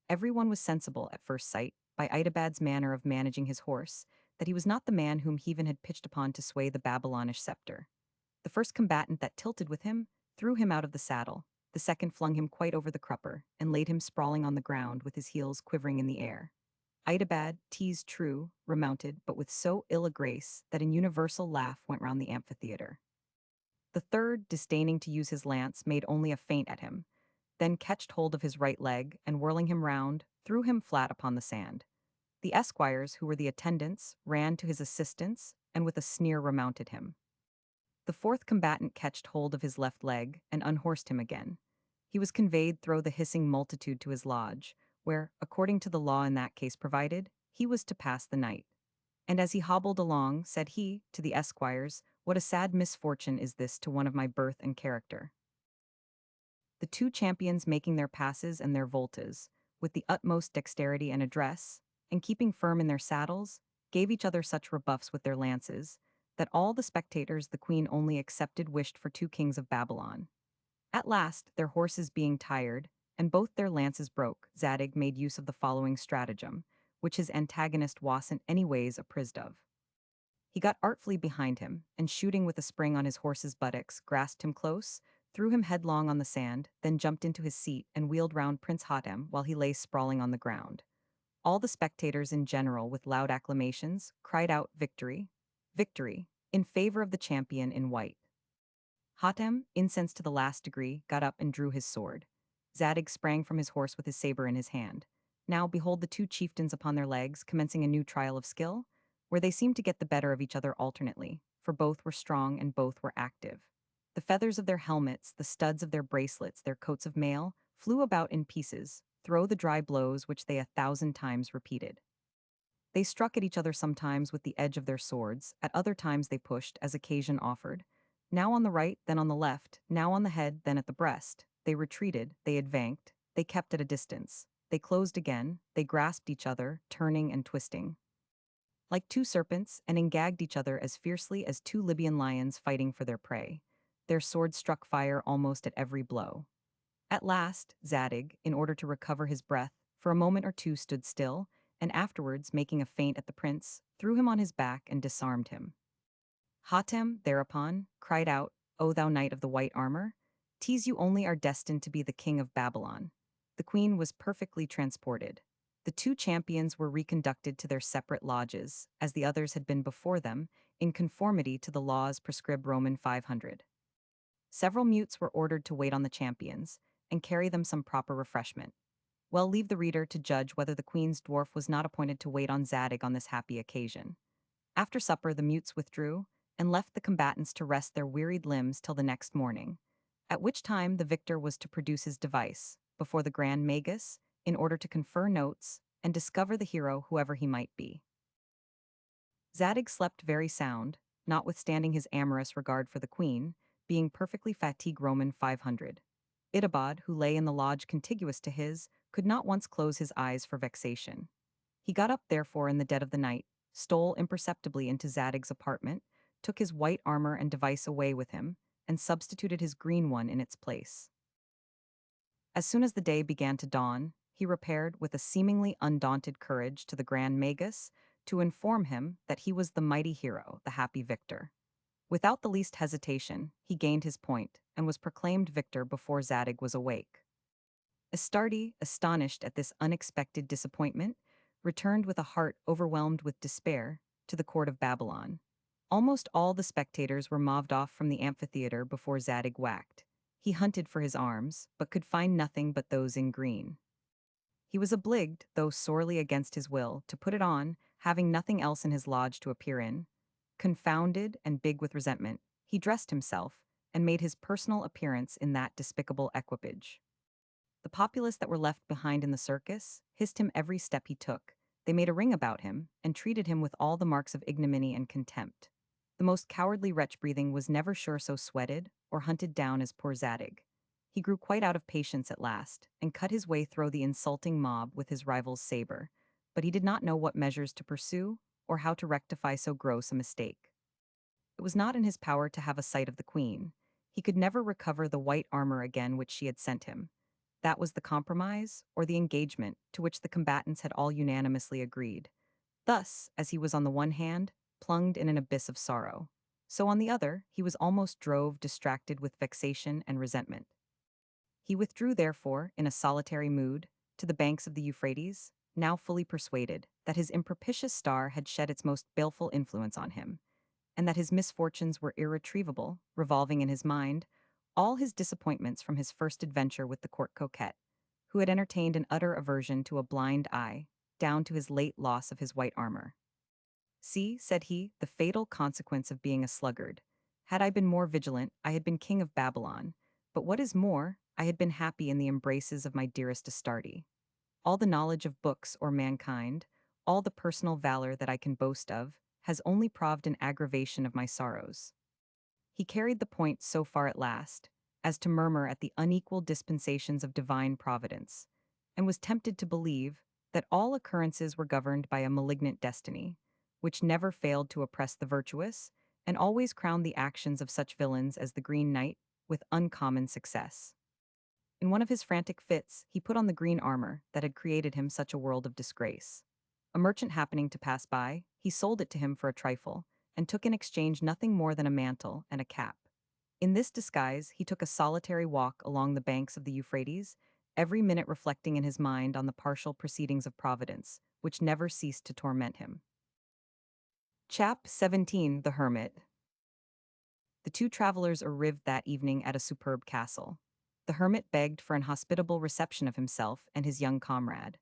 Everyone was sensible, at first sight, by Itobad's manner of managing his horse, that he was not the man whom heaven had pitched upon to sway the Babylonish scepter. The first combatant that tilted with him threw him out of the saddle, the second flung him quite over the crupper, and laid him sprawling on the ground with his heels quivering in the air. Itobad, teased true, remounted, but with so ill a grace that an universal laugh went round the amphitheater. The third, disdaining to use his lance, made only a feint at him, then catched hold of his right leg, and whirling him round, threw him flat upon the sand. The esquires, who were the attendants, ran to his assistance, and with a sneer remounted him. The fourth combatant catched hold of his left leg, and unhorsed him again. He was conveyed through the hissing multitude to his lodge, where, according to the law in that case provided, he was to pass the night. And as he hobbled along, said he, to the esquires, "What a sad misfortune is this to one of my birth and character." The two champions making their passes and their voltas, with the utmost dexterity and address, and keeping firm in their saddles, gave each other such rebuffs with their lances, that all the spectators the queen only excepted wished for two kings of Babylon. At last, their horses being tired, and both their lances broke, Zadig made use of the following stratagem, which his antagonist wasn't any ways apprised of. He got artfully behind him, and shooting with a spring on his horse's buttocks, grasped him close, threw him headlong on the sand, then jumped into his seat and wheeled round Prince Hatem while he lay sprawling on the ground. All the spectators in general, with loud acclamations, cried out victory, victory, in favor of the champion in white. Hatem, incensed to the last degree, got up and drew his sword. Zadig sprang from his horse with his saber in his hand. Now behold the two chieftains upon their legs, commencing a new trial of skill, where they seemed to get the better of each other alternately, for both were strong and both were active. The feathers of their helmets, the studs of their bracelets, their coats of mail, flew about in pieces, throw the dry blows which they 1,000 times repeated. They struck at each other sometimes with the edge of their swords, at other times they pushed, as occasion offered. Now on the right, then on the left, now on the head, then at the breast. They retreated, they advanced, they kept at a distance. They closed again, they grasped each other, turning and twisting. Like two serpents, and engagged each other as fiercely as two Libyan lions fighting for their prey. Their swords struck fire almost at every blow. At last, Zadig, in order to recover his breath, for a moment or two stood still, and afterwards, making a feint at the prince, threw him on his back and disarmed him. Hatem, thereupon, cried out, O thou knight of the white armor, 'tis you only are destined to be the king of Babylon. The queen was perfectly transported. The two champions were reconducted to their separate lodges, as the others had been before them, in conformity to the laws prescribed Roman 500. Several mutes were ordered to wait on the champions, and carry them some proper refreshment. Well, leave the reader to judge whether the queen's dwarf was not appointed to wait on Zadig on this happy occasion. After supper, the mutes withdrew, and left the combatants to rest their wearied limbs till the next morning, at which time the victor was to produce his device before the grand magus, in order to confer notes and discover the hero whoever he might be. Zadig slept very sound, notwithstanding his amorous regard for the queen, being perfectly fatigued. Roman 500. Itobad, who lay in the lodge contiguous to his, could not once close his eyes for vexation. He got up therefore in the dead of the night, stole imperceptibly into Zadig's apartment, took his white armor and device away with him, and substituted his green one in its place. As soon as the day began to dawn, he repaired with a seemingly undaunted courage to the Grand Magus to inform him that he was the mighty hero, the happy victor. Without the least hesitation, he gained his point and was proclaimed victor before Zadig was awake. Astarte, astonished at this unexpected disappointment, returned with a heart overwhelmed with despair to the court of Babylon. Almost all the spectators were moved off from the amphitheater before Zadig whacked. He hunted for his arms, but could find nothing but those in green. He was obliged, though sorely against his will, to put it on, having nothing else in his lodge to appear in. Confounded and big with resentment, he dressed himself and made his personal appearance in that despicable equipage. The populace that were left behind in the circus hissed him every step he took. They made a ring about him and treated him with all the marks of ignominy and contempt. The most cowardly wretch breathing was never sure so sweated or hunted down as poor Zadig. He grew quite out of patience at last, and cut his way through the insulting mob with his rival's saber, but he did not know what measures to pursue or how to rectify so gross a mistake. It was not in his power to have a sight of the queen. He could never recover the white armor again which she had sent him. That was the compromise, or the engagement, to which the combatants had all unanimously agreed. Thus, as he was on the one hand, plunged in an abyss of sorrow, so on the other, he was almost drove distracted with vexation and resentment. He withdrew, therefore, in a solitary mood, to the banks of the Euphrates, now fully persuaded that his impropitious star had shed its most baleful influence on him, and that his misfortunes were irretrievable, revolving in his mind all his disappointments from his first adventure with the court coquette, who had entertained an utter aversion to a blind eye, down to his late loss of his white armor. See, said he, the fatal consequence of being a sluggard. Had I been more vigilant, I had been king of Babylon, but what is more, I had been happy in the embraces of my dearest Astarte. All the knowledge of books or mankind, all the personal valor that I can boast of, has only proved an aggravation of my sorrows. He carried the point so far at last, as to murmur at the unequal dispensations of divine providence, and was tempted to believe that all occurrences were governed by a malignant destiny, which never failed to oppress the virtuous, and always crowned the actions of such villains as the Green Knight with uncommon success. In one of his frantic fits, he put on the green armor that had created him such a world of disgrace. A merchant happening to pass by, he sold it to him for a trifle, and took in exchange nothing more than a mantle and a cap. In this disguise, he took a solitary walk along the banks of the Euphrates, every minute reflecting in his mind on the partial proceedings of Providence, which never ceased to torment him. Chap 17, The Hermit. The two travelers arrived that evening at a superb castle. The hermit begged for an hospitable reception of himself and his young comrade.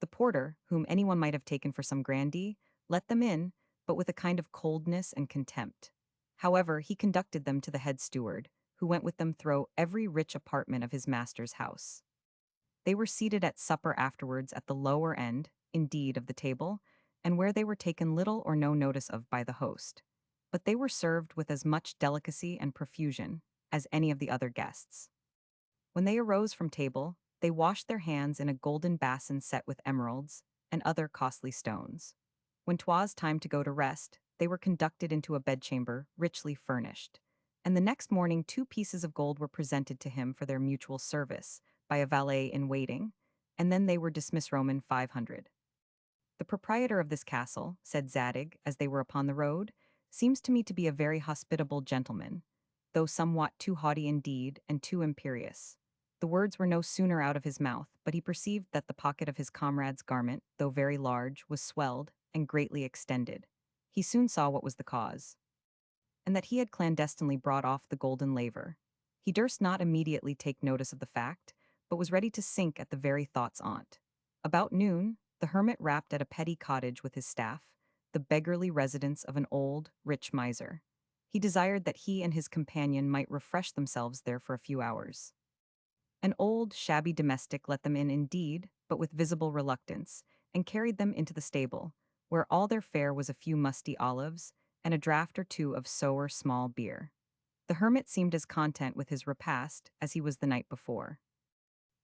The porter, whom anyone might have taken for some grandee, let them in, but with a kind of coldness and contempt. However, he conducted them to the head steward, who went with them through every rich apartment of his master's house. They were seated at supper afterwards at the lower end, indeed, of the table, and where they were taken little or no notice of by the host. But they were served with as much delicacy and profusion as any of the other guests. When they arose from table, they washed their hands in a golden basin set with emeralds and other costly stones. When 'twas time to go to rest, they were conducted into a bedchamber richly furnished. And the next morning 2 pieces of gold were presented to him for their mutual service by a valet in waiting, and then they were dismissed Roman 500. The proprietor of this castle, said Zadig, as they were upon the road, seems to me to be a very hospitable gentleman, though somewhat too haughty indeed and too imperious. The words were no sooner out of his mouth, but he perceived that the pocket of his comrade's garment, though very large, was swelled and greatly extended. He soon saw what was the cause, and that he had clandestinely brought off the golden laver. He durst not immediately take notice of the fact, but was ready to sink at the very thought's on't. About noon, the hermit rapped at a petty cottage with his staff, the beggarly residence of an old, rich miser. He desired that he and his companion might refresh themselves there for a few hours. An old, shabby domestic let them in indeed, but with visible reluctance, and carried them into the stable, where all their fare was a few musty olives and a draught or two of sour small beer. The hermit seemed as content with his repast as he was the night before.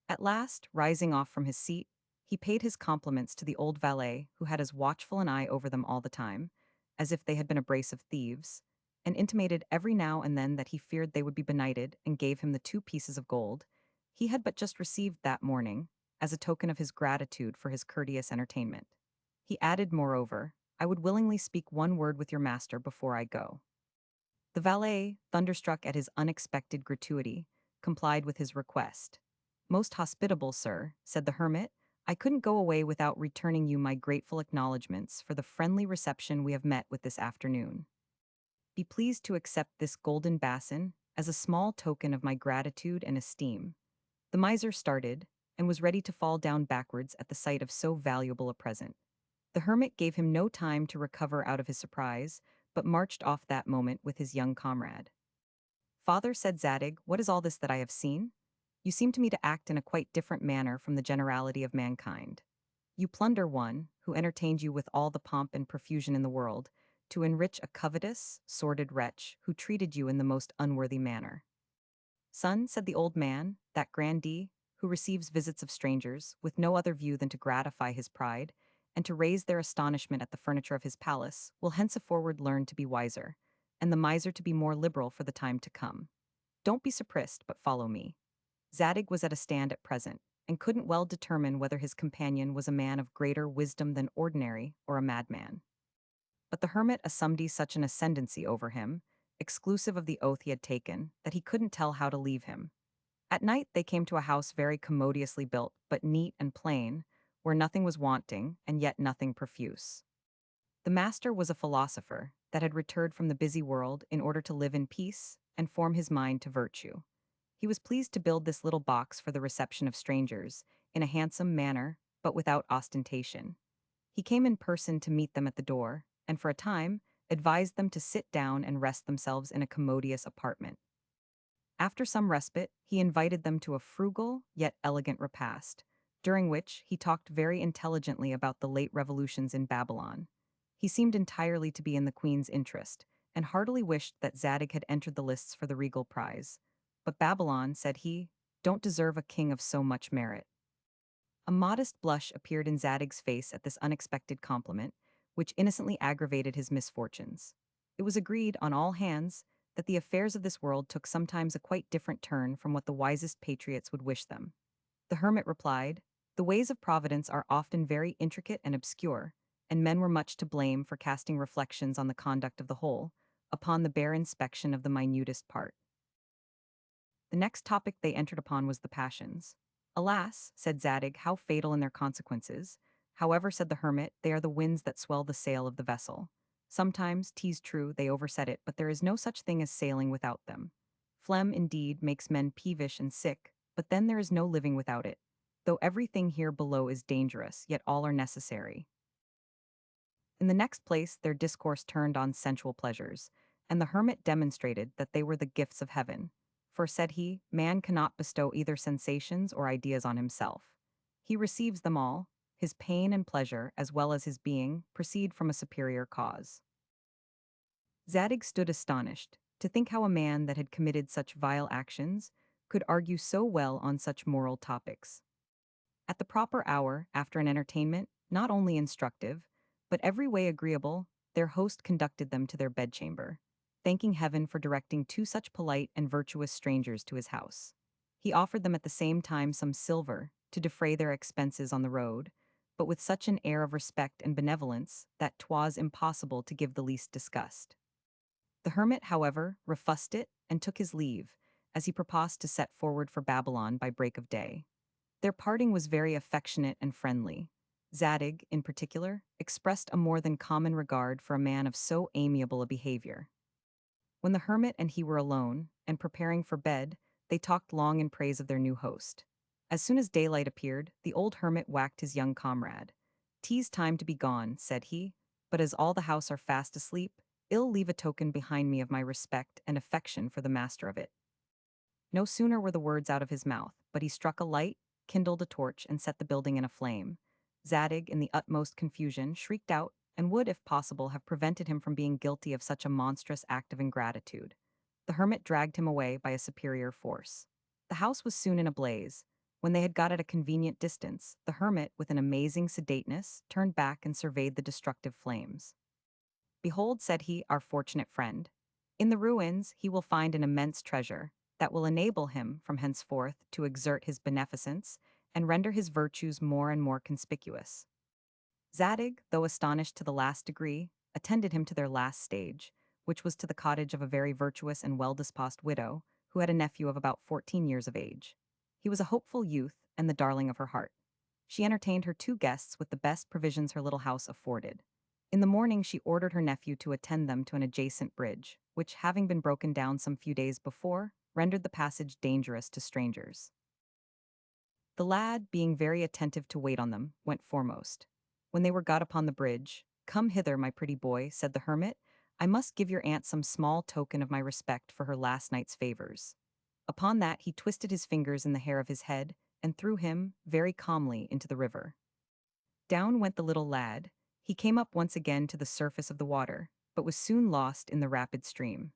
At last, rising off from his seat, he paid his compliments to the old valet, who had as watchful an eye over them all the time, as if they had been a brace of thieves, and intimated every now and then that he feared they would be benighted, and gave him the 2 pieces of gold he had but just received that morning, as a token of his gratitude for his courteous entertainment. He added, moreover, I would willingly speak one word with your master before I go. The valet, thunderstruck at his unexpected gratuity, complied with his request. Most hospitable sir, said the hermit, I couldn't go away without returning you my grateful acknowledgments for the friendly reception we have met with this afternoon. Be pleased to accept this golden basin as a small token of my gratitude and esteem. The miser started, and was ready to fall down backwards at the sight of so valuable a present. The hermit gave him no time to recover out of his surprise, but marched off that moment with his young comrade. Father, said Zadig, what is all this that I have seen? You seem to me to act in a quite different manner from the generality of mankind. You plunder one, who entertained you with all the pomp and profusion in the world, to enrich a covetous, sordid wretch, who treated you in the most unworthy manner. Son, said the old man, that grandee, who receives visits of strangers, with no other view than to gratify his pride, and to raise their astonishment at the furniture of his palace, will henceforward learn to be wiser, and the miser to be more liberal for the time to come. Don't be surprised, but follow me. Zadig was at a stand at present, and couldn't well determine whether his companion was a man of greater wisdom than ordinary or a madman. But the hermit assumed such an ascendancy over him, exclusive of the oath he had taken, that he couldn't tell how to leave him. At night they came to a house very commodiously built, but neat and plain, where nothing was wanting, and yet nothing profuse. The master was a philosopher that had returned from the busy world in order to live in peace and form his mind to virtue. He was pleased to build this little box for the reception of strangers, in a handsome manner, but without ostentation. He came in person to meet them at the door, and for a time advised them to sit down and rest themselves in a commodious apartment. After some respite, he invited them to a frugal yet elegant repast, during which he talked very intelligently about the late revolutions in Babylon. He seemed entirely to be in the queen's interest, and heartily wished that Zadig had entered the lists for the regal prize. But Babylon, said he, don't deserve a king of so much merit. A modest blush appeared in Zadig's face at this unexpected compliment, which innocently aggravated his misfortunes. It was agreed on all hands that the affairs of this world took sometimes a quite different turn from what the wisest patriots would wish them. The hermit replied, the ways of Providence are often very intricate and obscure, and men were much to blame for casting reflections on the conduct of the whole, upon the bare inspection of the minutest part. The next topic they entered upon was the passions. Alas, said Zadig, how fatal in their consequences, However, said the hermit, they are the winds that swell the sail of the vessel. Sometimes, 'tis true, they overset it, but there is no such thing as sailing without them. Phlegm, indeed, makes men peevish and sick, but then there is no living without it. Though everything here below is dangerous, yet all are necessary. In the next place, their discourse turned on sensual pleasures, and the hermit demonstrated that they were the gifts of heaven. For, said he, man cannot bestow either sensations or ideas on himself. He receives them all, his pain and pleasure, as well as his being, proceed from a superior cause. Zadig stood astonished, to think how a man that had committed such vile actions could argue so well on such moral topics. At the proper hour, after an entertainment, not only instructive, but every way agreeable, their host conducted them to their bedchamber, thanking heaven for directing two such polite and virtuous strangers to his house. He offered them at the same time some silver to defray their expenses on the road, but with such an air of respect and benevolence that 'twas impossible to give the least disgust. The hermit, however, refused it and took his leave, as he proposed to set forward for Babylon by break of day. Their parting was very affectionate and friendly. Zadig, in particular, expressed a more than common regard for a man of so amiable a behavior. When the hermit and he were alone, and preparing for bed, they talked long in praise of their new host. As soon as daylight appeared, the old hermit whacked his young comrade. "'Tis time to be gone," said he, "but as all the house are fast asleep, I'll leave a token behind me of my respect and affection for the master of it." No sooner were the words out of his mouth, but he struck a light, kindled a torch, and set the building in a flame. Zadig, in the utmost confusion, shrieked out, and would, if possible, have prevented him from being guilty of such a monstrous act of ingratitude. The hermit dragged him away by a superior force. The house was soon in a blaze. When they had got at a convenient distance, the hermit, with an amazing sedateness, turned back and surveyed the destructive flames. "Behold," said he, "our fortunate friend. In the ruins he will find an immense treasure that will enable him, from henceforth, to exert his beneficence and render his virtues more and more conspicuous." Zadig, though astonished to the last degree, attended him to their last stage, which was to the cottage of a very virtuous and well-disposed widow, who had a nephew of about 14 years of age. He was a hopeful youth and the darling of her heart. She entertained her two guests with the best provisions her little house afforded. In the morning she ordered her nephew to attend them to an adjacent bridge, which, having been broken down some few days before, rendered the passage dangerous to strangers. The lad, being very attentive to wait on them, went foremost. When they were got upon the bridge, "Come hither, my pretty boy," said the hermit. "I must give your aunt some small token of my respect for her last night's favors." Upon that he twisted his fingers in the hair of his head, and threw him, very calmly, into the river. Down went the little lad. He came up once again to the surface of the water, but was soon lost in the rapid stream.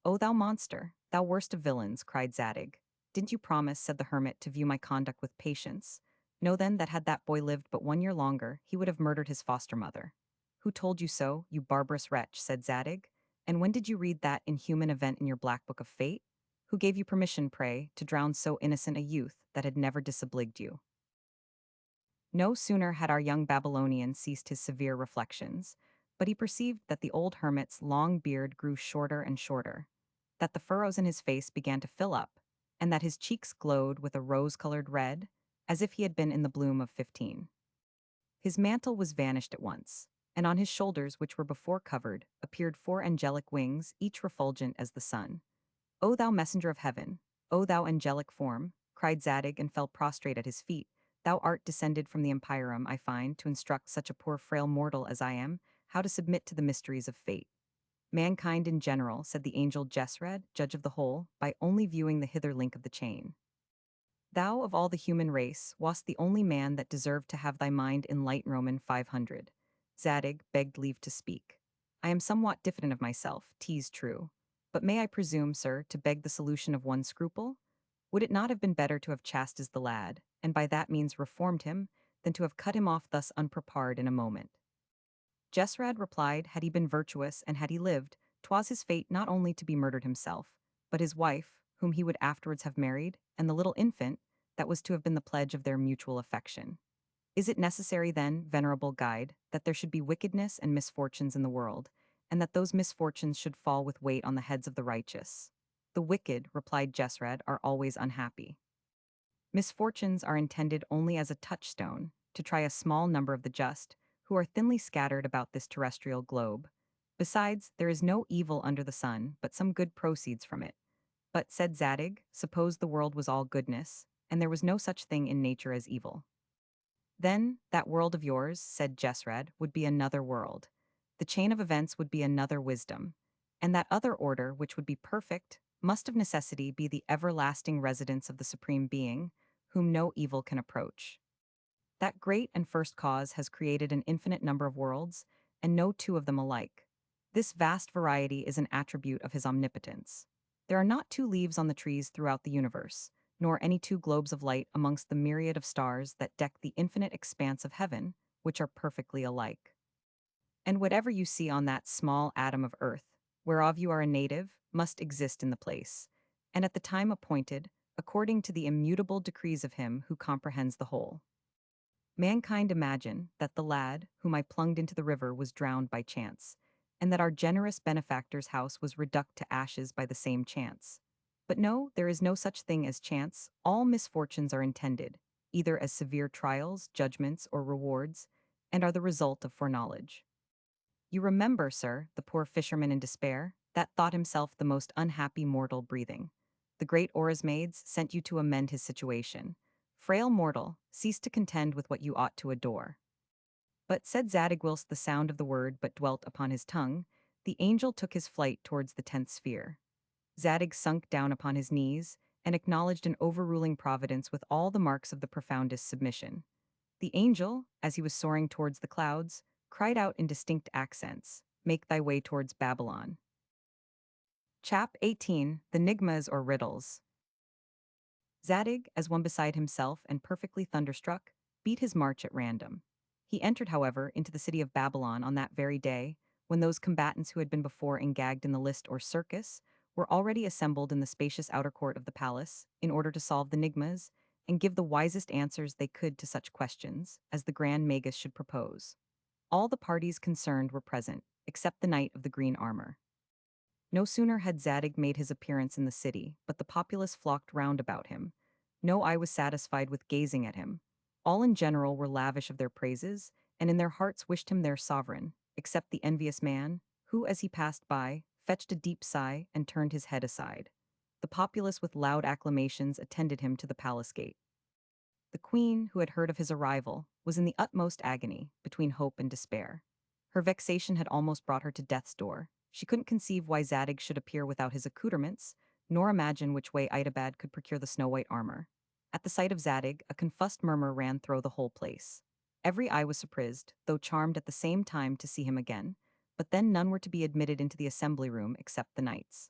"O thou monster, thou worst of villains," cried Zadig. "Didn't you promise," said the hermit, "to view my conduct with patience? Know then that had that boy lived but 1 year longer, he would have murdered his foster mother." "Who told you so, you barbarous wretch?" said Zadig. "And when did you read that inhuman event in your black book of fate? Who gave you permission, pray, to drown so innocent a youth that had never disobliged you?" No sooner had our young Babylonian ceased his severe reflections, but he perceived that the old hermit's long beard grew shorter and shorter, that the furrows in his face began to fill up, and that his cheeks glowed with a rose-colored red, as if he had been in the bloom of 15. His mantle was vanished at once, and on his shoulders, which were before covered, appeared 4 angelic wings, each refulgent as the sun. "O thou messenger of heaven, O thou angelic form," cried Zadig, and fell prostrate at his feet. "Thou art descended from the Empyreum, I find, to instruct such a poor frail mortal as I am, how to submit to the mysteries of fate." "Mankind in general," said the angel Jesred, judge of the whole, by only viewing the hither link of the chain. "Thou of all the human race wast the only man that deserved to have thy mind enlighten." Roman 500. Zadig begged leave to speak. "I am somewhat diffident of myself, 'tis true. But may I presume, sir, to beg the solution of one scruple? Would it not have been better to have chastised the lad, and by that means reformed him, than to have cut him off thus unprepared in a moment?" Jesrad replied, had he been virtuous and had he lived, 'twas his fate not only to be murdered himself, but his wife, whom he would afterwards have married, and the little infant, that was to have been the pledge of their mutual affection. Is it necessary, then, venerable guide, that there should be wickedness and misfortunes in the world, and that those misfortunes should fall with weight on the heads of the righteous? "The wicked," replied Jesrad, "are always unhappy. Misfortunes are intended only as a touchstone to try a small number of the just, who are thinly scattered about this terrestrial globe. Besides, there is no evil under the sun, but some good proceeds from it. But, said Zadig, suppose the world was all goodness, and there was no such thing in nature as evil. Then, that world of yours, said Jesred, would be another world. The chain of events would be another wisdom. And that other order, which would be perfect, must of necessity be the everlasting residence of the Supreme Being, whom no evil can approach. That great and first cause has created an infinite number of worlds, and no two of them alike. This vast variety is an attribute of his omnipotence. There are not two leaves on the trees throughout the universe, nor any two globes of light amongst the myriad of stars that deck the infinite expanse of heaven, which are perfectly alike. And whatever you see on that small atom of earth, whereof you are a native, must exist in the place, and at the time appointed, according to the immutable decrees of him who comprehends the whole. Mankind imagine that the lad, whom I plunged into the river, was drowned by chance, and that our generous benefactor's house was reduced to ashes by the same chance. But no, there is no such thing as chance. All misfortunes are intended, either as severe trials, judgments, or rewards, and are the result of foreknowledge. You remember, sir, the poor fisherman in despair, that thought himself the most unhappy mortal breathing. The great Orasmades sent you to amend his situation. Frail mortal, cease to contend with what you ought to adore. But, said Zadig, whilst the sound of the word but dwelt upon his tongue, the angel took his flight towards the 10th sphere. Zadig sunk down upon his knees and acknowledged an overruling providence with all the marks of the profoundest submission. The angel, as he was soaring towards the clouds, cried out in distinct accents, "Make thy way towards Babylon." Chap 18, the Enigmas or Riddles. Zadig, as one beside himself and perfectly thunderstruck, beat his march at random. He entered, however, into the city of Babylon on that very day, when those combatants who had been before engagged in the list or circus were already assembled in the spacious outer court of the palace, in order to solve the enigmas and give the wisest answers they could to such questions as the Grand Magus should propose. All the parties concerned were present, except the knight of the green armor. No sooner had Zadig made his appearance in the city, but the populace flocked round about him. No eye was satisfied with gazing at him. All in general were lavish of their praises, and in their hearts wished him their sovereign, except the envious man, who, as he passed by, fetched a deep sigh and turned his head aside. The populace with loud acclamations attended him to the palace gate. The queen, who had heard of his arrival, was in the utmost agony, between hope and despair. Her vexation had almost brought her to death's door. She couldn't conceive why Zadig should appear without his accoutrements, nor imagine which way Idabad could procure the snow-white armor. At the sight of Zadig, a confused murmur ran through the whole place. Every eye was surprised, though charmed at the same time to see him again, but then none were to be admitted into the assembly room except the knights.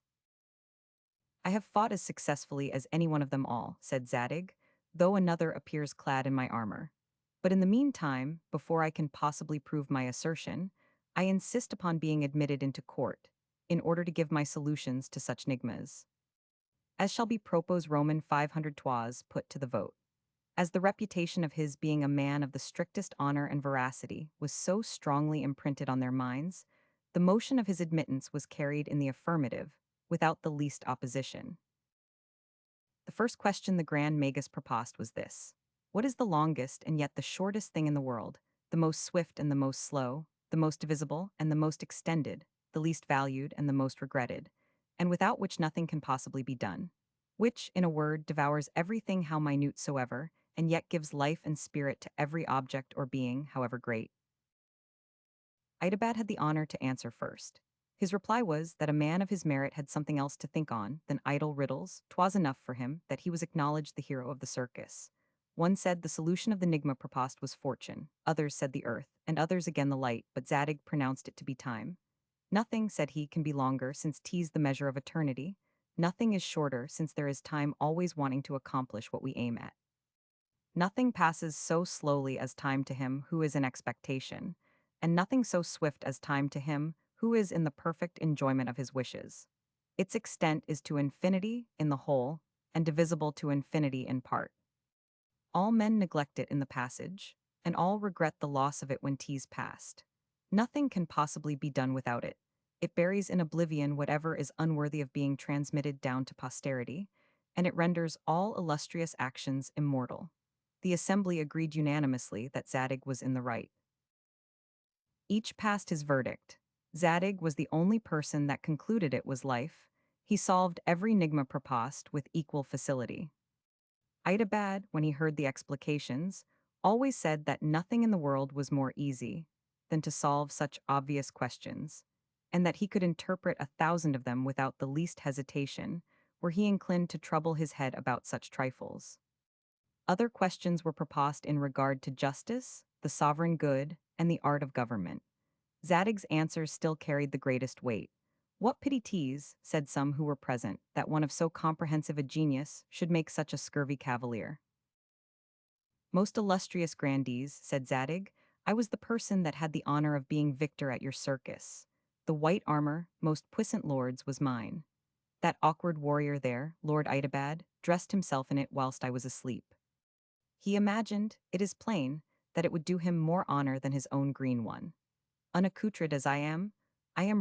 I have fought as successfully as any one of them all, said Zadig, though another appears clad in my armor. But in the meantime, before I can possibly prove my assertion, I insist upon being admitted into court, in order to give my solutions to such enigmas. As shall be propos Roman 500 toise put to the vote. As the reputation of his being a man of the strictest honor and veracity was so strongly imprinted on their minds, the motion of his admittance was carried in the affirmative, without the least opposition. The first question the Grand Magus proposed was this: what is the longest and yet the shortest thing in the world, the most swift and the most slow, the most divisible and the most extended, the least valued and the most regretted, and without which nothing can possibly be done? Which, in a word, devours everything how minute soever, and yet gives life and spirit to every object or being, however great? Idabad had the honor to answer first. His reply was that a man of his merit had something else to think on than idle riddles. 'Twas enough for him that he was acknowledged the hero of the circus. One said the solution of the enigma proposed was fortune, others said the earth, and others again the light, but Zadig pronounced it to be time. Nothing, said he, can be longer, since 'tis the measure of eternity. Nothing is shorter, since there is time always wanting to accomplish what we aim at. Nothing passes so slowly as time to him who is in expectation, and nothing so swift as time to him who is in the perfect enjoyment of his wishes. Its extent is to infinity in the whole, and divisible to infinity in part. All men neglect it in the passage, and all regret the loss of it when 'tis past. Nothing can possibly be done without it. It buries in oblivion whatever is unworthy of being transmitted down to posterity, and it renders all illustrious actions immortal. the assembly agreed unanimously that Zadig was in the right. Each passed his verdict. Zadig was the only person that concluded it was life. He solved every enigma proposed with equal facility. Idabad, when he heard the explications, always said that nothing in the world was more easy than to solve such obvious questions, and that he could interpret 1,000 of them without the least hesitation, were he inclined to trouble his head about such trifles. Other questions were proposed in regard to justice, the sovereign good, and the art of government. Zadig's answers still carried the greatest weight. What pity 'tis, said some who were present, that one of so comprehensive a genius should make such a scurvy cavalier. Most illustrious grandees, said Zadig, I was the person that had the honor of being victor at your circus. The white armor, most puissant lords, was mine. That awkward warrior there, Lord Idabad, dressed himself in it whilst I was asleep. He imagined, it is plain, that it would do him more honor than his own green one. Unaccoutred as I am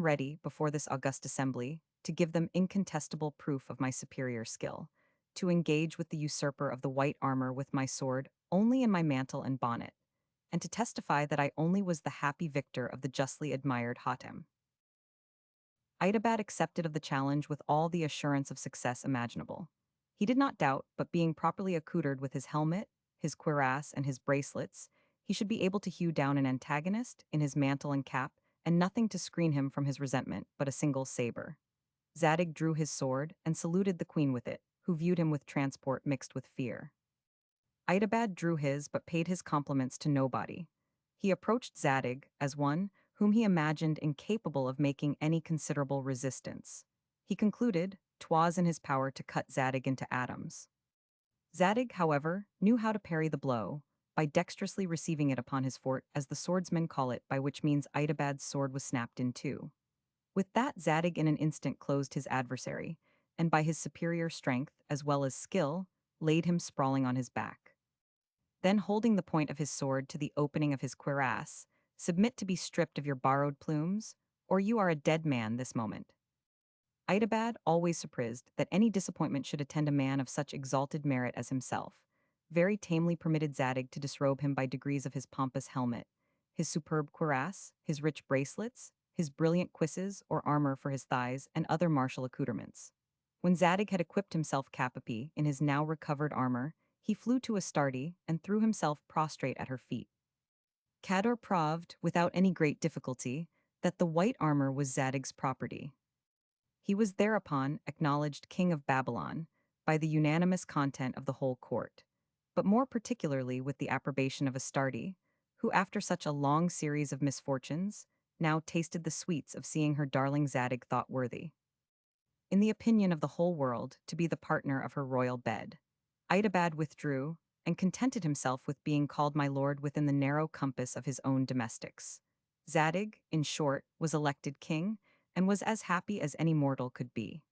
ready, before this august assembly, to give them incontestable proof of my superior skill, to engage with the usurper of the white armor with my sword only in my mantle and bonnet, and to testify that I only was the happy victor of the justly admired Hatem. Idabad accepted of the challenge with all the assurance of success imaginable. He did not doubt, but being properly accoutred with his helmet, his cuirass, and his bracelets, he should be able to hew down an antagonist in his mantle and cap, and nothing to screen him from his resentment but a single saber. Zadig drew his sword and saluted the queen with it, who viewed him with transport mixed with fear. Idabad drew his but paid his compliments to nobody. He approached Zadig as one whom he imagined incapable of making any considerable resistance. He concluded 'twas in his power to cut Zadig into atoms. Zadig, however, knew how to parry the blow, by dexterously receiving it upon his fort, as the swordsmen call it, by which means Idabad's sword was snapped in two. With that Zadig in an instant closed his adversary, and by his superior strength, as well as skill, laid him sprawling on his back. Then holding the point of his sword to the opening of his cuirass, submit to be stripped of your borrowed plumes, or you are a dead man this moment. Idabad, always surprised that any disappointment should attend a man of such exalted merit as himself, very tamely permitted Zadig to disrobe him by degrees of his pompous helmet, his superb cuirass, his rich bracelets, his brilliant cuisses or armor for his thighs, and other martial accoutrements. When Zadig had equipped himself cap a pie in his now recovered armor, he flew to Astarte and threw himself prostrate at her feet. Cador proved, without any great difficulty, that the white armor was Zadig's property. He was thereupon acknowledged king of Babylon by the unanimous content of the whole court, but more particularly with the approbation of Astarte, who after such a long series of misfortunes, now tasted the sweets of seeing her darling Zadig thought worthy, in the opinion of the whole world, to be the partner of her royal bed. Idabad withdrew, and contented himself with being called my lord within the narrow compass of his own domestics. Zadig, in short, was elected king, and was as happy as any mortal could be.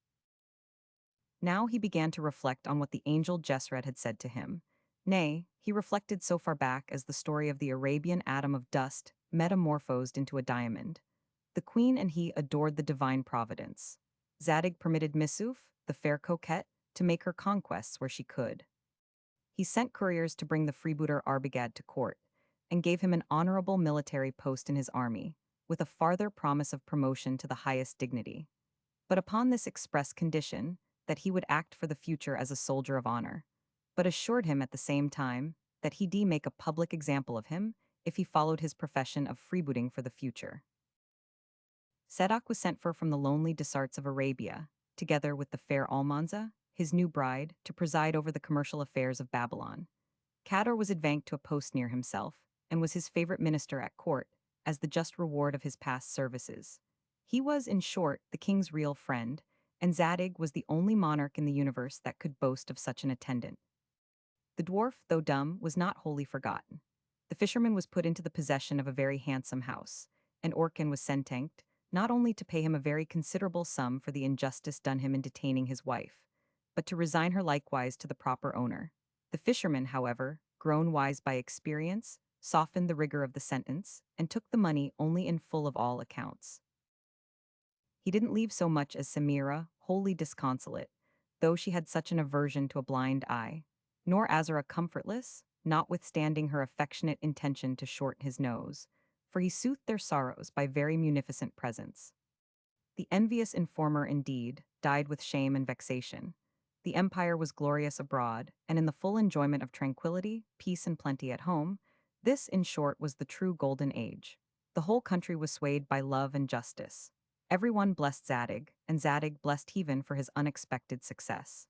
Now he began to reflect on what the angel Jesred had said to him. Nay, he reflected so far back as the story of the Arabian atom of dust metamorphosed into a diamond. The queen and he adored the divine providence. Zadig permitted Missouf, the fair coquette, to make her conquests where she could. He sent couriers to bring the freebooter Arbogad to court, and gave him an honorable military post in his army, with a farther promise of promotion to the highest dignity. But upon this express condition, that he would act for the future as a soldier of honor, but assured him at the same time that he'd make a public example of him if he followed his profession of freebooting for the future. Sadoc was sent for from the lonely desarts of Arabia, together with the fair Almanza, his new bride, to preside over the commercial affairs of Babylon. Cador was advanced to a post near himself, and was his favorite minister at court, as the just reward of his past services. He was, in short, the king's real friend, and Zadig was the only monarch in the universe that could boast of such an attendant. The dwarf, though dumb, was not wholly forgotten. The fisherman was put into the possession of a very handsome house, and Orcan was sentenced, not only to pay him a very considerable sum for the injustice done him in detaining his wife, but to resign her likewise to the proper owner. The fisherman, however, grown wise by experience, softened the rigor of the sentence, and took the money only in full of all accounts. He didn't leave so much as Semira, wholly disconsolate, though she had such an aversion to a blind eye, nor Azara comfortless, notwithstanding her affectionate intention to shorten his nose, for he soothed their sorrows by very munificent presents. The envious informer, indeed, died with shame and vexation. The empire was glorious abroad, and in the full enjoyment of tranquility, peace, and plenty at home. This, in short, was the true golden age. The whole country was swayed by love and justice. Everyone blessed Zadig, and Zadig blessed Heaven for his unexpected success.